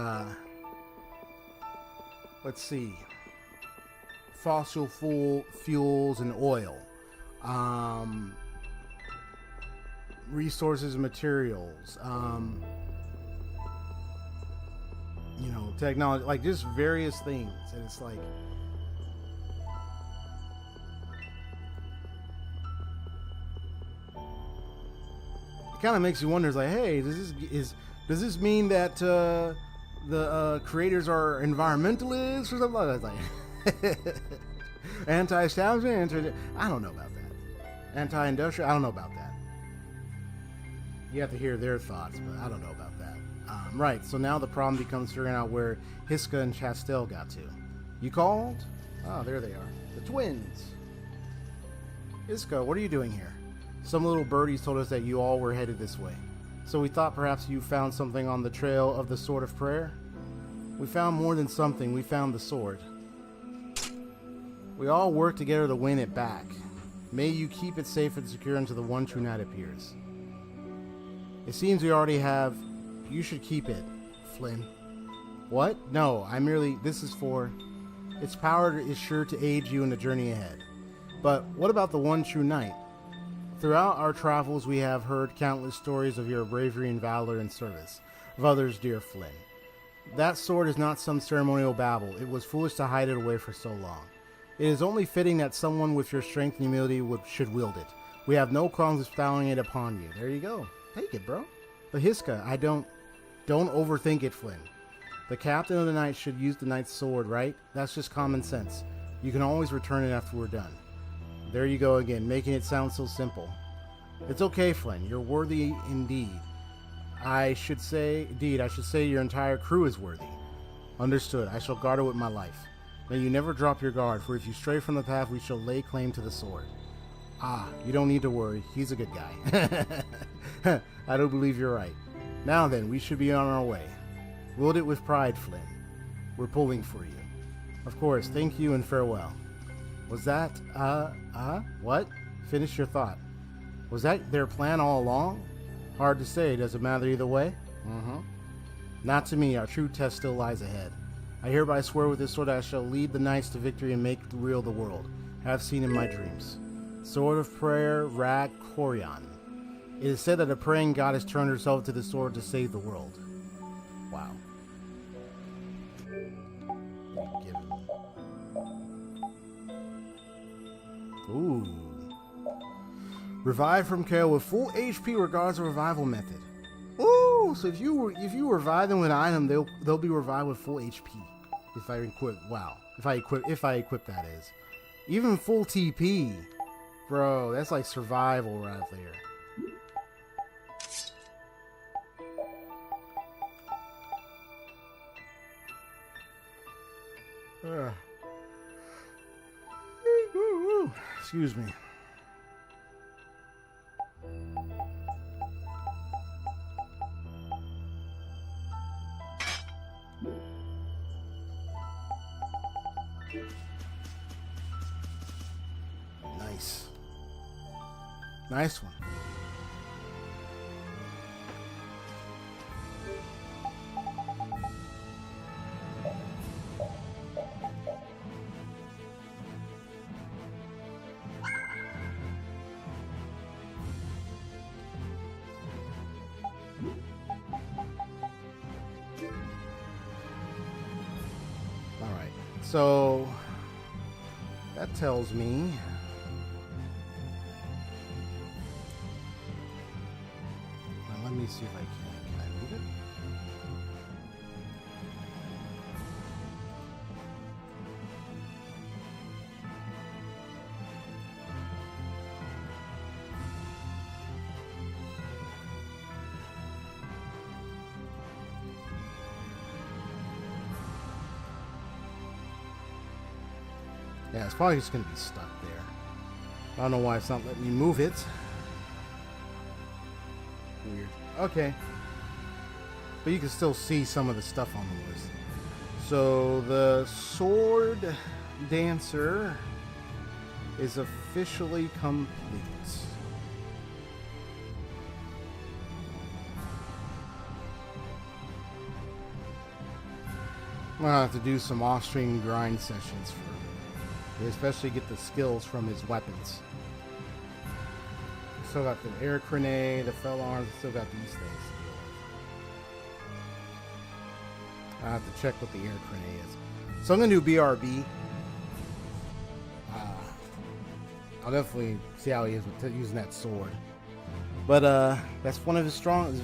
let's see, fossil fuels and oil, resources and materials, you know, technology, like just various things. And it's like, it kind of makes you wonder, it's like, hey, does this mean that the creators are environmentalists or something like that? It's like anti-establishment, I don't know about that. Anti-industrial, I don't know about that. You have to hear their thoughts, but I don't know about that. Right, so now the problem becomes figuring out where Hiska and Chastel got to. You called? Oh, there they are. The twins. Hiska, what are you doing here? Some little birdies told us that you all were headed this way. So we thought perhaps you found something on the trail of the Sword of Prayer? We found more than something. We found the sword. We all work together to win it back. May you keep it safe and secure until the one true night appears. It seems we already have. You should keep it, Flynn. What? No, I merely. This is for. Its power is sure to aid you in the journey ahead. But what about the one true knight? Throughout our travels, we have heard countless stories of your bravery and valor in service of others, dear Flynn. That sword is not some ceremonial babble. It was foolish to hide it away for so long. It is only fitting that someone with your strength and humility should wield it. We have no qualms bestowing it upon you. There you go. Take it, bro. But Hiska, don't overthink it, Flynn. The captain of the knight should use the knight's sword, right? That's just common sense. You can always return it after we're done. There you go again, making it sound so simple. It's okay, Flynn. You're worthy indeed. I should say your entire crew is worthy. Understood. I shall guard it with my life. May you never drop your guard, for if you stray from the path, we shall lay claim to the sword. Ah, you don't need to worry. He's a good guy. I don't believe you're right. Now then, we should be on our way. Wield it with pride, Flynn. We're pulling for you. Of course, thank you and farewell. Was that, what? Finish your thought. Was that their plan all along? Hard to say. Does it matter either way? Not to me. Our true test still lies ahead. I hereby swear with this sword I shall lead the knights to victory and make real the world. Have seen in my dreams. Sword of Prayer, Rag Corian. It is said that a praying goddess turned herself to the sword to save the world. Wow. Ooh. Revive from KO with full HP regardless of revival method. Ooh, so if you revive them with an item, they'll be revived with full HP. If I equip, wow. If I equip that is. Even full TP. Bro, that's like survival right there. Excuse me. Nice. Nice one. All right. So that tells me let me see if I can. Can I move it? Yeah, it's probably just going to be stuck there. I don't know why it's not letting me move it. weird. Okay. But you can still see some of the stuff on the list. So the sword dancer is officially complete. I'm gonna have to do some off-stream grind sessions for, especially get the skills from his weapons. Still got the air grenade, the fell arms, still got these things. I have to check what the air grenade is. So I'm gonna do BRB. I'll definitely see how he is with using that sword. But that's one of his strongest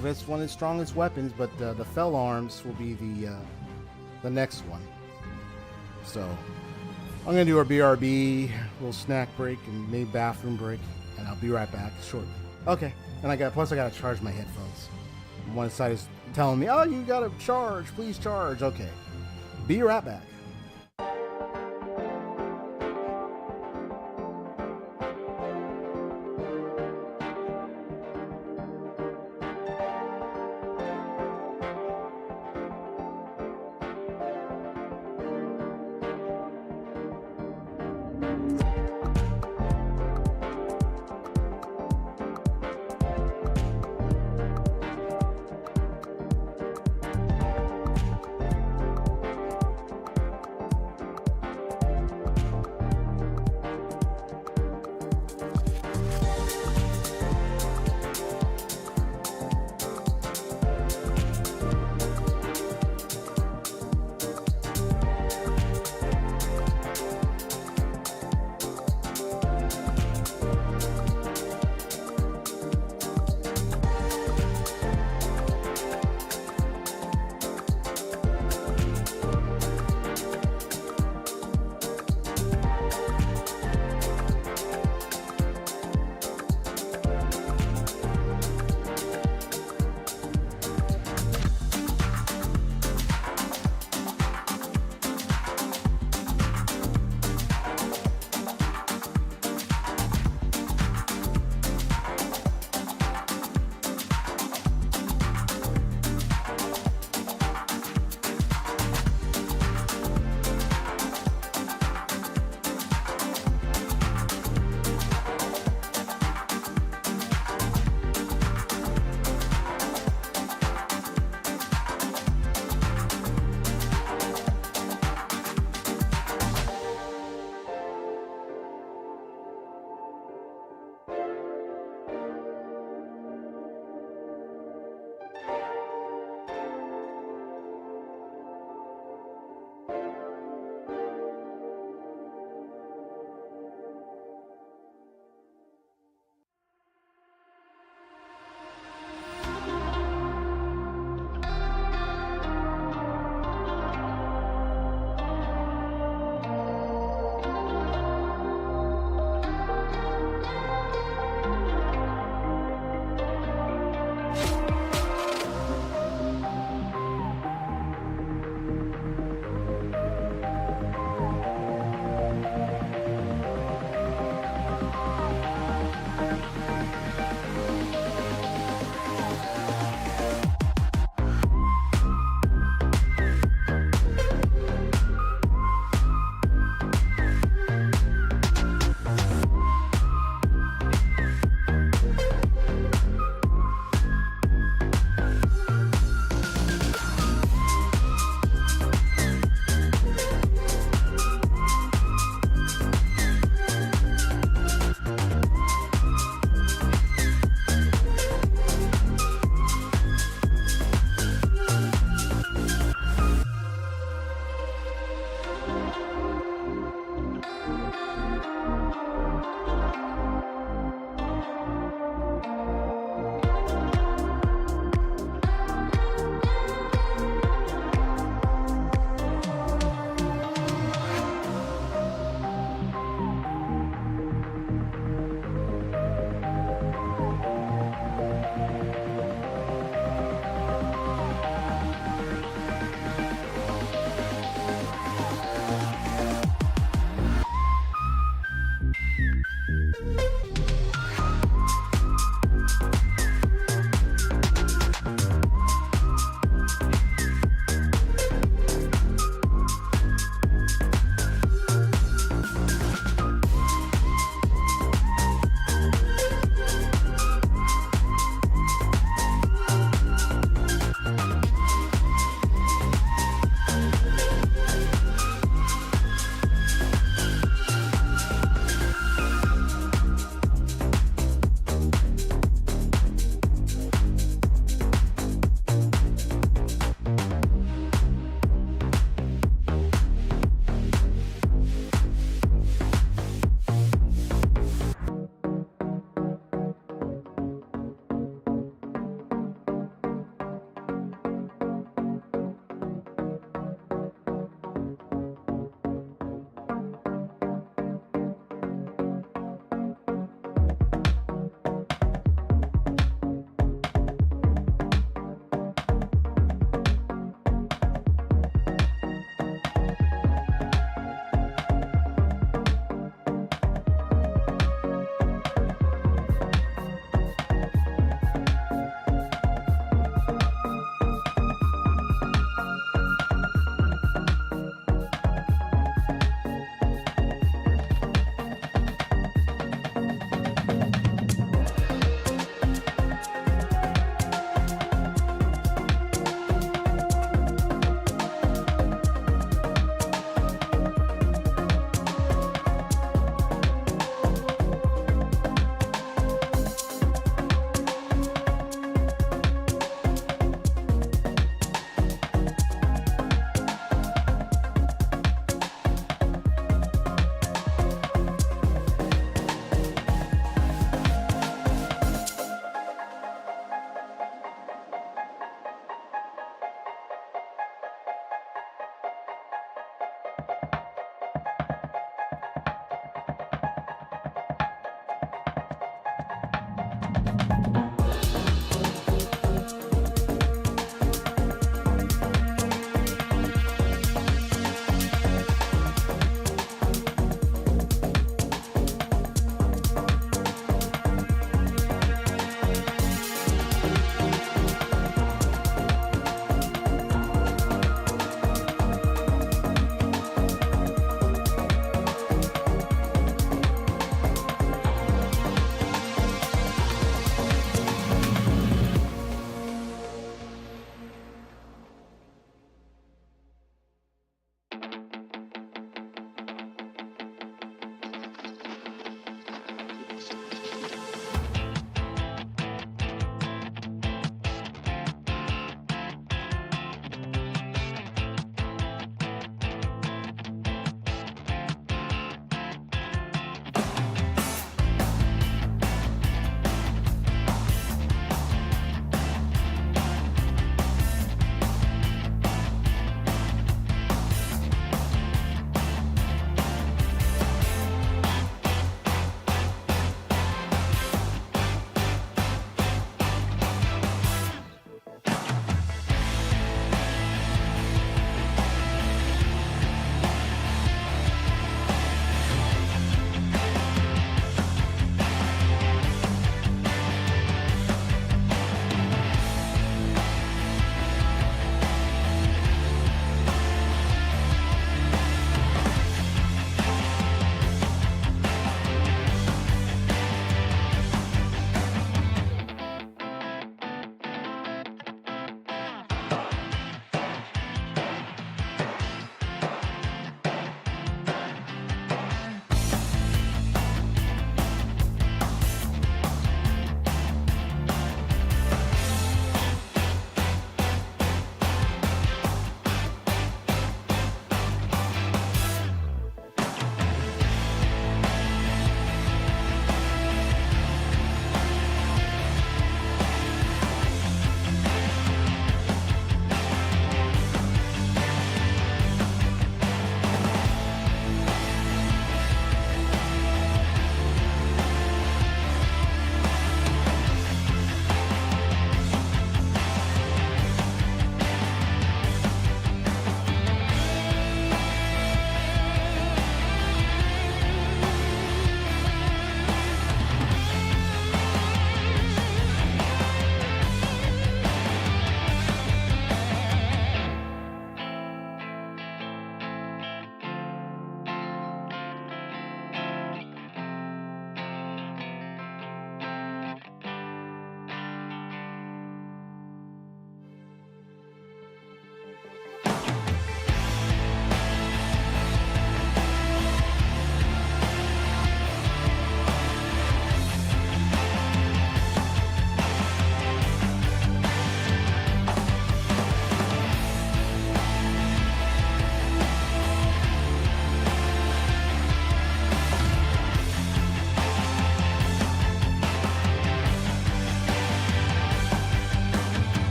weapons. But the fell arms will be the next one. So I'm gonna do our BRB, little snack break, and maybe bathroom break, and I'll be right back shortly. Okay. And I gotta charge my headphones. One side is telling me, "Oh, you gotta charge. Please charge." Okay. Be right back.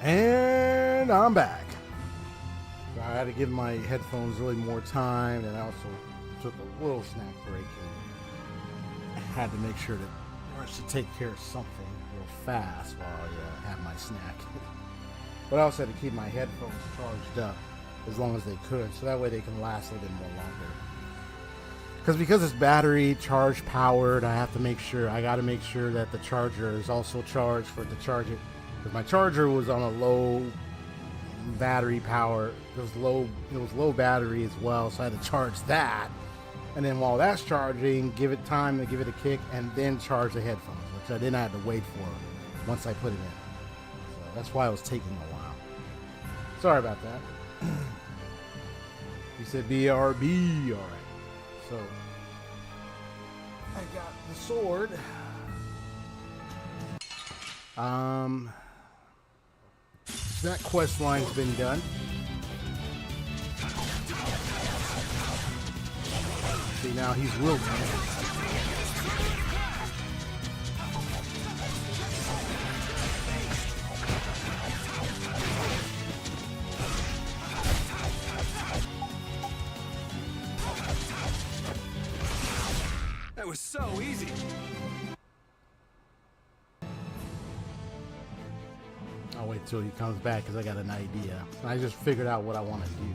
And I'm back. So I had to give my headphones really more time, and I also took a little snack break and had to make sure that I was to take care of something real fast while I had my snack. But I also had to keep my headphones charged up as long as they could, so that way they can last a little bit more longer. Because it's battery charge powered, I got to make sure that the charger is also charged for it to charge it. Because my charger was on a low battery power, it was low battery as well, so I had to charge that. And then while that's charging, give it time to give it a kick, and then charge the headphones, which I didn't have to wait for once I put it in. So that's why it was taking a while. Sorry about that. You said BRB, alright. So, I got the sword. That quest line's been done. See, now he's real good. That was so easy. I'll wait till he comes back because I got an idea. I just figured out what I want to do.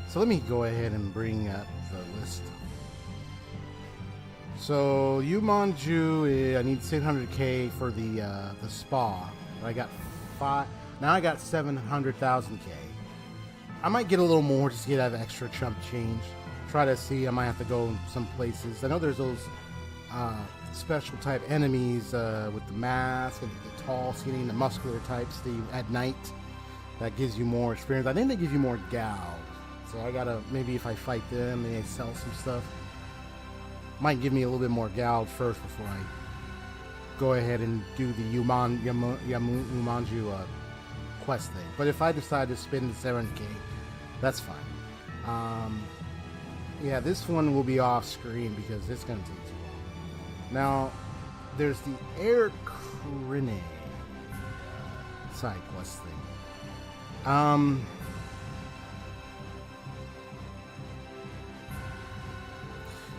So let me go ahead and bring up the list. So Yumanju, I need 600k for the spa. I got 5. Now I got 700,000k. I might get a little more just to get out of extra chump change. Try to see. I might have to go some places. I know there's those special type enemies with the mask and the tall skinny, the muscular types at night. That gives you more experience. I think they give you more gal. So I gotta, maybe if I fight them and they sell some stuff, might give me a little bit more gal first before I go ahead and do the Yumanju quest thing. But if I decide to spend the 7k, that's fine. Yeah, this one will be off screen because it's gonna take too long. Now, there's the Air Crine side quest thing.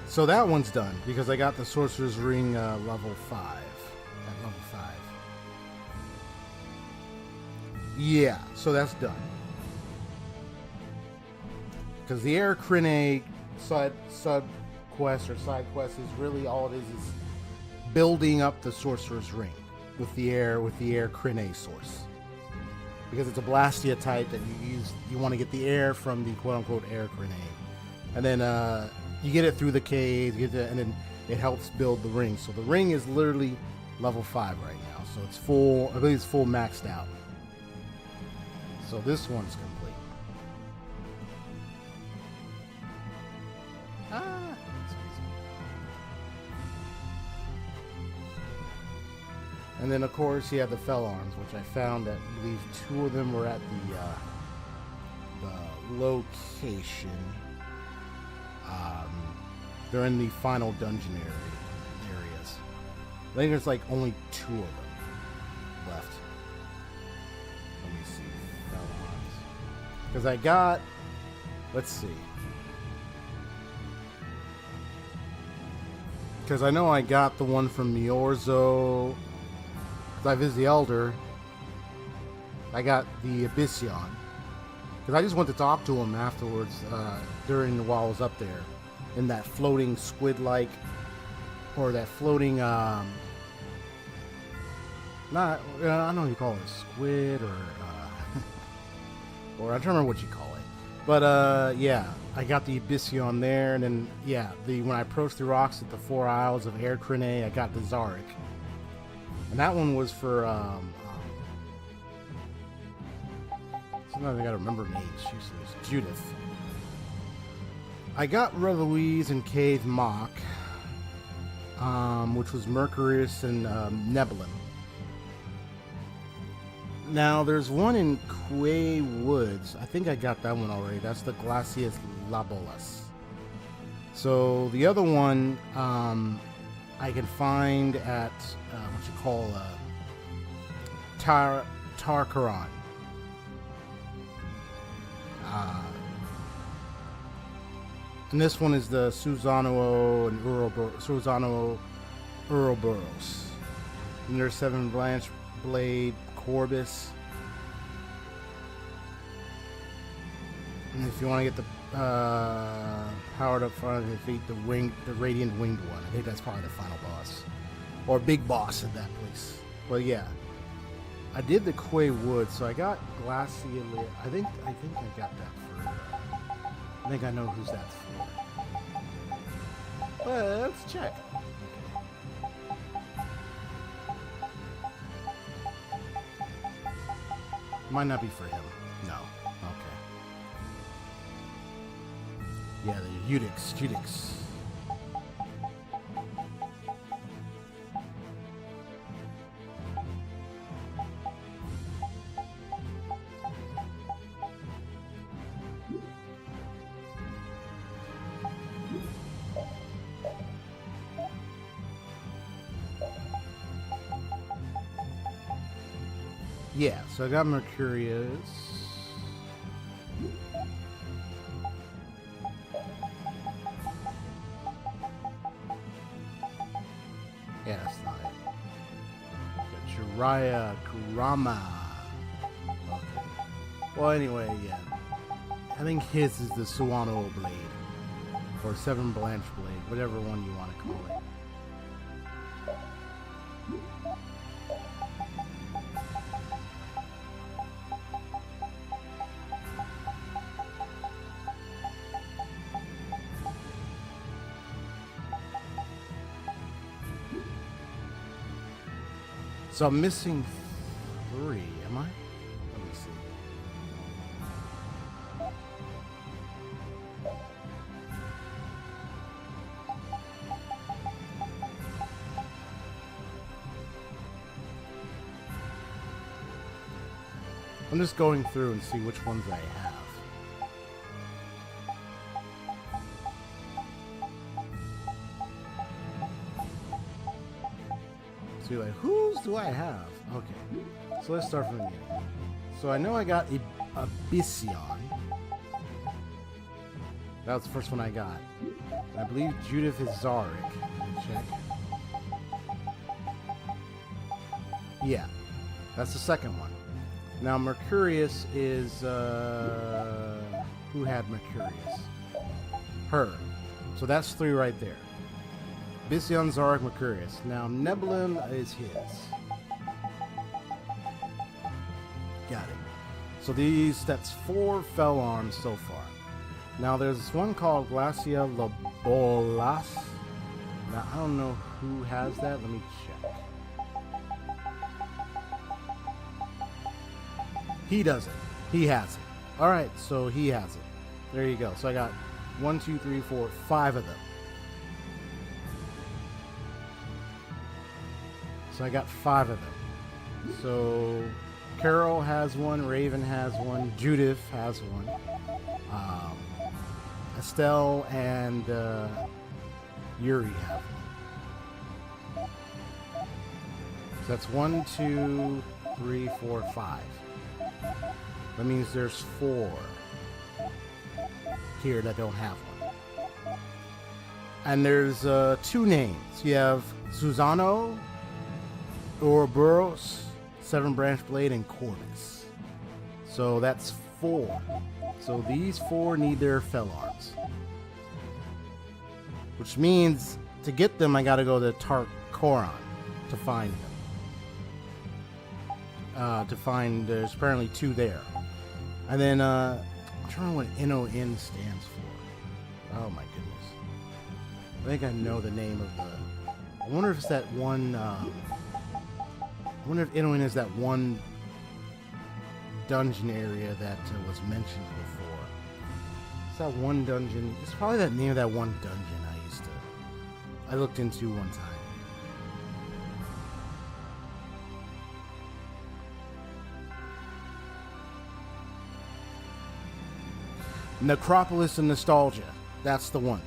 So that one's done because I got the Sorcerer's Ring level 5. At level 5. Yeah, so that's done. Because the Air Crine sub quest or side quest is really all it is building up the Sorcerer's Ring with the Air Crine source. Because it's a Blastia type that you use. You want to get the air from the quote-unquote Air Crine, and then you get it through the caves, and then it helps build the ring. So the ring is literally level 5 right now. So it's full, I believe it's full maxed out. So this one's complete. And then of course you have the Fell Arms, which I found that I believe 2 of them were at the location. They're in the final dungeon areas. I think there's like only 2 of them left. Let me see. Because I got, let's see. Because I know I got the one from Miorzo. Because I visited the Elder. I got the Abyssion. Because I just went to talk to him afterwards, while I was up there. In that floating squid-like, or that floating, I don't know what you call it, squid, or I don't remember what you call it. But, yeah, I got the Abyssion there, and then, yeah, when I approached the rocks at the 4 Isles of Air Crine, I got the Zarek. And that one was for, sometimes I gotta remember names. She's Judith. I got Relouise and Cave Mock, which was Mercurius and Nebulum. Now, there's one in Quay Woods. I think I got that one already. That's the Glacias Labolas. So the other one I can find at what you call Tarkaran. And this one is the Susano and Ouroboros. And there's 7 Blanche Blade Corbus. And if you want to get the powered up front, defeat the Radiant Winged one. I think that's probably the final boss or big boss at that place. But yeah, I did the Quay Wood, so I got Glacial. I think I got that for. I think I know who's that's for. But let's check. Might not be for him. No. Okay. Yeah, the Judix. Yeah, so I got Mercurius. Yeah, that's not it. Got Jiraiya Kurama. Okay. Well, anyway, yeah. I think his is the Suwano Blade. Or 7 Blanche Blade, whatever one you want to call it. So I'm missing 3, am I? Let me see. I'm just going through and see which ones I have. So you're like, whose do I have? Okay, so let's start from the beginning. So I know I got Abyssion. That was the first one I got. And I believe Judith is Zarek. Let me check. Yeah, that's the second one. Now Mercurius is who had Mercurius? Her. So that's 3 right there. Abyssion, Zarek, Mercurius. Now Nebulum is his. Got it. So that's 4 fell arms so far. Now there's one called Glacia Labolas. Now I don't know who has that. Let me check. He doesn't. He has it. Alright, so he has it. There you go. So I got 1, 2, 3, 4, 5 of them. So I got 5 of them. So Carol has one, Raven has one, Judith has one, Estelle and Yuri have one. So that's 1, 2, 3, 4, 5. That means there's 4 here that don't have one. And there's 2 names. You have Susano, Ouroboros, 7 Branch Blade, and Corbus. So that's 4. So these 4 need their fell arms. Which means to get them, I gotta go to Tarkoran to find them. There's apparently 2 there. And then, I'm trying to know what NON stands for. Oh my goodness. I think I know the name of the... I wonder if it's that one, I wonder if NON is that one dungeon area that was mentioned before. It's that one dungeon. It's probably that name of that one dungeon I looked into one time. Necropolis of Nostalgia. That's the one.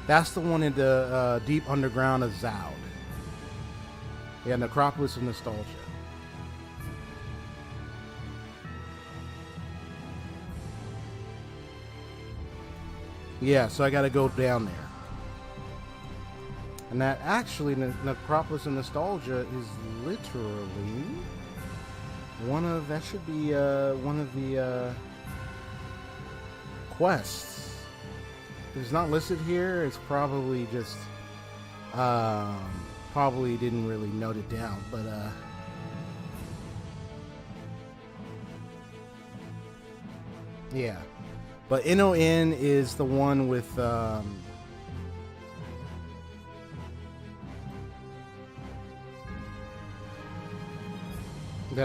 That's the one in the deep underground of Zoud. Yeah, Necropolis of Nostalgia. Yeah, so I gotta go down there. And that actually, Necropolis of Nostalgia is literally one of, that should be one of the quests. It's not listed here. It's probably just, probably didn't really note it down, but yeah. But NON is the one with that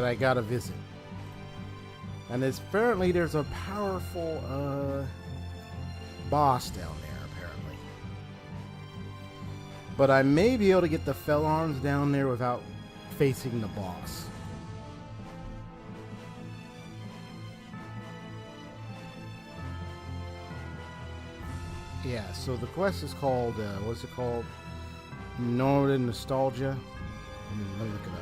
I gotta visit. And apparently there's a powerful boss down there, apparently. But I may be able to get the fell arms down there without facing the boss. Yeah, so the quest is called, what's it called? Northern Nostalgia. Let me look it up.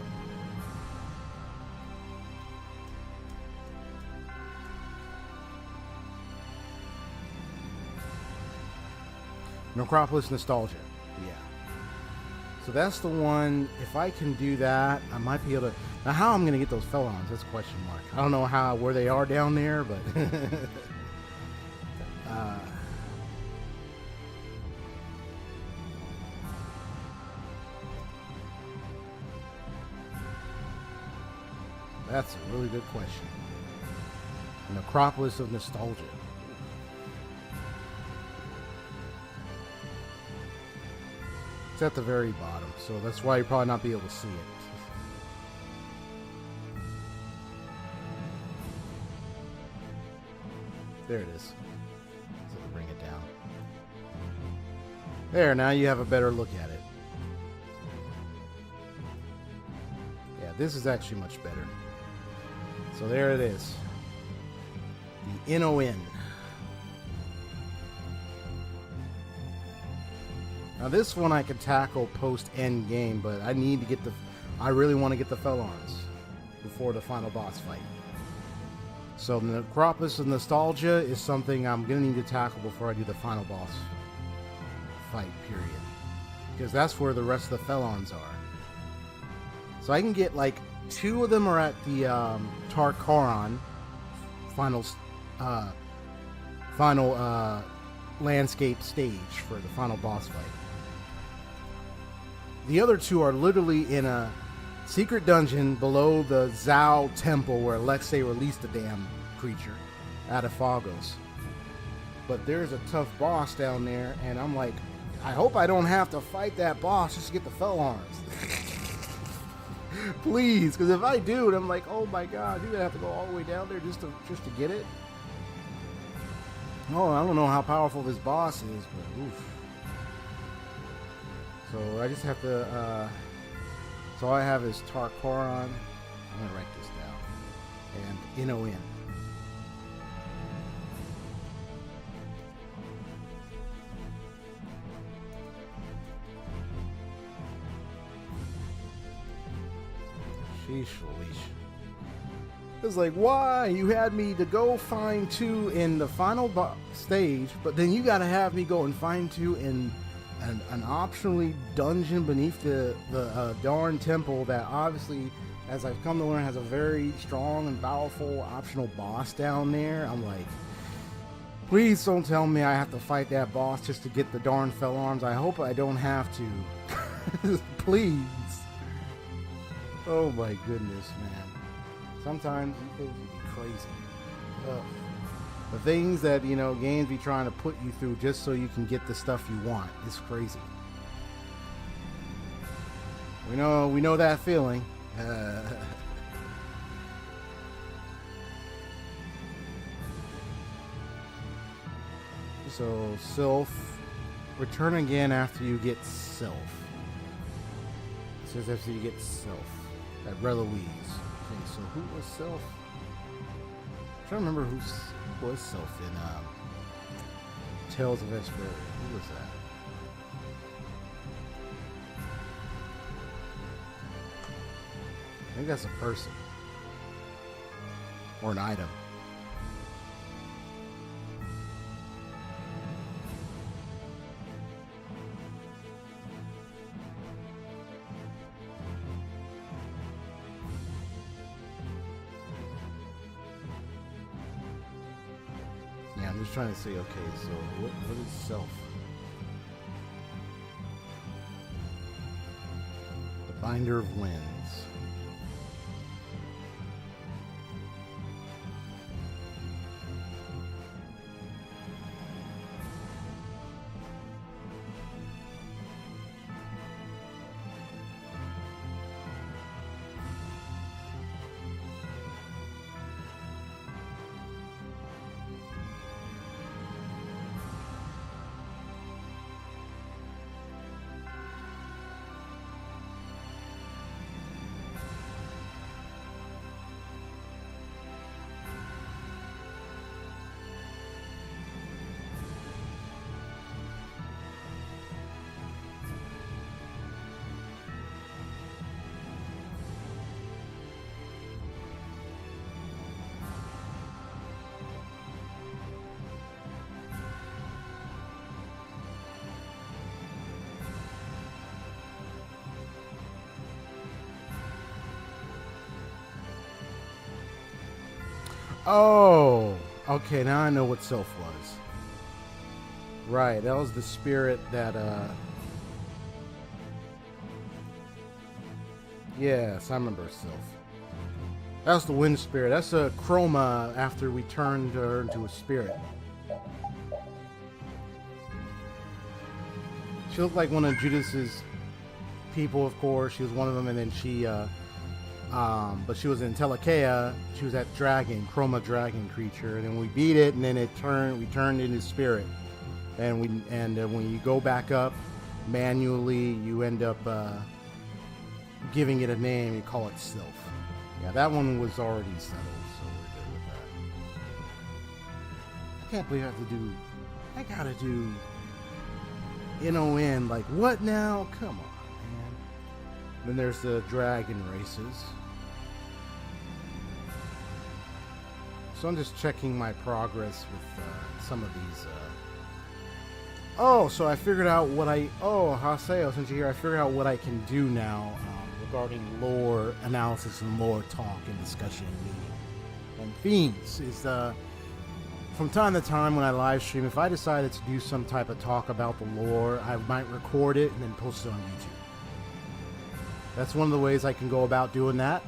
Necropolis Nostalgia. Yeah. So that's the one. If I can do that, I might be able to. Now, how I'm going to get those fell arms, that's a question mark. I don't know where they are down there, but that's a really good question. Necropolis of Nostalgia. It's at the very bottom, so that's why you'll probably not be able to see it. There it is. So bring it down. There, now you have a better look at it. Yeah, this is actually much better. So there it is. The NON. Now this one I could tackle post end game, but I need to get I really want to get the fell arms before the final boss fight. So the Necropolis of Nostalgia is something I'm gonna need to tackle before I do the final boss fight, period. Because that's where the rest of the fell arms are. So I can get like 2 of them are at the Tarkaron final landscape stage for the final boss fight. The other 2 are literally in a secret dungeon below the Zhao temple where Alexei released the damn creature out of Phagos. But there's a tough boss down there, and I'm like, I hope I don't have to fight that boss just to get the fell arms. Please, because if I do, then I'm like, oh my god, you're gonna have to go all the way down there just to get it. Oh, I don't know how powerful this boss is, but oof. So I just have to, so all I have is Tarkaron. I'm gonna write this down. And NON. Sheesh, Louise. It's like, why? You had me to go find 2 in the final stage, but then you gotta have me go and find 2 in an optionally dungeon beneath the darn temple that obviously, as I've come to learn, has a very strong and powerful optional boss down there. I'm like, please don't tell me I have to fight that boss just to get the darn fell arms. I hope I don't have to. Please. Oh my goodness, man. Sometimes you things be crazy. Ugh. The things that, you know, games be trying to put you through just so you can get the stuff you want. It's crazy. We know that feeling. So, Sylph. Return again after you get Sylph. It says after you get Sylph. At Relouise. Okay, so who was Sylph? trying to remember who was Sylph in Tales of Vesperia. Who was that? I think that's a person. Or an item. Yeah, I'm just trying to say, okay, so what is self? The Binder of Winds. Oh, okay, now I know what Sylph was. Right, that was the spirit that, yes, I remember Sylph. That was the wind spirit. That's a Chroma after we turned her into a spirit. She looked like one of Judas's people, of course. She was one of them, and then she, but she was in Telekea. She was that dragon, Chroma dragon creature, and then we beat it, and then we turned into spirit. And when you go back up manually, you end up giving it a name. You call it Sylph. Yeah, that one was already settled, so we're good with that. I can't believe I gotta do NON. Like, what now? Come on, man. Then there's the dragon races. So I'm just checking my progress with some of these. Oh, so I figured out what Haseo, since you're here, I figured out what I can do now regarding lore analysis and lore talk and discussion and themes. Is from time to time when I live stream, if I decided to do some type of talk about the lore, I might record it and then post it on YouTube. That's one of the ways I can go about doing that.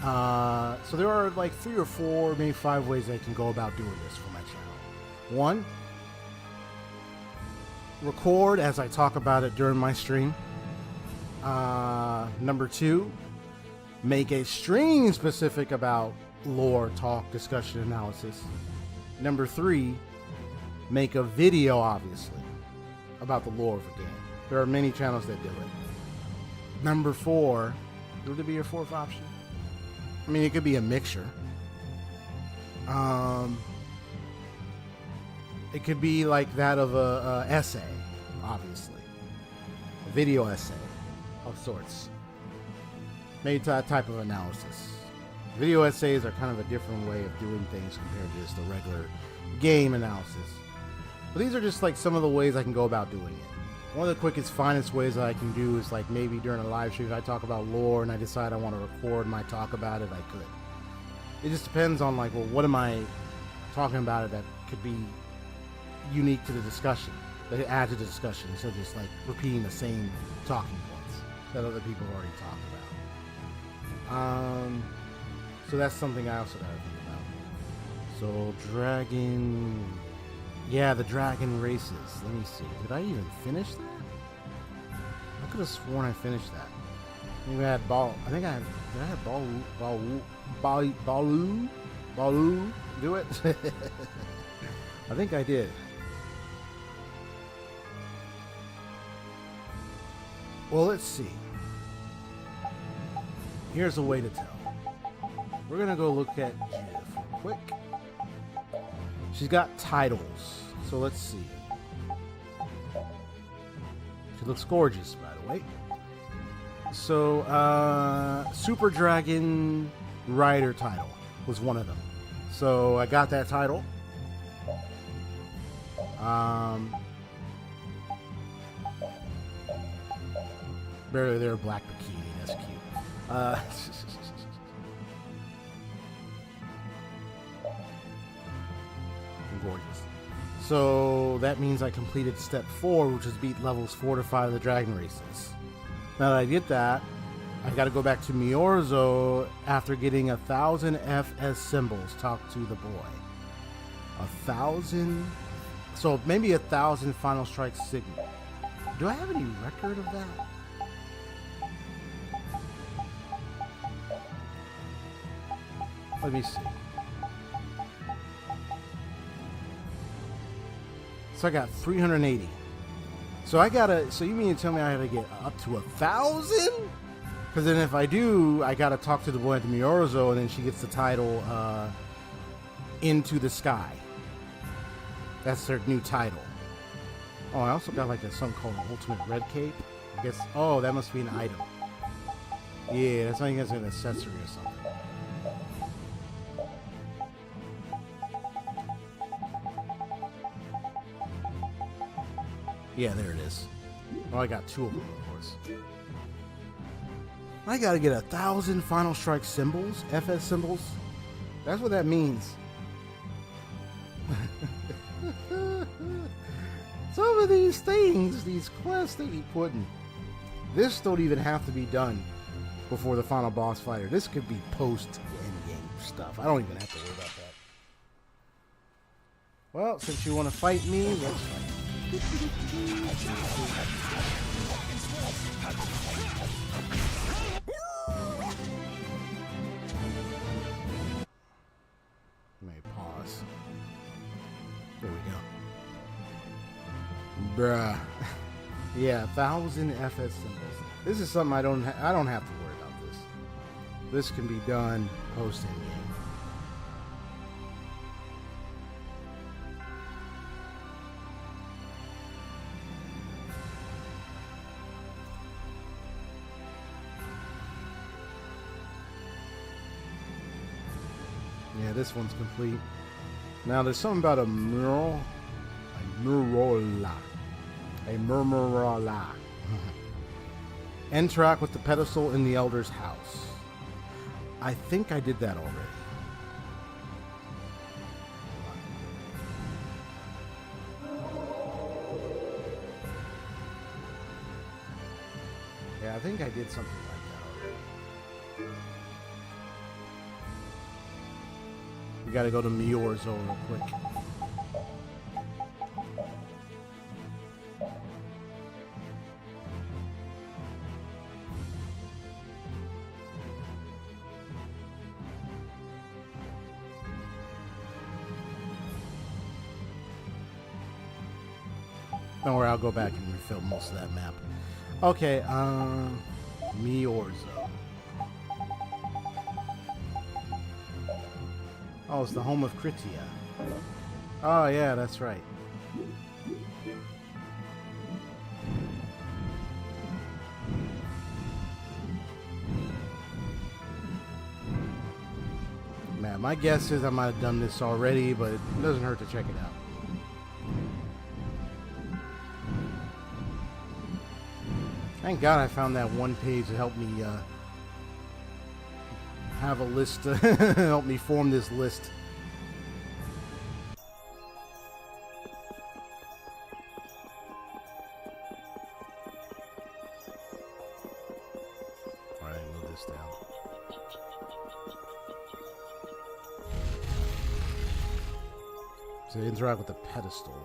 So there are like 3 or 4, maybe 5 ways I can go about doing this for my channel. 1, record as I talk about it during my stream. Number 2, make a stream specific about lore, talk, discussion, analysis. Number 3, make a video, obviously, about the lore of a game. There are many channels that do it. Number 4, would it be your 4th option? I mean, it could be a mixture. It could be like that of a essay, obviously. A video essay of sorts. Maybe that type of analysis. Video essays are kind of a different way of doing things compared to just the regular game analysis. But these are just like some of the ways I can go about doing it. One of the quickest, finest ways that I can do is like maybe during a live stream, if I talk about lore and I decide I want to record my talk about it, I could. It just depends on like, well, what am I talking about it that could be unique to the discussion, that it adds to the discussion, instead of just like repeating the same talking points that other people have already talked about. So that's something I also gotta think about. So dragon, yeah, the dragon races. Let me see. Did I even finish that? I could have sworn I finished that. Maybe I had ball. I think I had. Did I have Balu do it? I think I did. Well, let's see. Here's a way to tell. We're gonna go look at GIF real quick. She's got titles. So let's see. She looks gorgeous, by the way. So, Super Dragon Rider title was one of them. So I got that title. Barely there, black bikini. That's cute. Gorgeous. So that means I completed step 4, which is beat levels 4 to 5 of the Dragon Races. Now that I did that, I got to go back to Miorzo after getting 1,000 FS symbols. Talk to the boy. 1,000. So maybe 1,000 Final Strike signal. Do I have any record of that? Let me see. So I got 380. So I gotta. So you mean to tell me I gotta get up to 1,000? Because then if I do, I gotta talk to the boy at the Miorzo, and then she gets the title Into the Sky. That's their new title. Oh, I also got like something called Ultimate Red Cape. I guess. Oh, that must be an item. Yeah, that's not even an accessory or something. Yeah, there it is. Oh, I got 2 of them, of course. I gotta get 1,000 Final Strike symbols, FS symbols. That's what that means. Some of these things, these quests they be putting. This don't even have to be done before the final boss fighter. This could be post-endgame stuff. I don't even have to worry about that. Well, since you want to fight me, let's fight. Let me pause. There we go. Bruh. Yeah, 1,000 FS symbols. This is something I don't have to worry about this. This can be done post-endgame. Yeah, this one's complete. Now there's something about a mural. A murala. Interact with the pedestal in the elder's house. I think I did that already. Yeah, I think I did something like that already. We gotta go to Miorzo real quick. Don't worry, I'll go back and refill most of that map. Okay, Miorzo. Oh, it's the home of Kritia. Oh, yeah, that's right. Man, my guess is I might have done this already, but it doesn't hurt to check it out. Thank God I found that one page to help me have a list, help me form this list. Alright, move this down. So interact with the pedestal.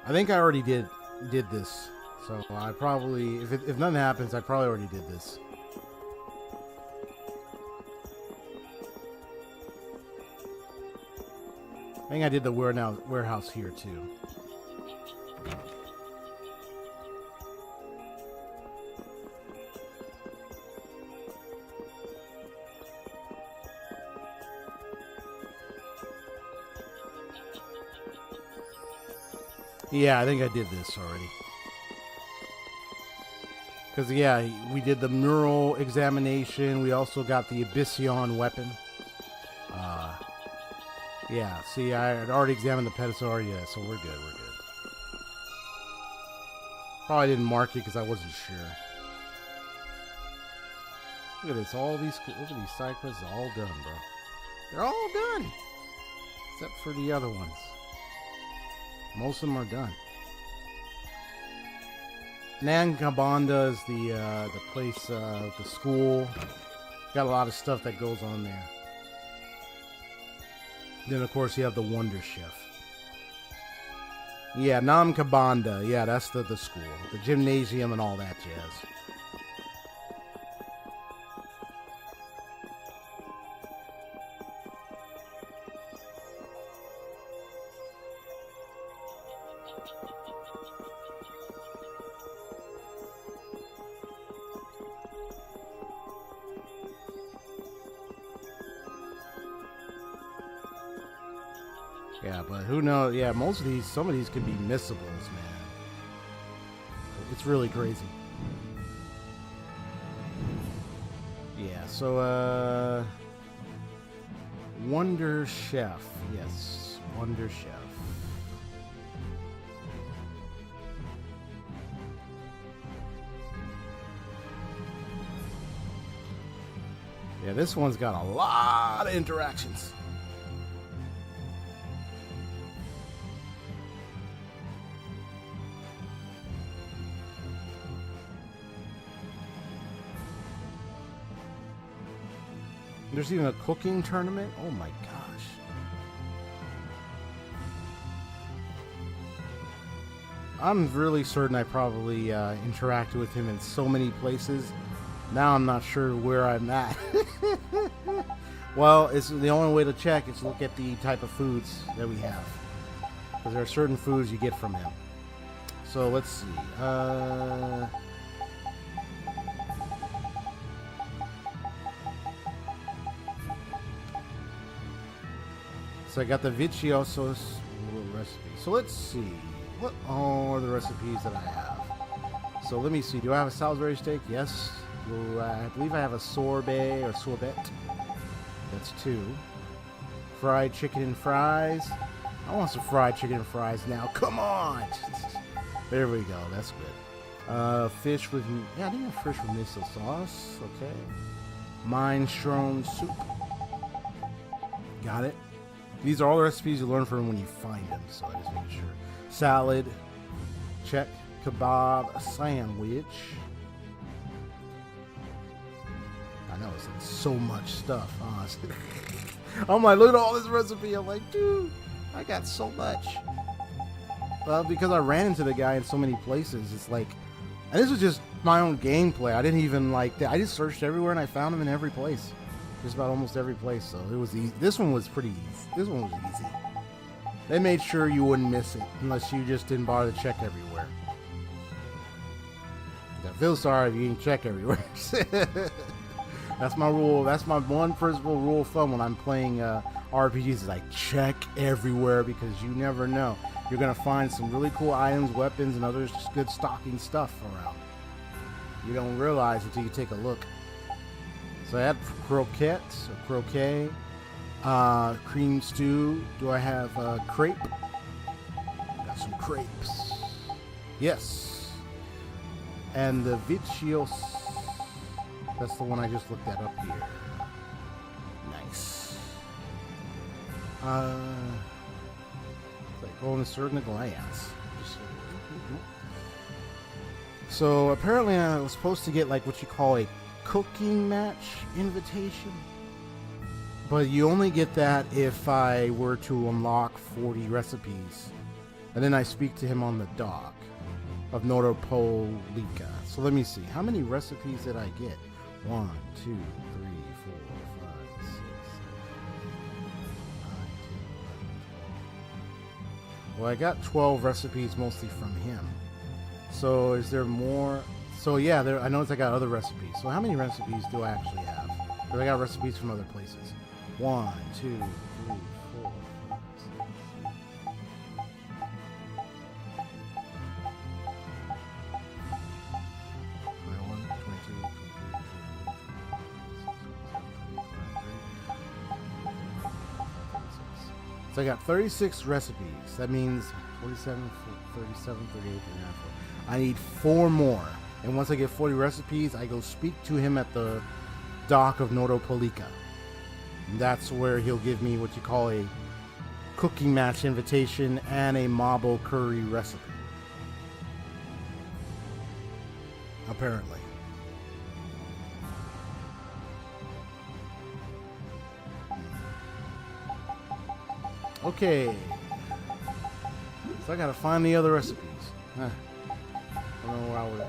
I think I already did this, so I probably, if nothing happens, I probably already did this. I think I did the warehouse here too. Yeah, I think I did this already. Because, yeah, we did the mural examination. We also got the Abyssion weapon. Yeah, see, I had already examined the pedestal. Yeah, so we're good, we're good. Probably didn't mark it because I wasn't sure. Look at this, look at these side quests are all done, bro. They're all done! Except for the other ones. Most of them are done. Nankabanda is the place, the school. Got a lot of stuff that goes on there. Then, of course, you have the Wonder Chef. Yeah, Namkabanda. Yeah, that's the school. The gymnasium and all that jazz. Yeah, but who knows? Yeah, some of these could be missables, man. It's really crazy. Yeah, so, Wonder Chef. Yes, Wonder Chef. Yeah, this one's got a lot of interactions. There's even a cooking tournament? Oh my gosh. I'm really certain I probably interacted with him in so many places. Now I'm not sure where I'm at. Well, it's the only way to check is look at the type of foods that we have. Because there are certain foods you get from him. So let's see. So I got the Viciosos recipe. So let's see. What are the recipes that I have? So let me see. Do I have a Salisbury steak? Yes. I believe I have a sorbet or sorbet. That's 2. Fried chicken and fries. I want some fried chicken and fries now. Come on! There we go. That's good. Fish with... Yeah, I think I have fish with miso sauce. Okay. Minestrone soup. Got it. These are all the recipes you learn from when you find them, so I just make sure. Salad, check. Kebab, a sandwich. I know, it's like so much stuff, honestly. I'm like, look at all this recipe. I'm like, dude, I got so much. Well, because I ran into the guy in so many places, it's like, and this was just my own gameplay. I didn't even like, I just searched everywhere and I found him in every place. Just about almost every place, so it was easy. This one was pretty easy. This one was easy. They made sure you wouldn't miss it unless you just didn't bother to check everywhere. I feel sorry if you didn't check everywhere. That's my rule. That's my one principal rule of thumb when I'm playing RPGs is I check everywhere because you never know. You're going to find some really cool items, weapons, and other good stocking stuff around. You don't realize until you take a look. So I had croquettes, or croquet, cream stew. Do I have crepe? Got some crepes. Yes. And the vicios. That's the one I just looked at up here. Nice. Like going to certain glass. So apparently I was supposed to get like what you call a cooking match invitation, but you only get that if I were to unlock 40 recipes, and then I speak to him on the dock of Notopolika. So let me see, how many recipes did I get? 1, 2, 3, 4, 5, 6, 7, 8, 9, 10, 11, 12. Well, I got 12 recipes mostly from him. So is there more? So yeah, I noticed I got other recipes. So how many recipes do I actually have? Because I got recipes from other places. 1, 2, 3, 4, 5, 6. So I got 36 recipes. That means 47, 37, 38, 39, 40. I need 4 more. And once I get 40 recipes, I go speak to him at the dock of Nodopolika. And that's where he'll give me what you call a cooking match invitation and a mabo curry recipe. Apparently. Okay. So I gotta find the other recipes. Huh. I don't know where I would.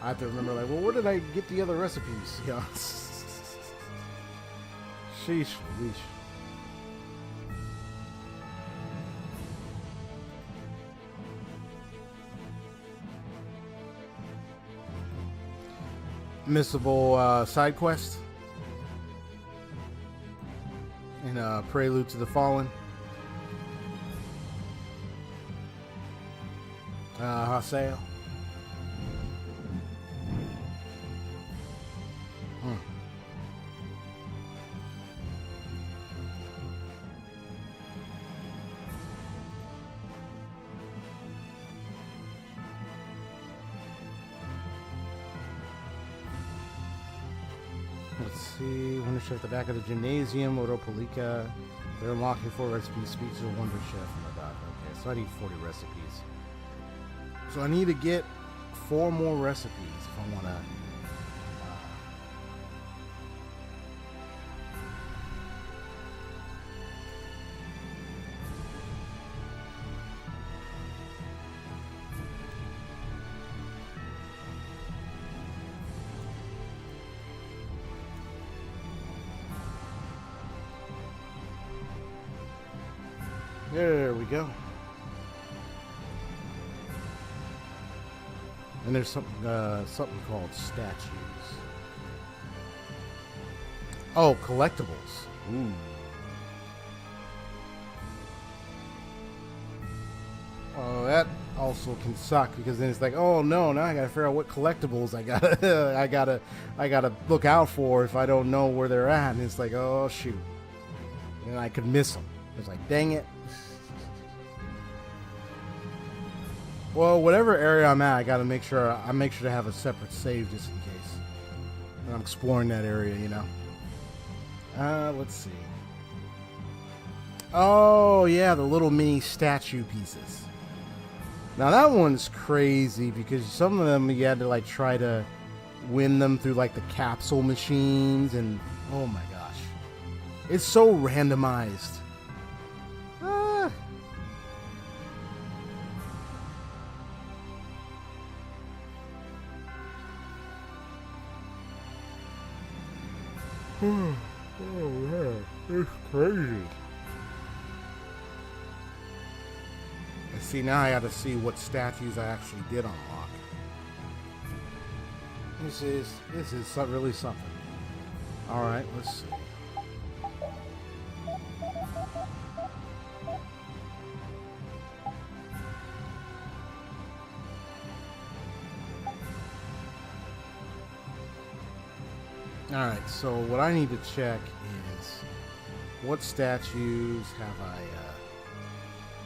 I have to remember, like, well, where did I get the other recipes? Yeah. Sheesh, leash. Missable side quest in Prelude to the Fallen. Haseo. Let's see. Wonder Chef at the back of the gymnasium. Odopolika. They're unlocking 4 recipes. Speak to the Wonder Chef in the dock. Okay, so I need 40 recipes. So I need to get 4 more recipes if I want to. There we go. And there's something called statues. Oh, collectibles. Ooh. Oh, that also can suck because then it's like, oh no, now I gotta figure out what collectibles I gotta look out for if I don't know where they're at, and it's like, oh shoot, and I could miss them. It's like, dang it. Well, whatever area I'm at, I gotta make sure to have a separate save just in case. When I'm exploring that area, you know. Let's see. Oh yeah, the little mini statue pieces. Now that one's crazy because some of them you had to like try to win them through like the capsule machines, and oh my gosh, it's so randomized. Oh man, it's crazy. And see, now I gotta see what statues I actually did unlock. This is really something. All right, let's see. Alright, so what I need to check is what statues have I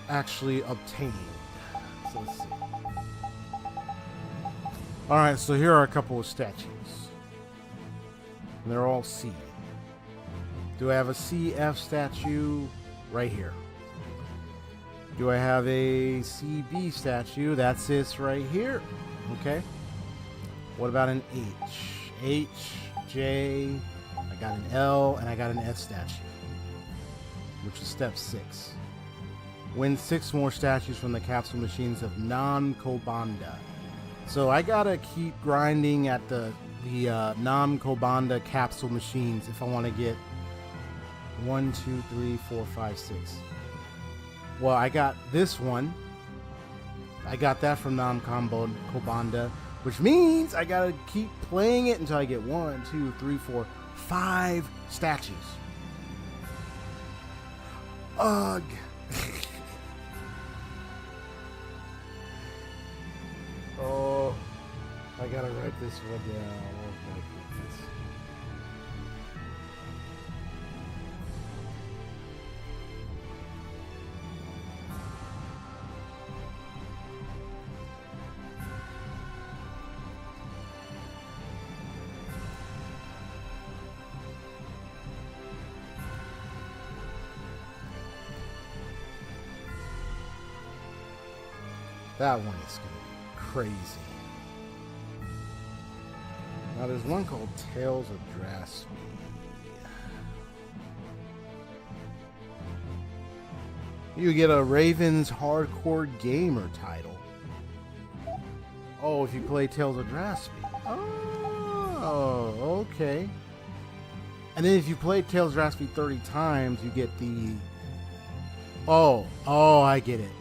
actually obtained. So let's see. Alright, so here are a couple of statues. And they're all C. Do I have a CF statue? Right here. Do I have a CB statue? That's this right here. Okay. What about an H? J, I got an L, and I got an S statue, which is step 6. Win 6 more statues from the capsule machines of non-Kobanda. So I gotta keep grinding at the non-Kobanda capsule machines if I want to get 1, 2, 3, 4, 5, 6. Well, I got this one. I got that from non-Kobanda. Which means I gotta keep playing it until I get 1, 2, 3, 4, 5 statues. Ugh. Oh, I gotta write this one down. Oh my goodness. That one is gonna be crazy. Now there's one called Tales of Vesperia. You get a Raven's Hardcore Gamer title. Oh, if you play Tales of Vesperia. Oh, okay. And then if you play Tales of Vesperia 30 times, you get the... Oh, I get it.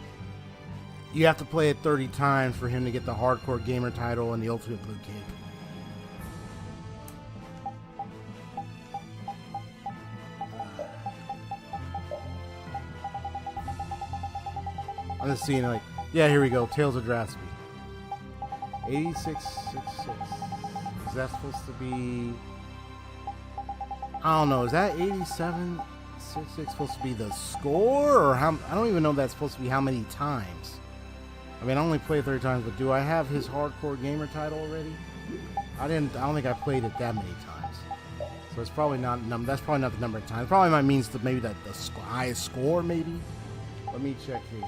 You have to play it 30 times for him to get the Hardcore Gamer title and the Ultimate Blue Cape. I'm just seeing like, yeah, here we go. Tales of Vesperia. 8666. Is that supposed to be? I don't know. Is that 8766 supposed to be the score, or how? I don't even know if that's supposed to be how many times. I mean, I only played 30 times, but do I have his Hardcore Gamer title already? I don't think I played it that many times. So it's probably not. That's probably not the number of times. Probably might means that maybe the highest score, maybe. Let me check his.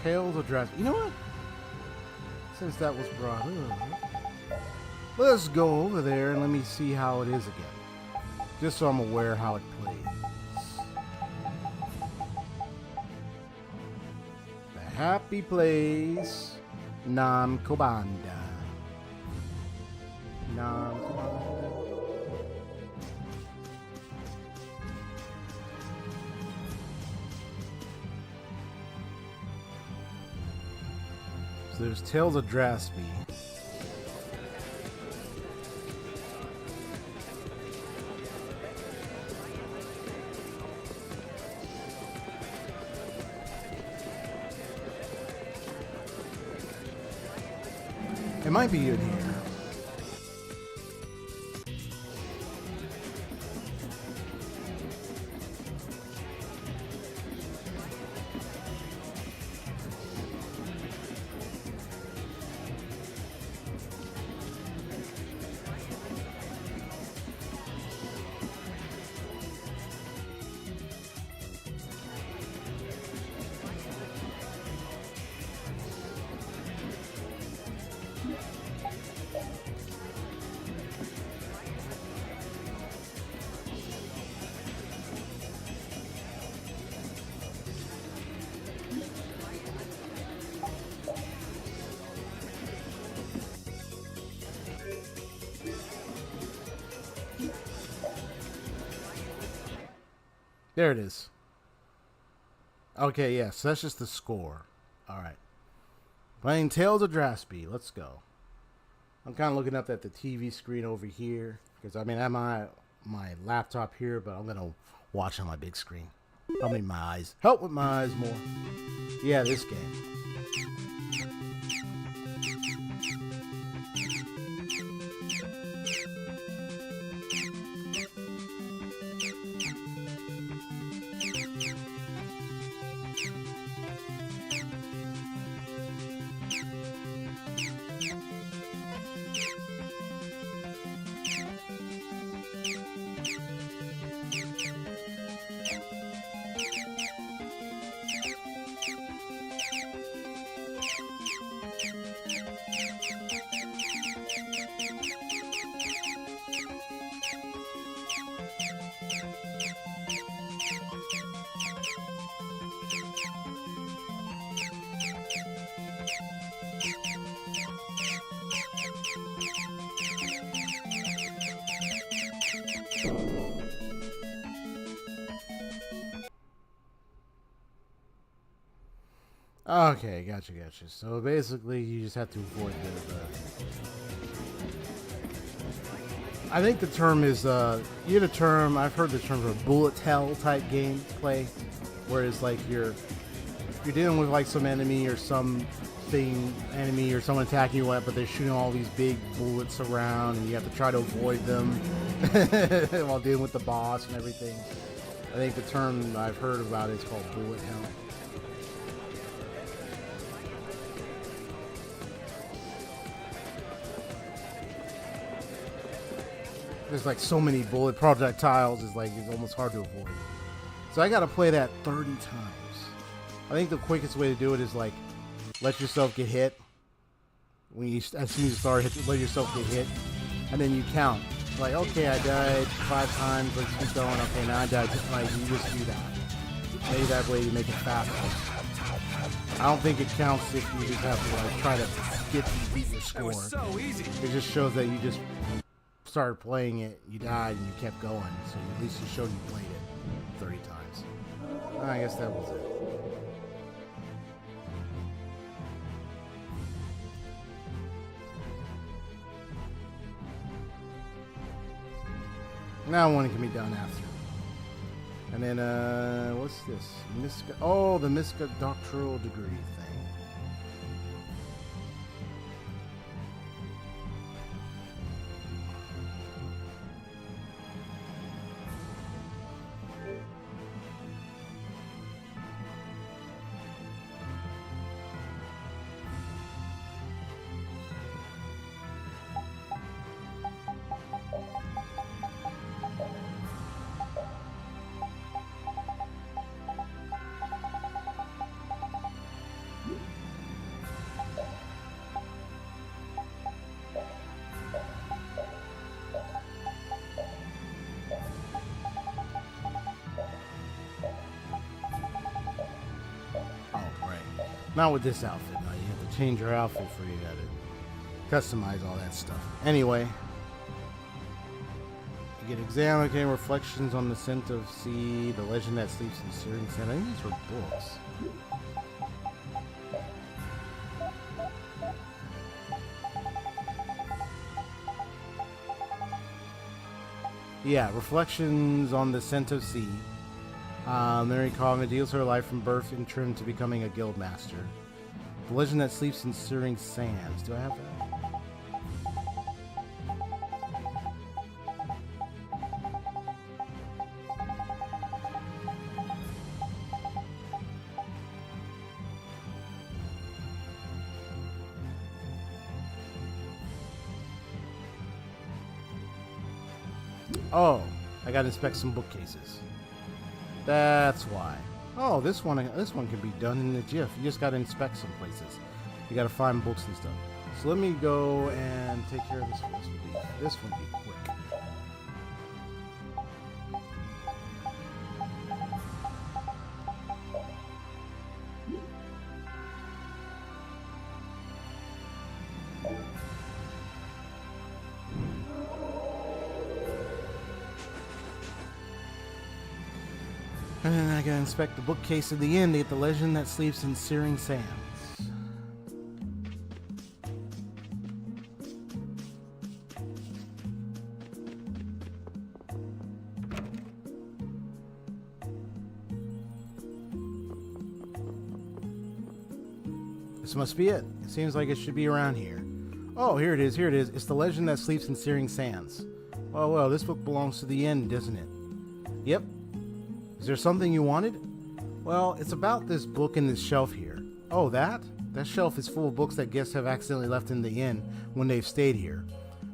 Tales of Vesperia. You know what? Since that was brought up, let's go over there and let me see how it is again. Just so I'm aware how it plays. The happy place. Nam Kobanda. Nam Kobanda. So there's Tales of Vesperia. It might be in here. There it is. Okay, yes, that's just the score. Alright. Playing Tales of Vesperia. Let's go. I'm kind of looking up at the TV screen over here. Because, I mean, I have my laptop here, but I'm going to watch on my big screen. I mean, my eyes. Help with my eyes more. Yeah, this game. Okay, gotcha. So basically, you just have to avoid I think the term is, you had a term, I've heard the term for bullet hell type gameplay, where it's like you're dealing with like some enemy or someone attacking you, but they're shooting all these big bullets around, and you have to try to avoid them while dealing with the boss and everything. I think the term I've heard about is called bullet hell. There's like so many bullet projectiles, it's almost hard to avoid. So I gotta play that 30 times. I think the quickest way to do it is like let yourself get hit. As soon as you start, let yourself get hit, and then you count. Like, okay, I died 5 times. Let's keep going. Okay, now I died. Like, you just do that. Maybe that way you make it faster. I don't think it counts if you just have to like try to beat your score. So easy. It just shows that you just started playing it, you died, and you kept going. So at least you showed you played it 30 times. I guess that was it. Now one can be done after. And then, what's this? The Miska doctoral degree thing. Not with this outfit, no. You have to change your outfit for you to customize all that stuff. Anyway, you get exam, okay, reflections on the scent of sea, the legend that sleeps in Syrian sand. I think these were books. Yeah, reflections on the scent of sea. Mary Collin deals her life from birth in trim to becoming a guild master. The legend that sleeps in Syrian sands. Do I have that? Oh, I gotta inspect some bookcases. That's why. Oh, this one can be done in the GIF. You just gotta inspect some places. You gotta find books and stuff. So let me go and take care of this one. This one will be quick. And then I gotta inspect the bookcase at the end to get the legend that sleeps in Searing Sands. This must be it. It seems like it should be around here. Oh, here it is, here it is. It's the legend that sleeps in Searing Sands. Oh, well, this book belongs to the end, doesn't it? Yep. Is there something you wanted? Well, it's about this book in this shelf here. Oh, that? That shelf is full of books that guests have accidentally left in the inn when they've stayed here.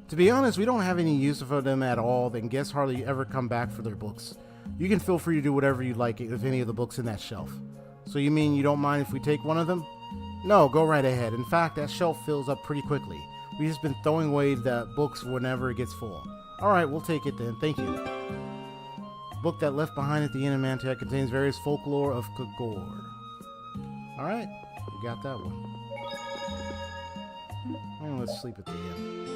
To be honest, we don't have any use for them at all, then guests hardly ever come back for their books. You can feel free to do whatever you like with any of the books in that shelf. So you mean you don't mind if we take one of them? No, go right ahead. In fact, that shelf fills up pretty quickly. We've just been throwing away the books whenever it gets full. Alright, we'll take it then. Thank you. Book that left behind at the inn of Mantia contains various folklore of Kagor. Alright, we got that one. And let's sleep at the inn.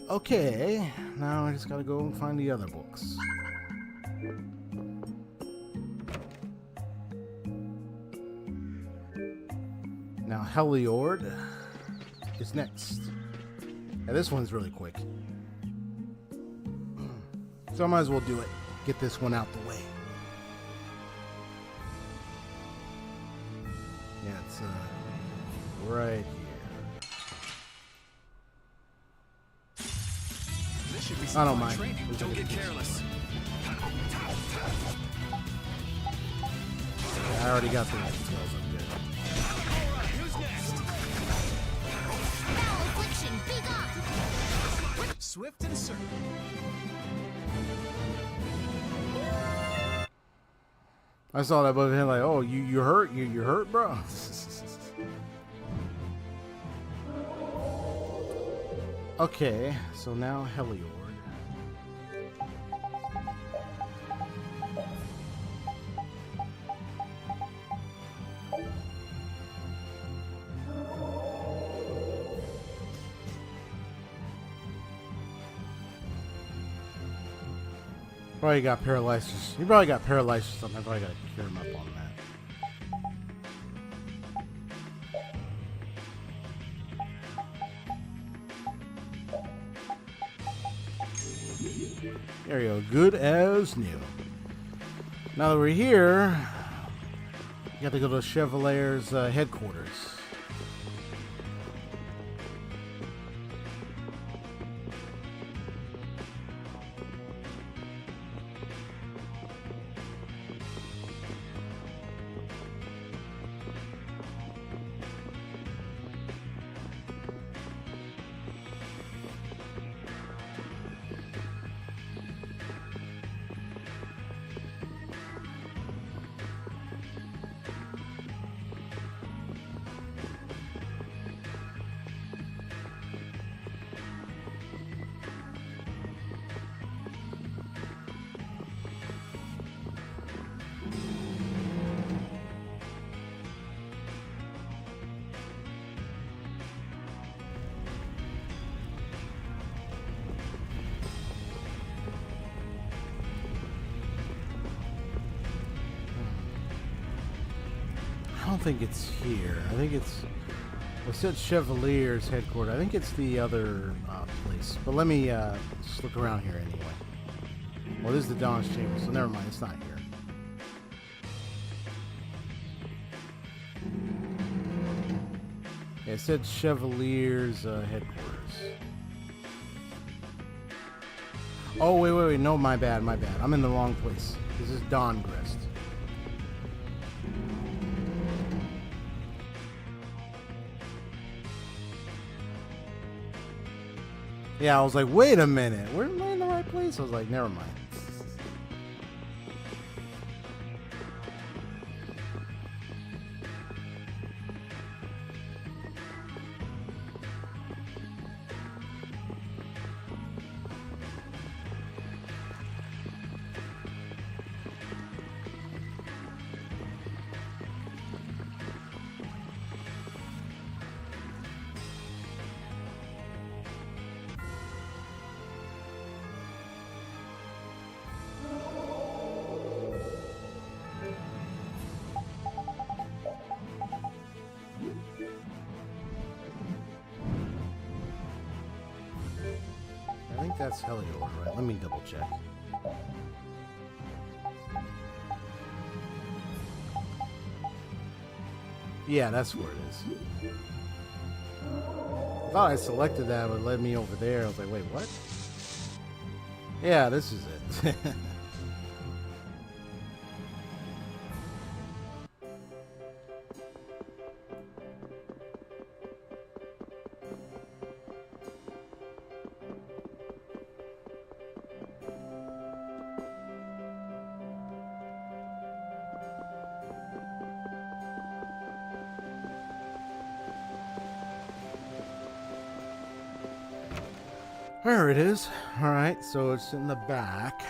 Okay, now I just gotta go and find the other books. Now Heliord is next. Now this one's really quick. So I might as well do it. Get this one out the way. Yeah, it's right here. I don't mind. Don't get careless. I already got the details. I'm good. Alright, who's next? Foul affliction, be gone! Swift and certain. I saw that button like, oh, you hurt? You hurt, bro? Okay, so now Heliord. Probably got paralysis. He probably got paralyzed or something. I probably gotta cure him up on that. There you go. Good as new. Now that we're here, we got to go to Chevalier's headquarters. I don't think it's here. I think it's... It said Chevalier's headquarters. I think it's the other place. But let me just look around here anyway. Well, this is the Dawn's Chamber, so never mind. It's not here. Yeah, it said Chevalier's headquarters. Oh, wait. No, my bad. I'm in the wrong place. This is Dawngrest. Yeah, I was like, wait a minute. Where am I in the right place? I was like, never mind. I think that's Heliord, right? Let me double check. Yeah, that's where it is. I thought I selected that, but it led me over there. I was like, wait, what? Yeah, this is it. There it is. Alright, so it's in the back.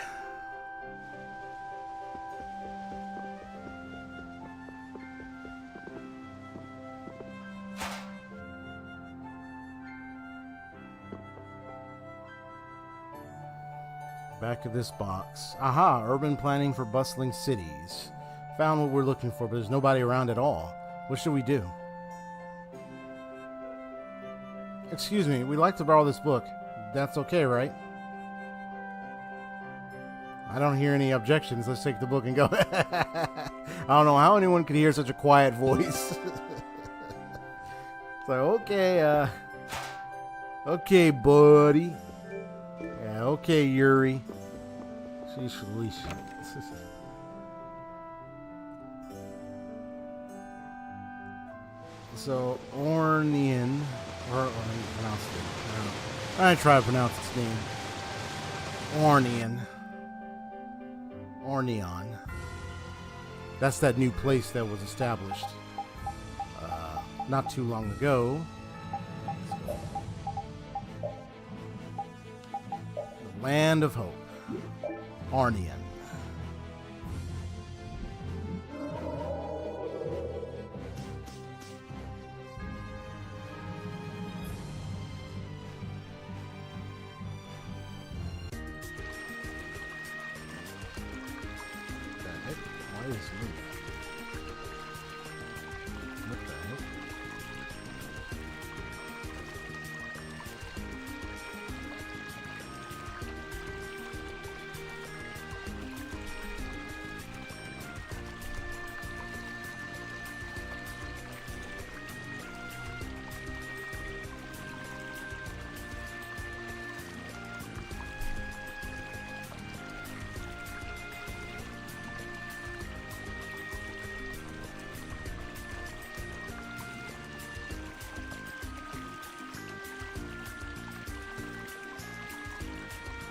Back of this box. Aha, urban planning for bustling cities. Found what we're looking for, but there's nobody around at all. What should we do? Excuse me, we'd like to borrow this book. That's okay, right? I don't hear any objections. Let's take the book and go. I don't know how anyone could hear such a quiet voice. It's like, okay, okay, buddy. Yeah, okay, Yuri. Sheesh, leash. So Ornian, or how do you pronounce it? I don't know. I try to pronounce its name. Ornion. That's that new place that was established not too long ago. The Land of Hope. Ornion. Why is it? What the heck?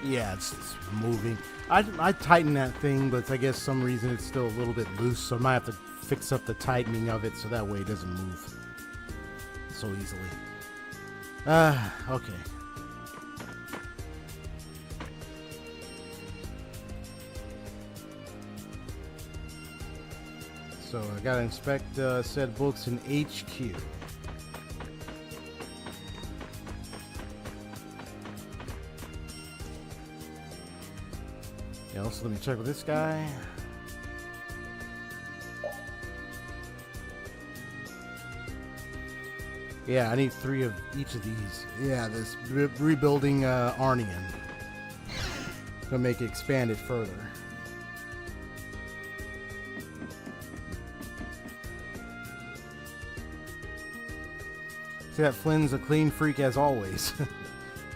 Yeah, it's moving. I tighten that thing, but I guess some reason it's still a little bit loose, so I might have to fix up the tightening of it so that way it doesn't move so easily. Okay. So I gotta inspect said books in HQ. Yeah, also let me check with this guy. Yeah, I need 3 of each of these. Yeah, this rebuilding Arnian. Gonna make it expand it further. See that Flynn's a clean freak as always.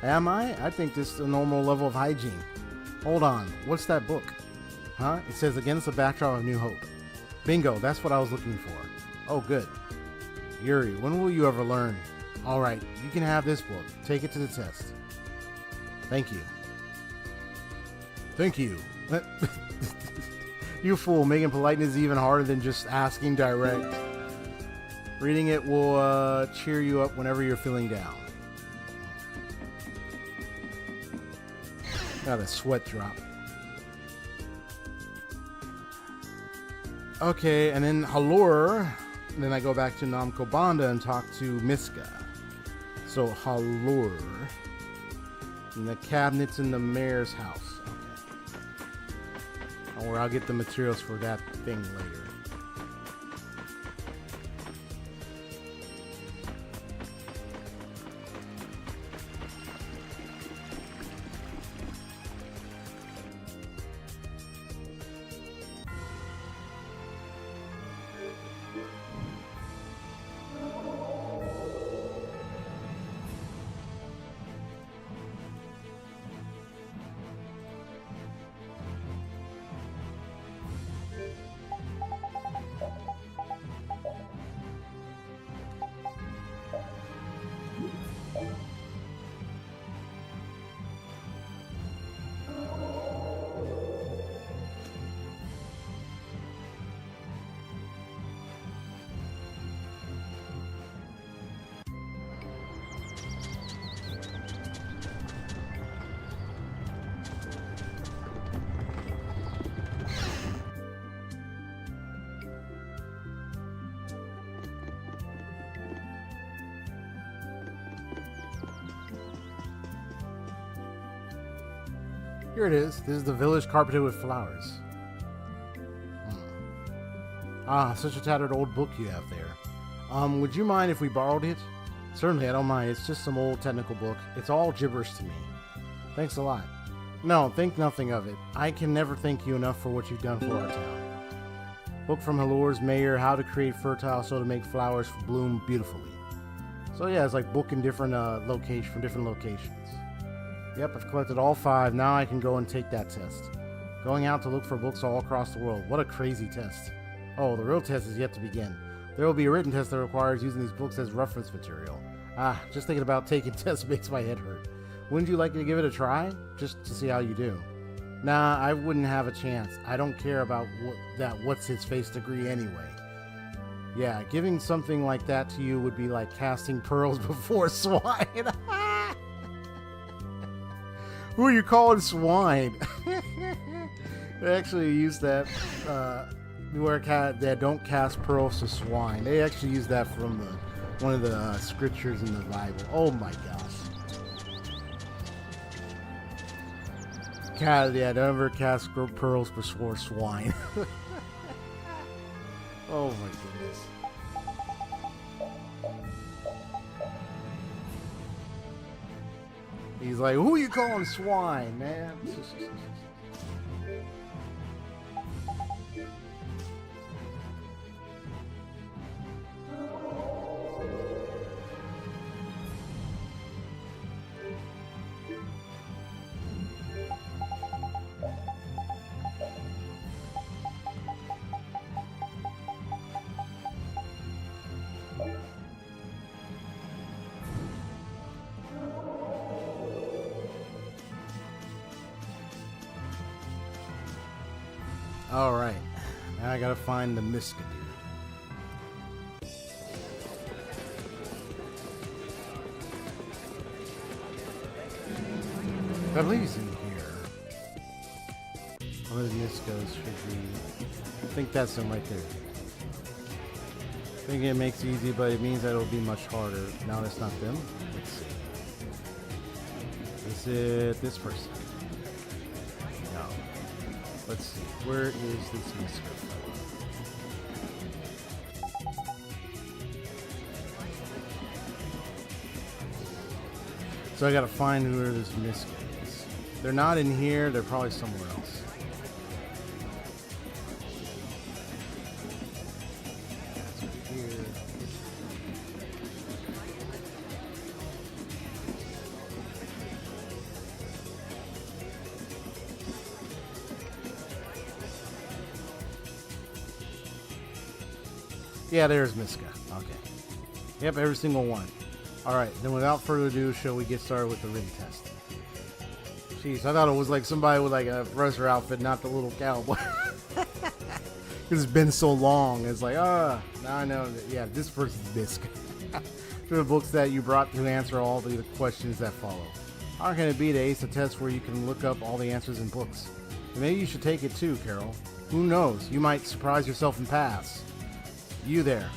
Am I? I think this is a normal level of hygiene. Hold on, what's that book? Huh? It says Against the Backdrop of New Hope. Bingo, that's what I was looking for. Oh, good. Yuri, when will you ever learn? Alright, you can have this book. Take it to the test. Thank you. Thank you. You fool, making politeness even harder than just asking direct. Reading it will cheer you up whenever you're feeling down. Got a sweat drop. Okay, and then Halor. Then I go back to Namkobanda and talk to Miska. So Halor. And the cabinets in the mayor's house. Okay. Or I'll get the materials for that thing later. Here it is. This is the village carpeted with flowers. Ah, such a tattered old book you have there. Would you mind if we borrowed it? Certainly, I don't mind. It's just some old technical book. It's all gibberish to me. Thanks a lot. No, think nothing of it. I can never thank you enough for what you've done for our town. Book from Halor's mayor, How to Create Fertile Soil to Make Flowers Bloom Beautifully. So yeah, it's like book in different locations from different locations. Yep, I've collected all 5. Now I can go and take that test. Going out to look for books all across the world. What a crazy test. Oh, the real test is yet to begin. There will be a written test that requires using these books as reference material. Ah, just thinking about taking tests makes my head hurt. Wouldn't you like to give it a try? Just to see how you do. Nah, I wouldn't have a chance. I don't care about what's-his-face degree anyway. Yeah, giving something like that to you would be like casting pearls before swine. Who are you calling swine? They actually use that, where they don't cast pearls to swine. They actually use that from one of the scriptures in the Bible. Oh my gosh. Yeah, don't ever cast pearls before swine. Oh my goodness. He's like, who you calling swine, man? Alright, now I gotta find the Miska dude. I believe he's in here. One of the Miskas should be... I think that's him right there. I think it makes it easy, but it means that it'll be much harder. Now that's not them. Let's see. Is it this person? No. Let's see. Where is this Miska fellow? So I gotta find where this Miska is. They're not in here. They're probably somewhere else. That's right here. Yeah, there's Miska. Okay. Yep, every single one. Alright, then without further ado, shall we get started with the written test? Jeez, I thought it was like somebody with like a wrestler outfit, not the little cowboy. Because it's been so long. It's like, now I know that, yeah, this person's Miska. To the books that you brought to answer all the questions that follow. How can it be to ace a test where you can look up all the answers in books? And maybe you should take it too, Carol. Who knows? You might surprise yourself and pass. You there.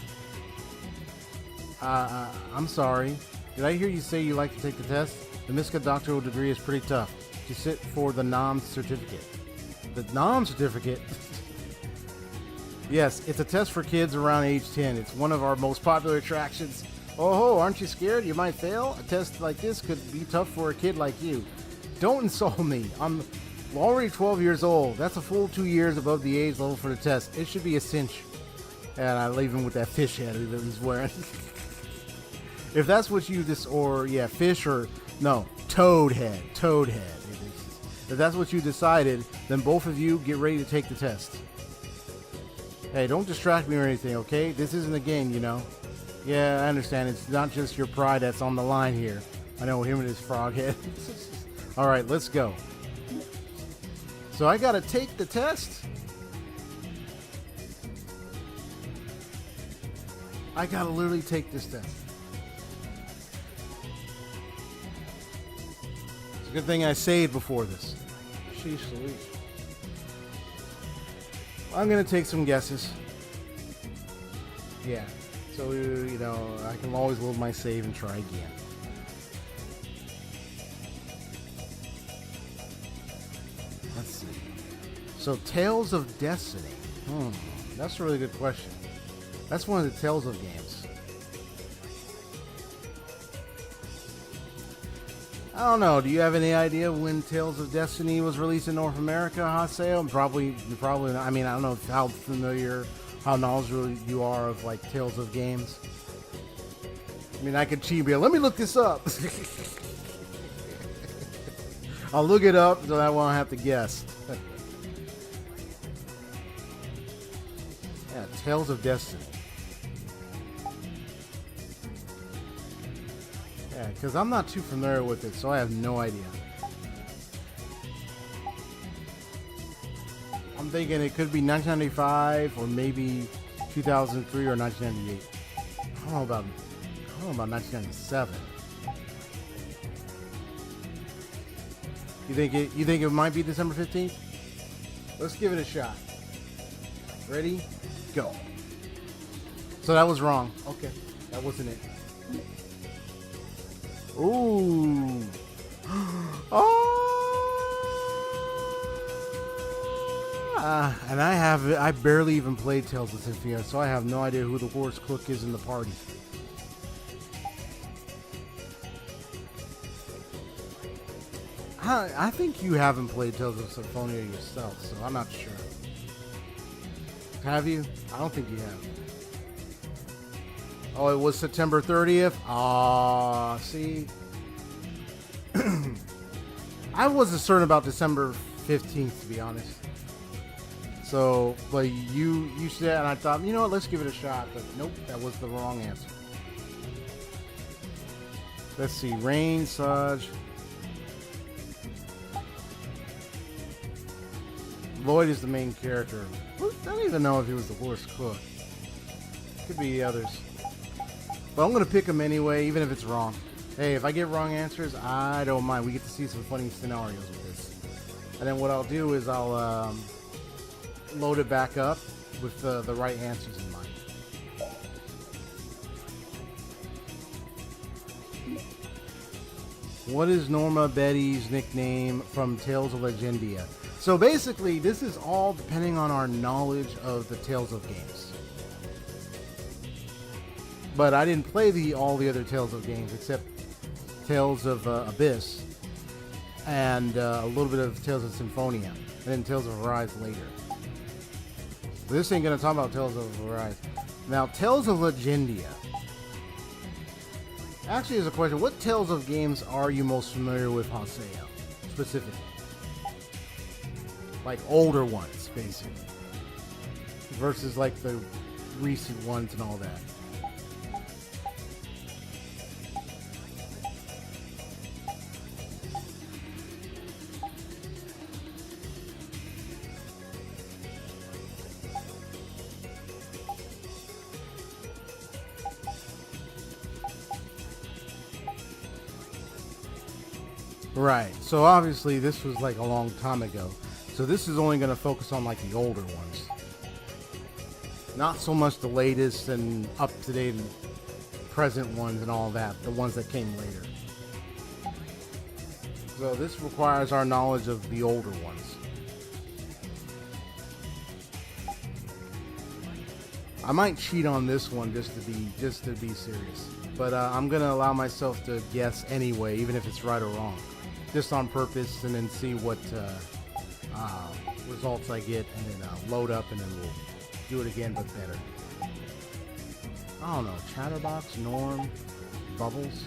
I'm sorry. Did I hear you say you like to take the test? The Miska doctoral degree is pretty tough. You sit for the NOM certificate. The NOM certificate? Yes, it's a test for kids around age 10. It's one of our most popular attractions. Oh, aren't you scared you might fail? A test like this could be tough for a kid like you. Don't insult me. I'm already 12 years old. That's a full 2 years above the age level for the test. It should be a cinch. And I leave him with that fish head that he's wearing. If that's what you fish or no, toad head. If that's what you decided, then both of you get ready to take the test. Hey, don't distract me or anything, okay? This isn't a game, you know. Yeah, I understand. It's not just your pride that's on the line here. I know him and his frog head. All right, let's go. So I gotta take the test. I gotta literally take this test. It's a good thing I saved before this. Sheesh Louise. I'm gonna take some guesses. Yeah. So, you know, I can always load my save and try again. Let's see. So, Tales of Destiny. That's a really good question. That's one of the Tales of games. I don't know. Do you have any idea when Tales of Destiny was released in North America, Haseo? Probably not. I mean, I don't know how familiar, how knowledgeable you are of like Tales of games. I mean, I could cheat, but let me look this up. I'll look it up so I won't have to guess. Yeah, Tales of Destiny. Yeah, because I'm not too familiar with it, so I have no idea. I'm thinking it could be 1995 or maybe 2003 or 1998. I don't know about 1997. You think it might be December 15th? Let's give it a shot. Ready? Go. So that was wrong. Okay. That wasn't it. Ooh. And I barely even played Tales of Vesperia, so I have no idea who the worst cook is in the party. I think you haven't played Tales of Vesperia yourself, so I'm not sure. Have you? I don't think you have. Oh, it was September 30th? Aw, see? I wasn't certain about December 15th, to be honest. So, but you said, and I thought, you know what, let's give it a shot. But nope, that was the wrong answer. Let's see, Rain, Saj. Lloyd is the main character. I don't even know if he was the worst cook. Could be the others. But I'm going to pick him anyway, even if it's wrong. Hey, if I get wrong answers, I don't mind. We get to see some funny scenarios with this. And then what I'll do is I'll load it back up with the right answers in mind. What is Norma Betty's nickname from Tales of Legendia? So basically, this is all depending on our knowledge of the Tales of games. But I didn't play all the other Tales of games except Tales of Abyss and a little bit of Tales of Symphonia, and then Tales of Arise later. This ain't gonna talk about Tales of Arise. Now, Tales of Legendia. Actually, there's a question. What Tales of games are you most familiar with, Haseo, specifically? Like older ones, basically. Versus like the recent ones and all that. Right, so obviously this was like a long time ago. So this is only going to focus on like the older ones. Not so much the latest and up-to-date and present ones and all that. The ones that came later. So this requires our knowledge of the older ones. I might cheat on this one just to be serious. But I'm going to allow myself to guess anyway, even if it's right or wrong. Just on purpose, and then see what results I get, and then load up, and then we'll do it again, but better. I don't know. Chatterbox, Norm, Bubbles.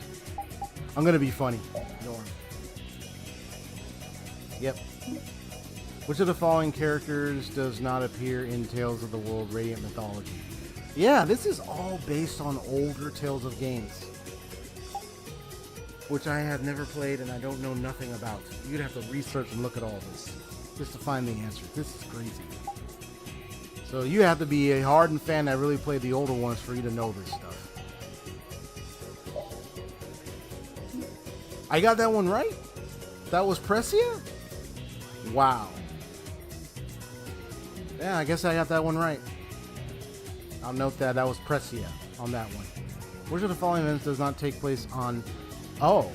I'm gonna be funny. Norm. Yep. Which of the following characters does not appear in Tales of the World Radiant Mythology? Yeah, this is all based on older Tales of games, which I have never played and I don't know nothing about. You'd have to research and look at all this just to find the answer. This is crazy. So you have to be a hardened fan that really played the older ones for you to know this stuff. I got that one right? That was Precia? Wow. Yeah, I guess I got that one right. I'll note that was Precia on that one. Which of the following events does not take place on... Oh,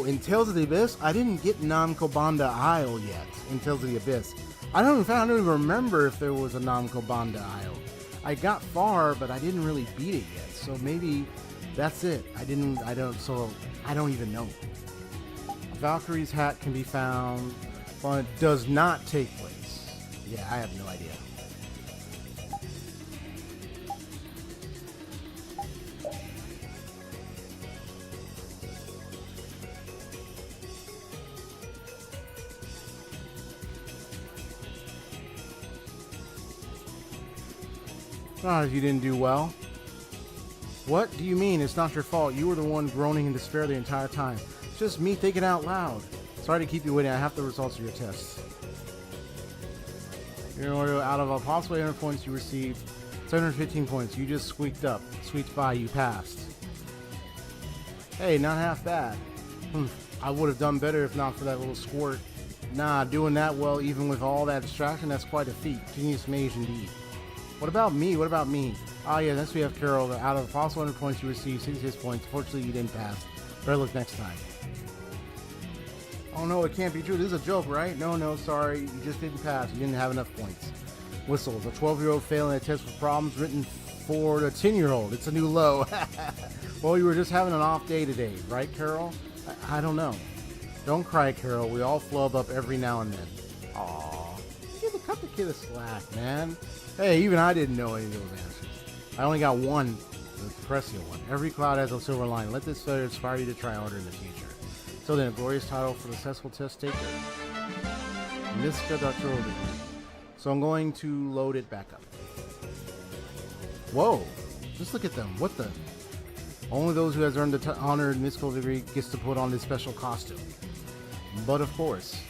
in Tales of the Abyss, I didn't get Namkobanda Isle yet in Tales of the Abyss. I don't even remember if there was a Namkobanda Isle. I got far, but I didn't really beat it yet. So maybe that's it. I don't even know. Valkyrie's hat can be found, but it does not take place. Yeah, I have no idea. Not if you didn't do well. What do you mean? It's not your fault. You were the one groaning in despair the entire time. It's just me thinking out loud. Sorry to keep you waiting. I have the results of your tests. You know, out of a possible 800 points you received, 715 points. You just squeaked up. Squeaked by. You passed. Hey, not half bad. I would have done better if not for that little squirt. Nah, doing that well, even with all that distraction, that's quite a feat. Genius mage indeed. What about me? What about me? Ah, yeah, next we have Carol. Out of a possible 100 points, you received 66 points. Fortunately, you didn't pass. Better look next time. Oh no, it can't be true. This is a joke, right? No, sorry. You just didn't pass. You didn't have enough points. Whistles. A 12-year-old failing a test for problems written for a 10-year-old. It's a new low. Well, you were just having an off day today, right, Carol? I don't know. Don't cry, Carol. We all flub up every now and then. Aww. Cut the kid a slack, man. Hey, even I didn't know any of those answers. I only got one, the depressing one. Every cloud has a silver lining. Let this failure inspire you to try harder in the future. So then, a glorious title for the successful test taker. Miska Doctoral Degree. So I'm going to load it back up. Whoa. Just look at them. What the? Only those who has earned the honored mystical degree gets to put on this special costume. But of course,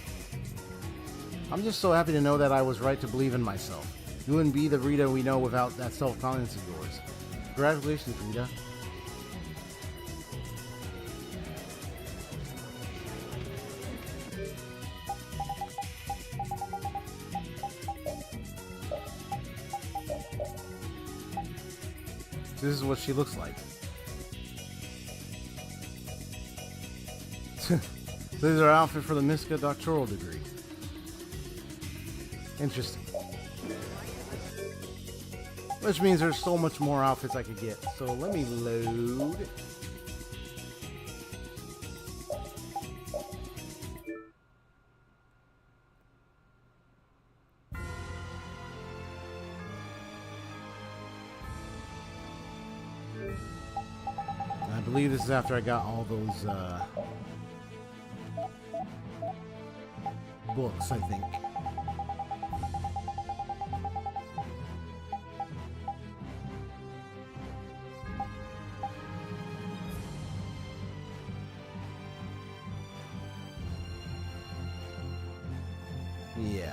I'm just so happy to know that I was right to believe in myself. You wouldn't be the Rita we know without that self-confidence of yours. Congratulations, Rita. This is what she looks like. This is our outfit for the Miska Doctoral Degree. Interesting. Which means there's so much more outfits I could get. So let me load. I believe this is after I got all those books, I think. Yeah.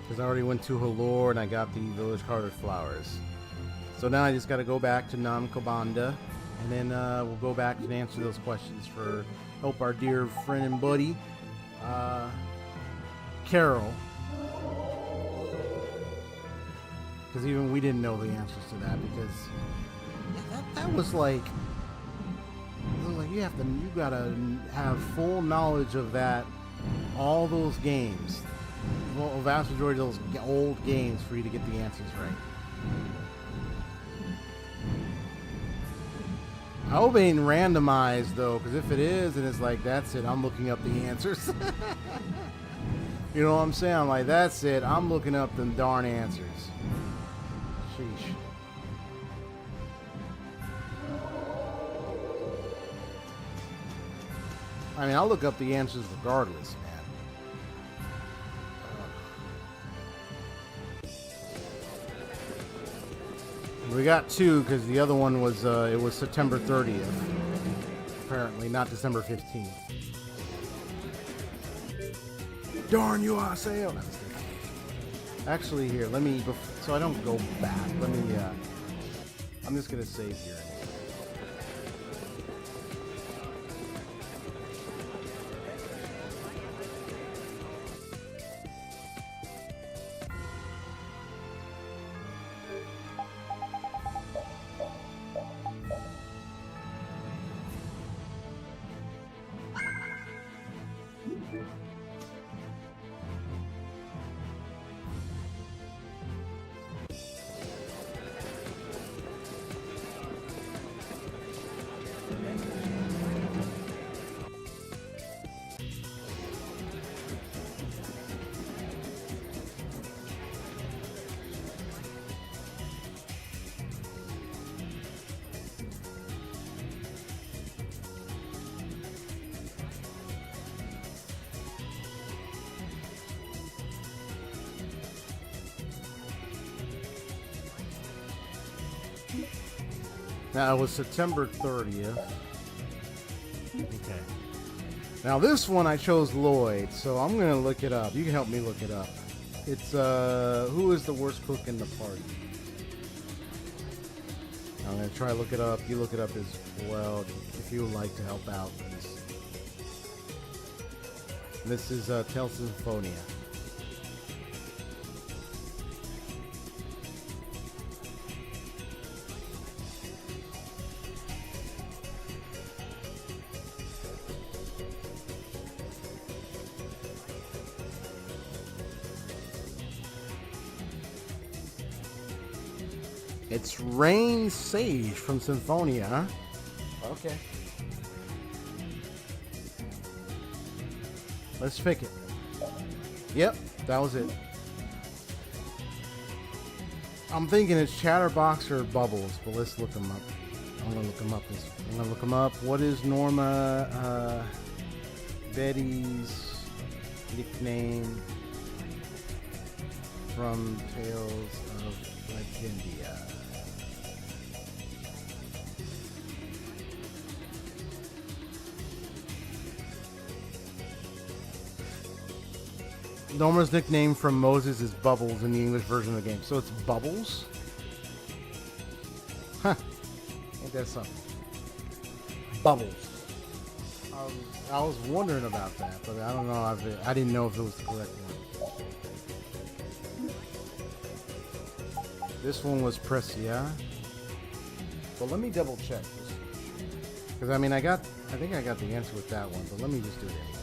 Because I already went to Halor and I got the village colored flowers. So now I just got to go back to Namkabanda, and then we'll go back and answer those questions for help our dear friend and buddy, Carol. Because even we didn't know the answers to that, because that was like, you gotta have full knowledge of that, all those games, well, a vast majority of those old games for you to get the answers right. I hope it ain't randomized though, because if it is, then it's like, that's it, I'm looking up the answers. You know what I'm saying? I'm like, that's it, I'm looking up the darn answers. Sheesh. I mean, I'll look up the answers regardless, man. We got two because the other one was it was September 30th, apparently, not December 15th. Darn you, I say. Actually, here, let me, so I don't go back. Let me. I'm just gonna save here. Now, it was September 30th. Okay. Now, this one I chose Lloyd, so I'm going to look it up. You can help me look it up. It's, who is the worst cook in the party? I'm going to try to look it up. You look it up as well if you would like to help out. This is Tales of Vesperia. It's Rain Sage from Symphonia, huh? Okay. Let's pick it. Yep, that was it. I'm thinking it's Chatterbox or Bubbles, but let's look them up. I'm gonna look them up. I'm gonna look them up. What is Norma Betty's nickname from Tales of Legendia? Norma's nickname from Moses is Bubbles in the English version of the game. So it's Bubbles? Huh. Ain't that something? Bubbles. I was wondering about that, but I don't know. I didn't know if it was the correct one. This one was Precia. But let me double check this. Because I mean, I think I got the answer with that one, but let me just do it anyway.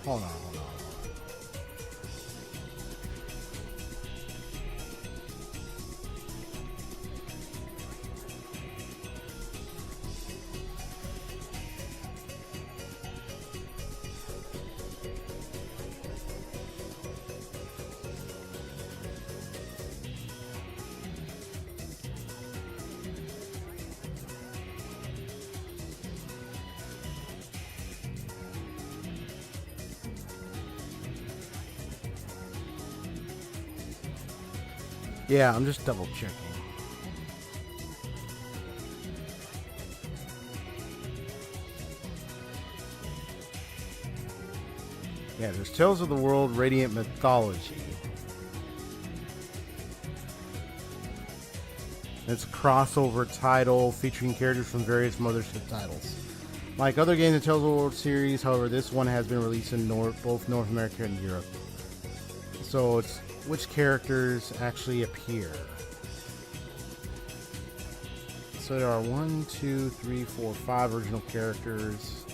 Hold on. Yeah, I'm just double checking. Yeah, there's Tales of the World Radiant Mythology. It's a crossover title featuring characters from various mothership titles. Like other games in the Tales of the World series, however, this one has been released in both North America and Europe. So it's which characters actually appear. So there are 1, 2, 3, 4, 5 original characters.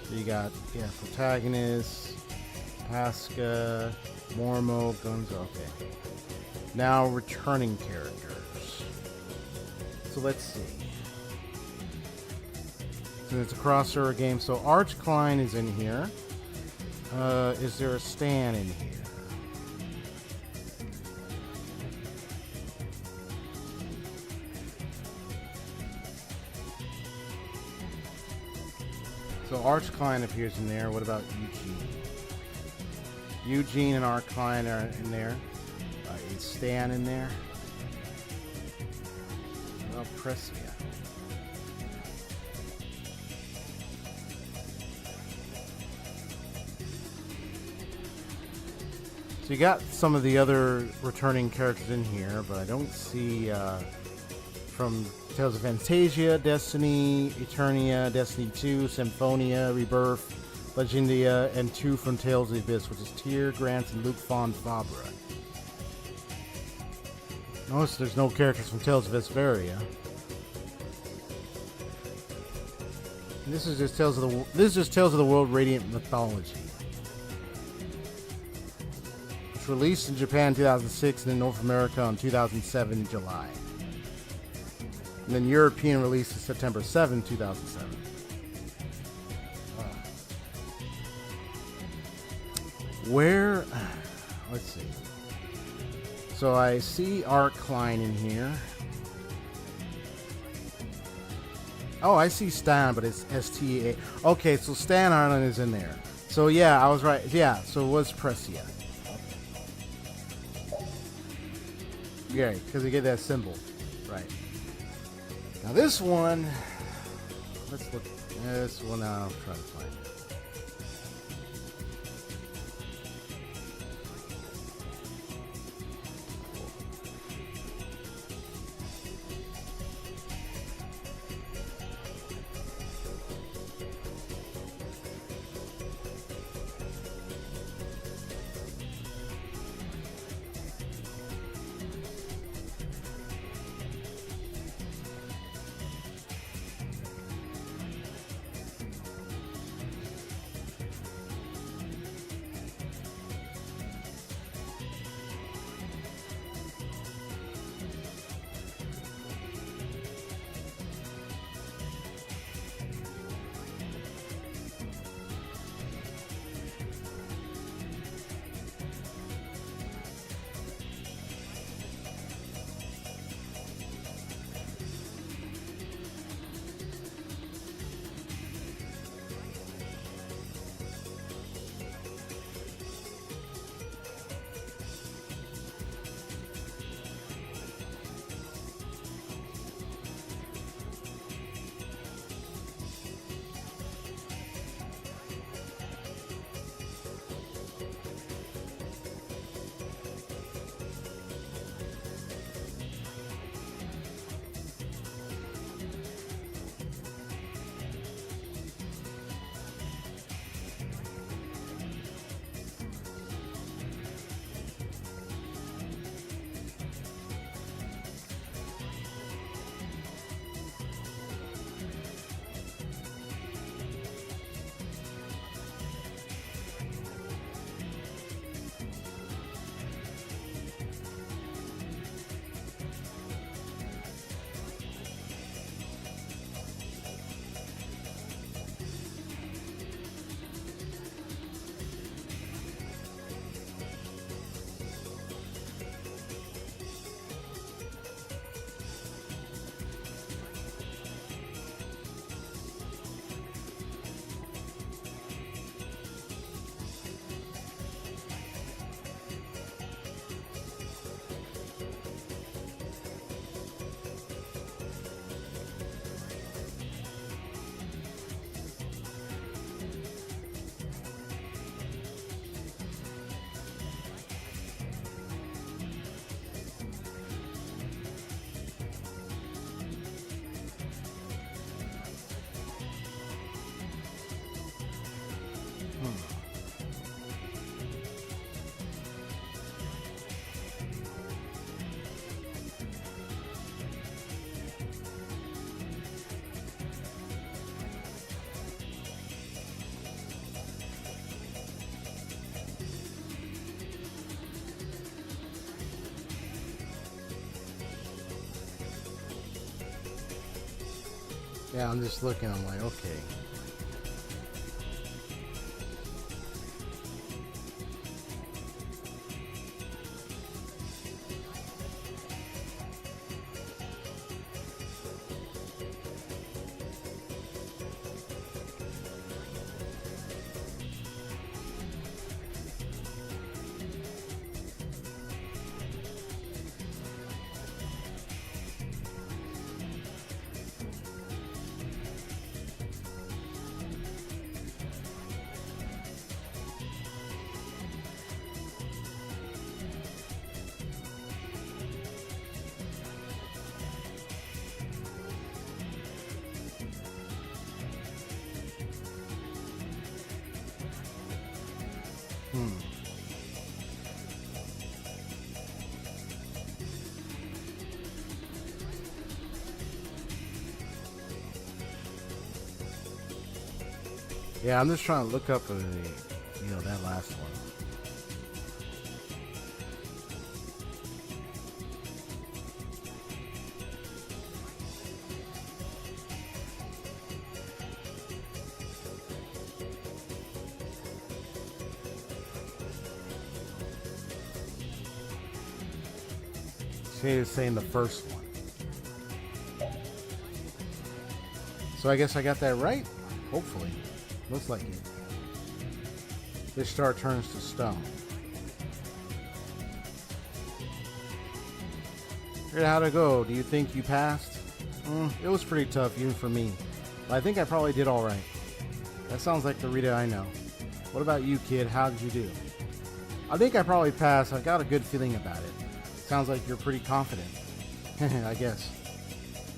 So you got, protagonist, Pasca, Mormo, Gunzo. Okay. Now returning characters. So let's see. So it's a crossover game. So Arch Klein is in here. Is there a Stan in here? So Arch Klein appears in there. What about Eugene? Eugene and Arch Klein are in there. Is Stan in there? Well, Precia. So you got some of the other returning characters in here, but I don't see from Tales of Fantasia, Destiny, Eternia, Destiny 2, Symphonia, Rebirth, Legendia, and 2 from Tales of the Abyss, which is Tyr, Grants, and Luke Von Fabra. Notice there's no characters from Tales of Vesperia. And this is just Tales of the World Radiant Mythology. It's released in Japan in 2006 and in North America on 2007 July. And then European release is September 7, 2007. Where, let's see. So I see Art Klein in here. Oh, I see Stan, but it's S-T-A. Okay, so Stan Ireland is in there. So yeah, I was right. Yeah, so it was Prescia. Yeah, because you get that symbol. Right. Now this one, let's look. This one I'll try to find it. Yeah, I'm just looking. I'm like, okay. Yeah, I'm just trying to look up that last one. She was saying the first one. So I guess I got that right? Hopefully. Looks like it. This star turns to stone. How'd it go? Do you think you passed? It was pretty tough, even for me. But I think I probably did all right. That sounds like the Rita I know. What about you, kid? How did you do? I think I probably passed. I've got a good feeling about it. Sounds like you're pretty confident. I guess.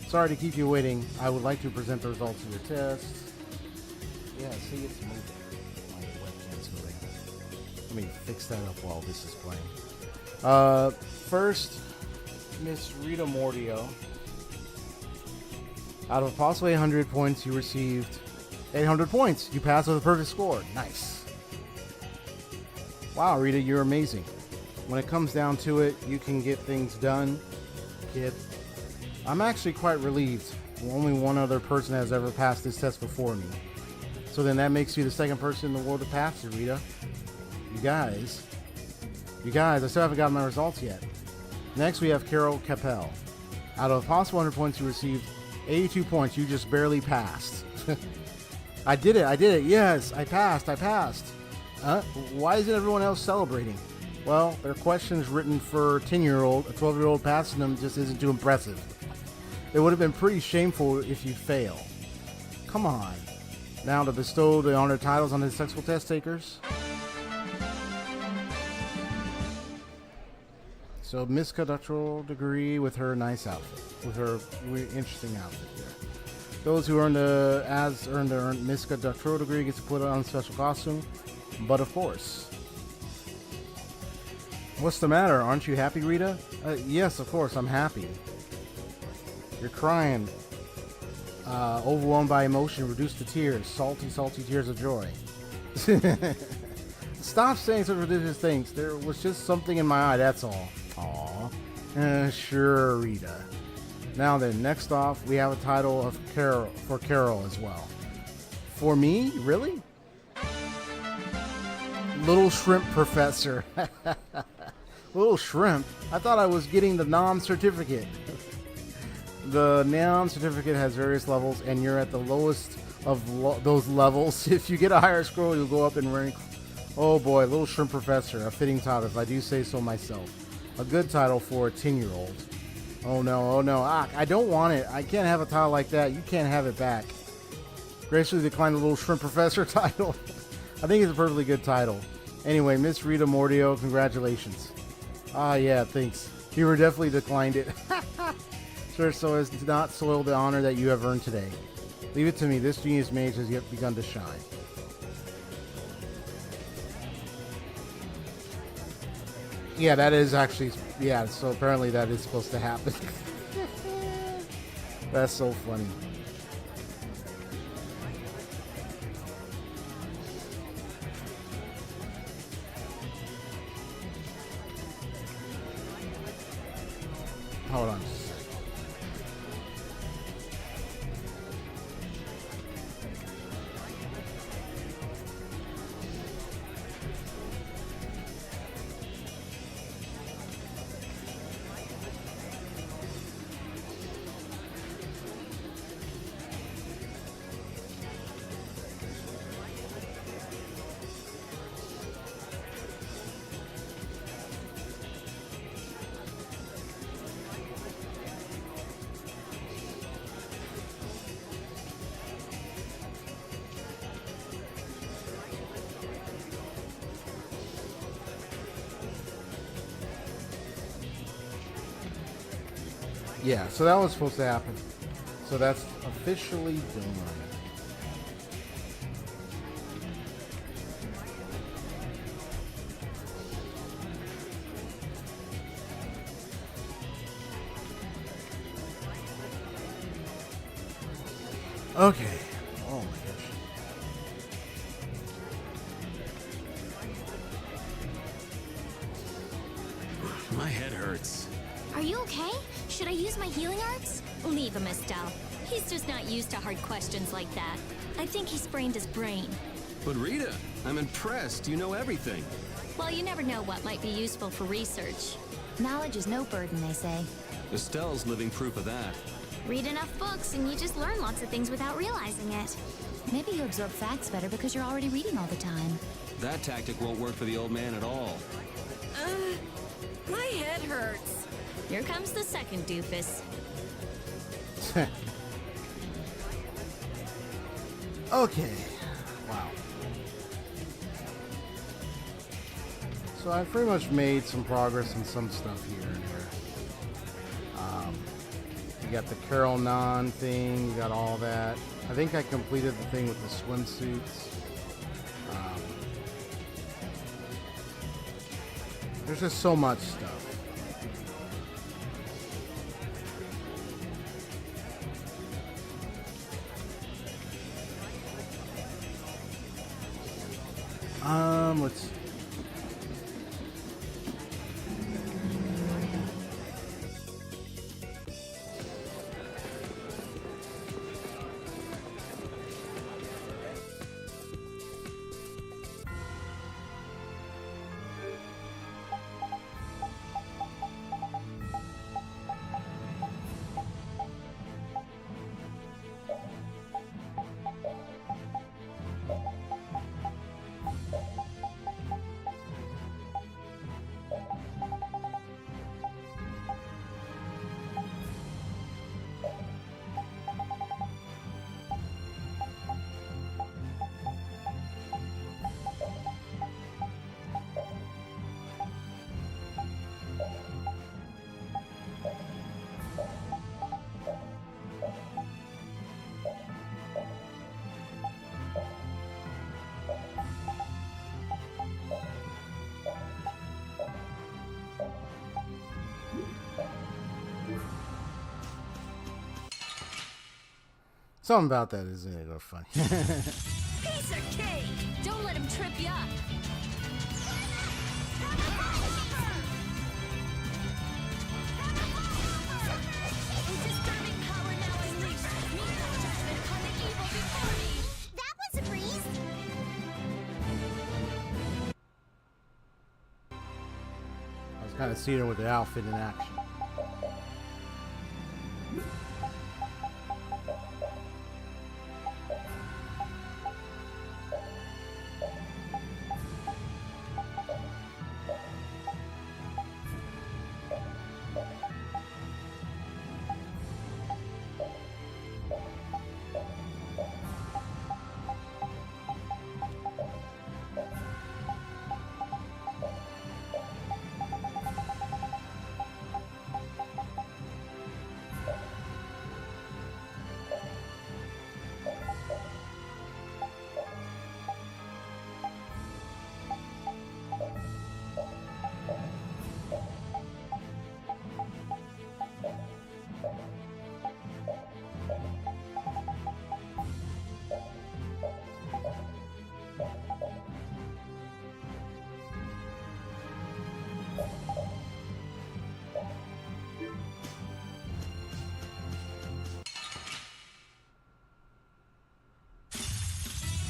Sorry to keep you waiting. I would like to present the results of your tests. Yeah, see, it's moving. My webcam's moving. Let me fix that up while this is playing. First, Miss Rita Mordio. Out of possibly 100 points, you received 800 points. You passed with a perfect score. Nice. Wow, Rita, you're amazing. When it comes down to it, you can get things done, kid. I'm actually quite relieved. Only one other person has ever passed this test before me. So then that makes you the second person in the world to pass it, Rita. You guys, I still haven't gotten my results yet. Next, we have Carol Capel. Out of a possible 100 points, you received 82 points. You just barely passed. I did it. Yes, I passed. Why isn't everyone else celebrating? Well, there are questions written for a 10-year-old. A 12-year-old passing them just isn't too impressive. It would have been pretty shameful if you fail. Come on. Now to bestow the honor titles on the successful test takers. So Miska doctoral degree with her nice outfit, with her interesting outfit there. Those who earn the Miska doctoral degree gets to put on a special costume, but of course. What's the matter? Aren't you happy, Rita? Yes, of course, I'm happy. You're crying. Overwhelmed by emotion, reduced to tears. Salty, salty tears of joy. Stop saying such ridiculous things. There was just something in my eye, that's all. Aw. Sure, Rita. Now then, next off, we have a title of Carol as well. For me? Really? Little Shrimp Professor. Little Shrimp? I thought I was getting the NOM certificate. The NOM certificate has various levels, and you're at the lowest of those levels. If you get a higher score, you'll go up in rank. Oh boy, Little Shrimp Professor. A fitting title, if I do say so myself. A good title for a 10-year-old. Oh no. I don't want it. I can't have a title like that. You can't have it back. Graciously decline the Little Shrimp Professor title. I think it's a perfectly good title. Anyway, Miss Rita Mordio, congratulations. Ah, yeah, thanks. You were definitely declined it. Sure, so as to not soil the honor that you have earned today. Leave it to me. This genius mage has yet begun to shine. Yeah, that is actually... Yeah, so apparently that is supposed to happen. That's so funny. Hold on just a second. Yeah, so that was supposed to happen. So that's officially done. Okay. Oh my gosh. My head hurts. Are you okay? Should I use my healing arts? Leave him, Estelle. He's just not used to hard questions like that. I think he sprained his brain. But Rita, I'm impressed. You know everything. Well, you never know what might be useful for research. Knowledge is no burden, they say. Estelle's living proof of that. Read enough books and you just learn lots of things without realizing it. Maybe you absorb facts better because you're already reading all the time. That tactic won't work for the old man at all. My head hurts. Here comes the second doofus. Okay. Wow. So I've pretty much made some progress on some stuff here and there. You got the Carol Nan thing, you got all that. I think I completed the thing with the swimsuits. There's just so much stuff. Let's see. Something about that isn't it funny? Piece of cake! Don't let him trip you up. A disturbing power now unleashed. Need no judgment on the evil before me. That was a breeze! I was kind of seeing her with the outfit in action.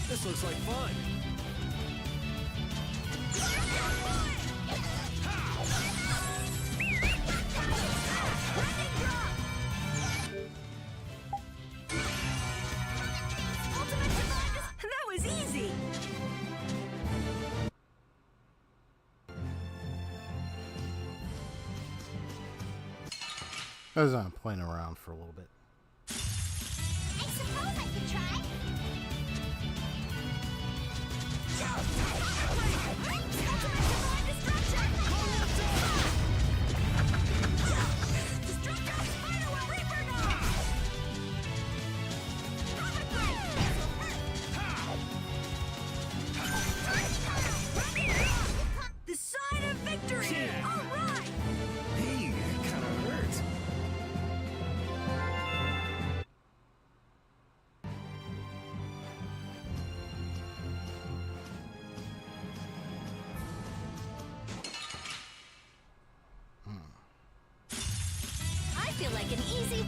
This looks like fun. That was easy. I was playing around for a little bit. I suppose I could try. The sign of victory! Yeah. All right! Hey, that kind of hurts. I feel like an easy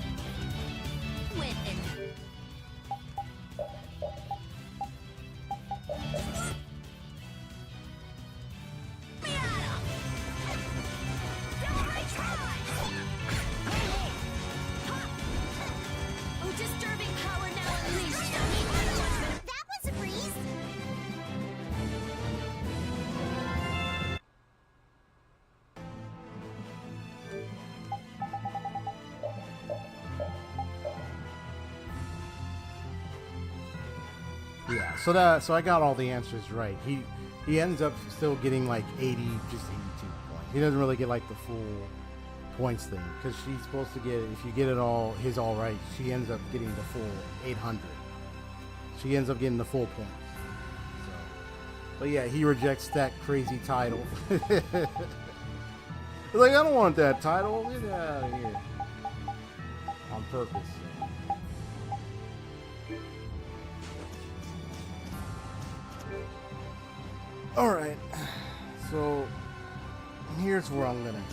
win. Miata! so I got all the answers right. He ends up still getting like 80, just 82 points. He doesn't really get like the full points thing because she's supposed to get, if you get it all, his all right, she ends up getting the full 800. She ends up getting the full points. So, but yeah, he rejects that crazy title. Like, I don't want that title. Get out of here. On purpose. Alright. So, here's where I'm gonna go.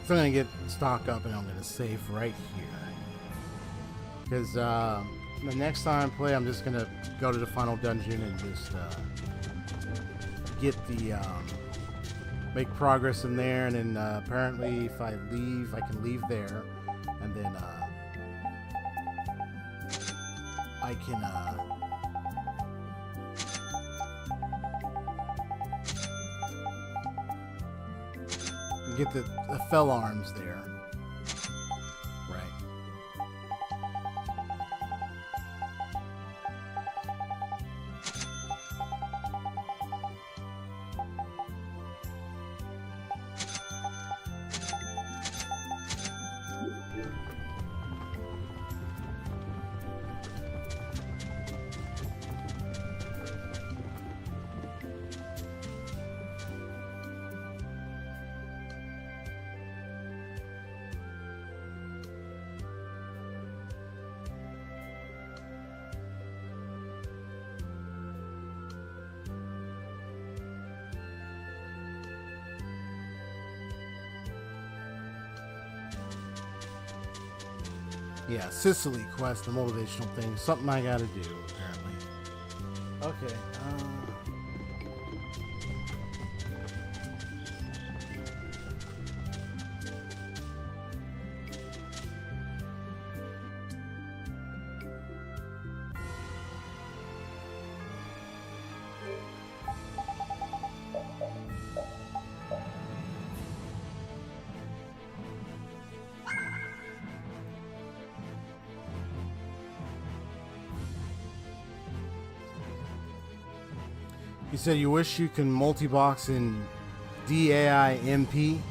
So I'm going to get stock up and I'm going to save right here. Because the next time I play, I'm just going to go to the final dungeon and just get the, make progress in there. And then apparently if I leave, I can leave there. And then I can, get the fell arms there. Right. Yeah, Sicily quest, the motivational thing. Something I gotta do, apparently. Okay. You said you wish you can multi-box in DAIMP.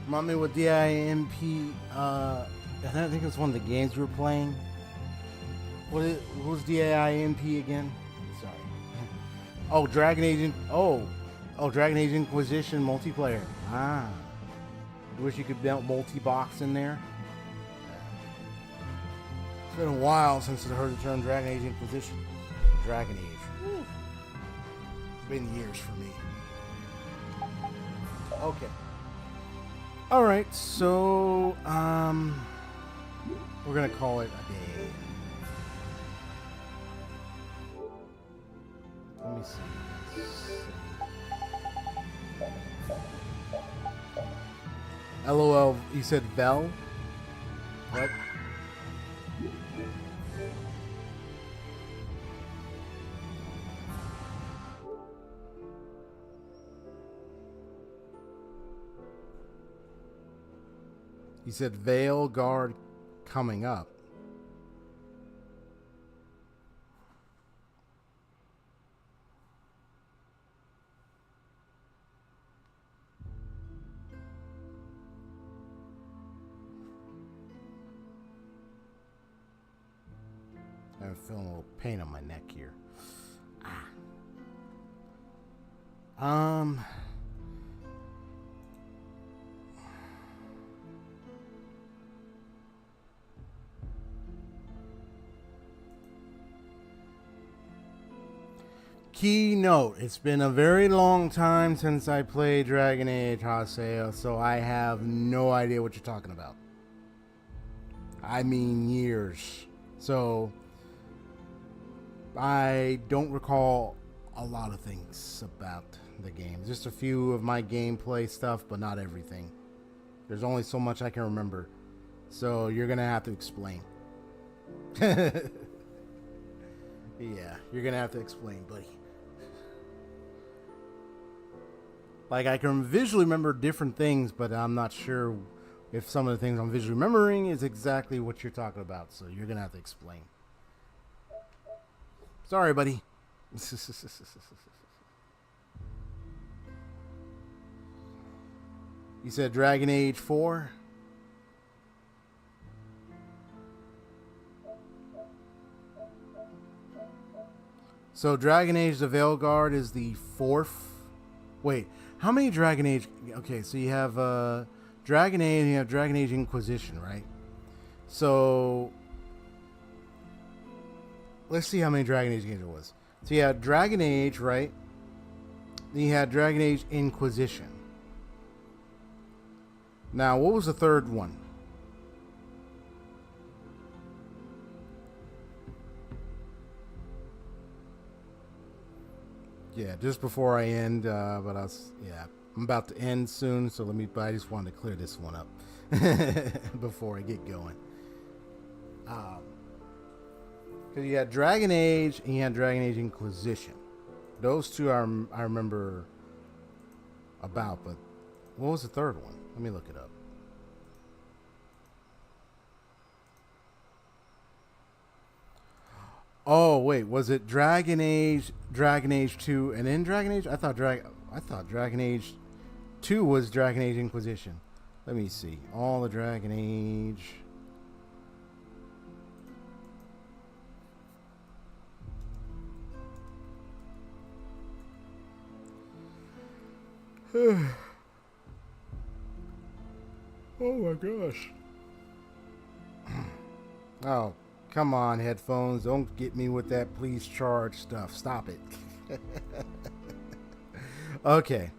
Remind me what DAIMP, I think it's one of the games we were playing. What was DAIMP again? Sorry. Oh, Dragon Age, Dragon Age Inquisition multiplayer. Ah. You wish you could multi-box in there? It's been a while since I heard the term Dragon Age Inquisition. Dragon Age. Woo. Been years for me. Okay. All right, so we're gonna call it a day. Let me see. LOL. You said Vel? What? He said Veil Guard coming up. I'm feeling a little pain on my neck here. key note. It's been a very long time since I played Dragon Age Haseo, so I have no idea what you're talking about. I mean years. So I don't recall a lot of things about the game. Just a few of my gameplay stuff, but not everything. There's only so much I can remember. So you're going to have to explain. Yeah, you're going to have to explain, buddy. Like, I can visually remember different things, but I'm not sure if some of the things I'm visually remembering is exactly what you're talking about. So you're going to have to explain. Sorry, buddy. You said Dragon Age 4? So Dragon Age the Veilguard is the 4th. Wait, how many Dragon Age? Okay, so you have Dragon Age and you have Dragon Age Inquisition, right? So let's see how many Dragon Age games there was. So you had Dragon Age, right? Then you had Dragon Age Inquisition. Now, what was the third one? Yeah, just before I end, but I'm about to end soon, so but I just wanted to clear this one up before I get going. Because you had Dragon Age and you had Dragon Age Inquisition. Those two I remember about, but what was the third one? Let me look it up. Oh wait, was it Dragon Age 2, and then Dragon Age? I thought Dragon Age 2 was Dragon Age Inquisition. Let me see. All the Dragon Age. Oh my gosh. Oh, come on, headphones. Don't get me with that please charge stuff. Stop it. Okay.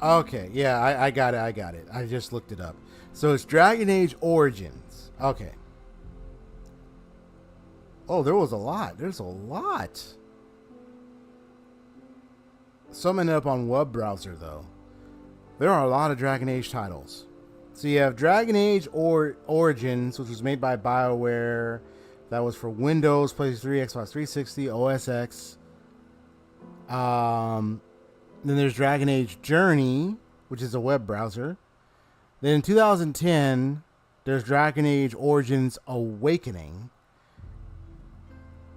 Okay, yeah, I got it. I just looked it up. So it's Dragon Age Origins. Okay. Oh, there was a lot. There's a lot. Summing up on web browser, though. There are a lot of Dragon Age titles. So you have Dragon Age Origins, which was made by BioWare. That was for Windows, PlayStation 3, Xbox 360, OS X. Then there's Dragon Age Journey, which is a web browser. Then in 2010, there's Dragon Age Origins Awakening.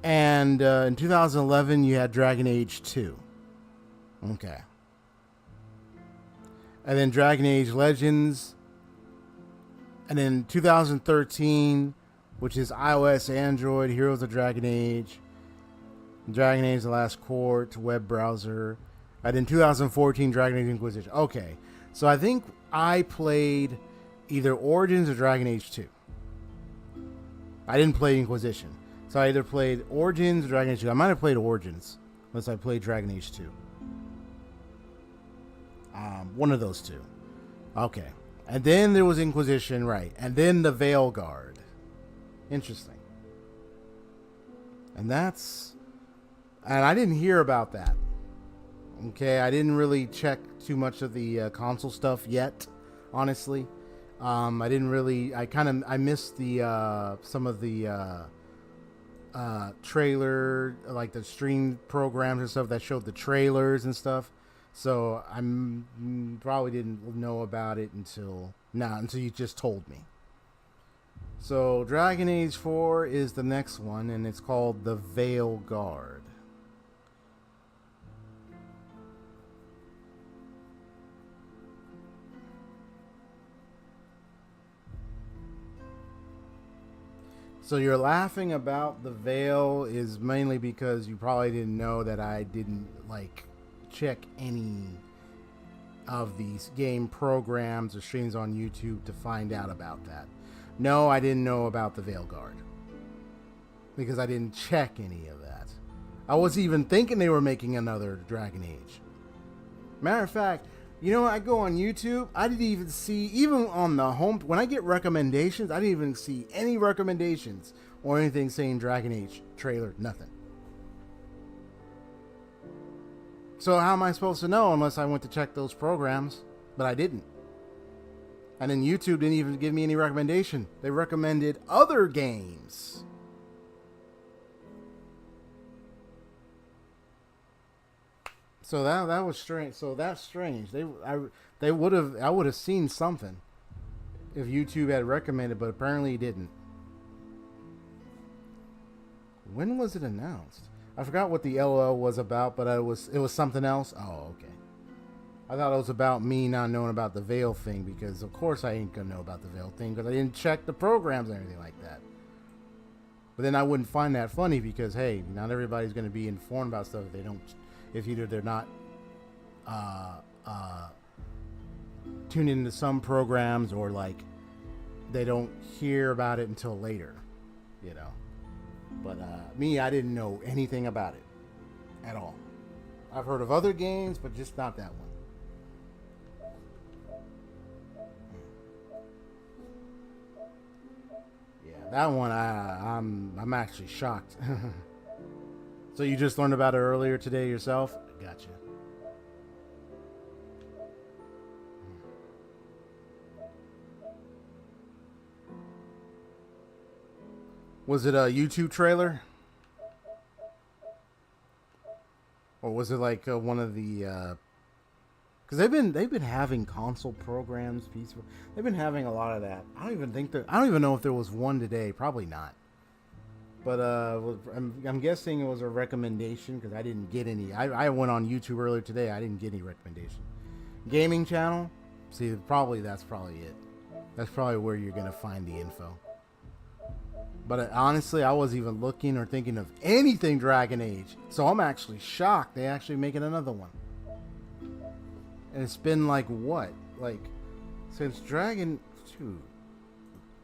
And in 2011, you had Dragon Age 2. Okay. And then Dragon Age Legends. And then 2013, which is iOS, Android, Heroes of Dragon Age. Dragon Age The Last Court, web browser. And then 2014, Dragon Age Inquisition. Okay. So I think I played either Origins or Dragon Age 2. I didn't play Inquisition. So I either played Origins or Dragon Age 2. I might have played Origins, unless I played Dragon Age 2. One of those two. Okay. And then there was Inquisition, right. And then the Veilguard. Interesting. And I didn't hear about that. Okay, I didn't really check too much of the console stuff yet, honestly. I missed the some of the trailer, like the stream programs and stuff that showed the trailers and stuff. So I probably didn't know about it until you just told me. So Dragon Age 4 is the next one, and it's called the Veilguard. So you're laughing about the Veil is mainly because you probably didn't know that I didn't check any of these game programs or streams on YouTube to find out about that. No, I didn't know about the Veilguard because I didn't check any of that. I wasn't even thinking they were making another Dragon Age. Matter of fact, you know, I go on YouTube, I didn't even see, even on the home, when I get recommendations, I didn't even see any recommendations or anything saying Dragon Age trailer, nothing. So how am I supposed to know unless I went to check those programs? But I didn't. And then YouTube didn't even give me any recommendation. They recommended other games. So that was strange. So that's strange. I would have seen something if YouTube had recommended, but apparently it didn't. When was it announced? I forgot what the LOL was about, but it was something else. Oh, okay. I thought it was about me not knowing about the Veil thing, because of course I ain't gonna know about the Veil thing because I didn't check the programs and everything like that. But then I wouldn't find that funny because, hey, not everybody's gonna be informed about stuff if they don't, if either they're not tuned into some programs or like they don't hear about it until later, you know. But me, I didn't know anything about it at all. I've heard of other games, but just not that one. Yeah, that one I'm actually shocked. So you just learned about it earlier today yourself? Gotcha. Was it a YouTube trailer? Or was it like one of the because they've been having console programs, peaceful. They've been having a lot of that. I don't even know if there was one today. Probably not. But I'm guessing it was a recommendation because I didn't get any. I went on YouTube earlier today. I didn't get any recommendation. Gaming channel. See, that's probably it. That's probably where you're gonna find the info. But honestly, I wasn't even looking or thinking of anything Dragon Age. So I'm actually shocked they actually making another one. And it's been like what? Like since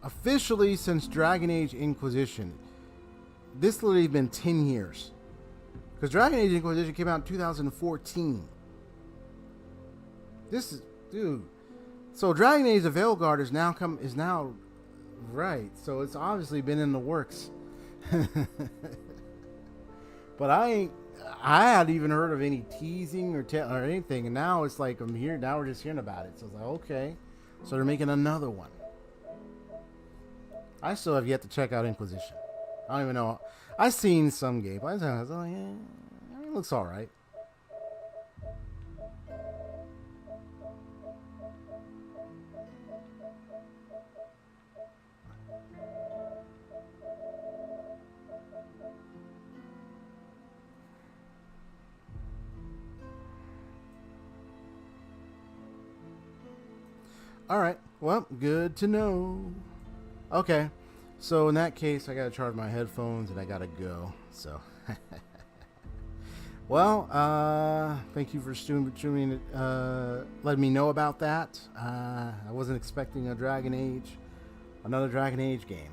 officially since Dragon Age Inquisition. This literally been 10 years. Because Dragon Age Inquisition came out in 2014. This is, dude. So Dragon Age the Veilguard is now right. So it's obviously been in the works. But I hadn't even heard of any teasing or anything, and now it's like I'm here. Now we're just hearing about it. So it's like, okay, so they're making another one. I still have yet to check out Inquisition. I don't even know. I've seen some gameplay. I was like, yeah, it looks all right. All right. Well, good to know. Okay. So in that case, I gotta charge my headphones and I gotta go. So, well, thank you for tuning. Letting me know about that. I wasn't expecting another Dragon Age game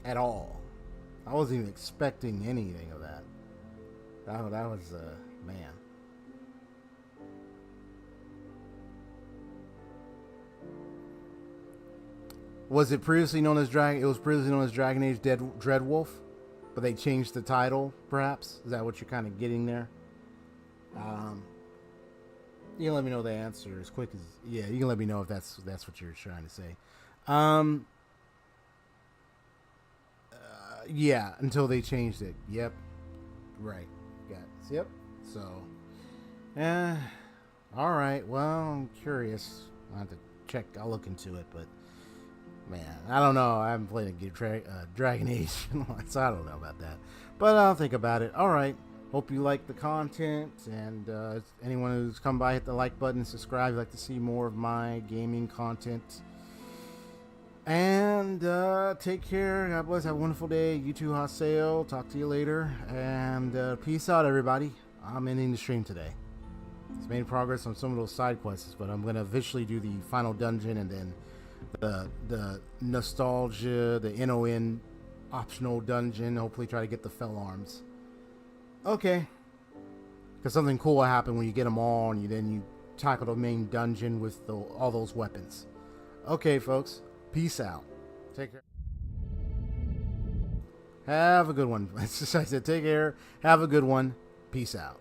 at all. I wasn't even expecting anything of that. That was man. Was it previously known as Dragon? It was previously known as Dragon Age Dreadwolf, but they changed the title. Perhaps is that what you're kind of getting there? You can let me know the answer as quick as you can let me know if that's what you're trying to say. Yeah, until they changed it. Yep. Right. Got it. Yep. So, all right. Well, I'm curious. I'll have to check. I'll look into it, but. Man, I don't know. I haven't played a Dragon Age, so I don't know about that. But I'll think about it. All right. Hope you like the content. And anyone who's come by, hit the like button, subscribe. If you'd like to see more of my gaming content. And take care. God bless. Have a wonderful day. You too, Haseo. Talk to you later. And peace out, everybody. I'm ending the stream today. It's made progress on some of those side quests, but I'm going to eventually do the final dungeon and then the nostalgia, the NON optional dungeon. Hopefully try to get the fell arms. Okay. Because something cool will happen when you get them all, and then you tackle the main dungeon with all those weapons. Okay, folks. Peace out. Take care. Have a good one. I said take care. Have a good one. Peace out.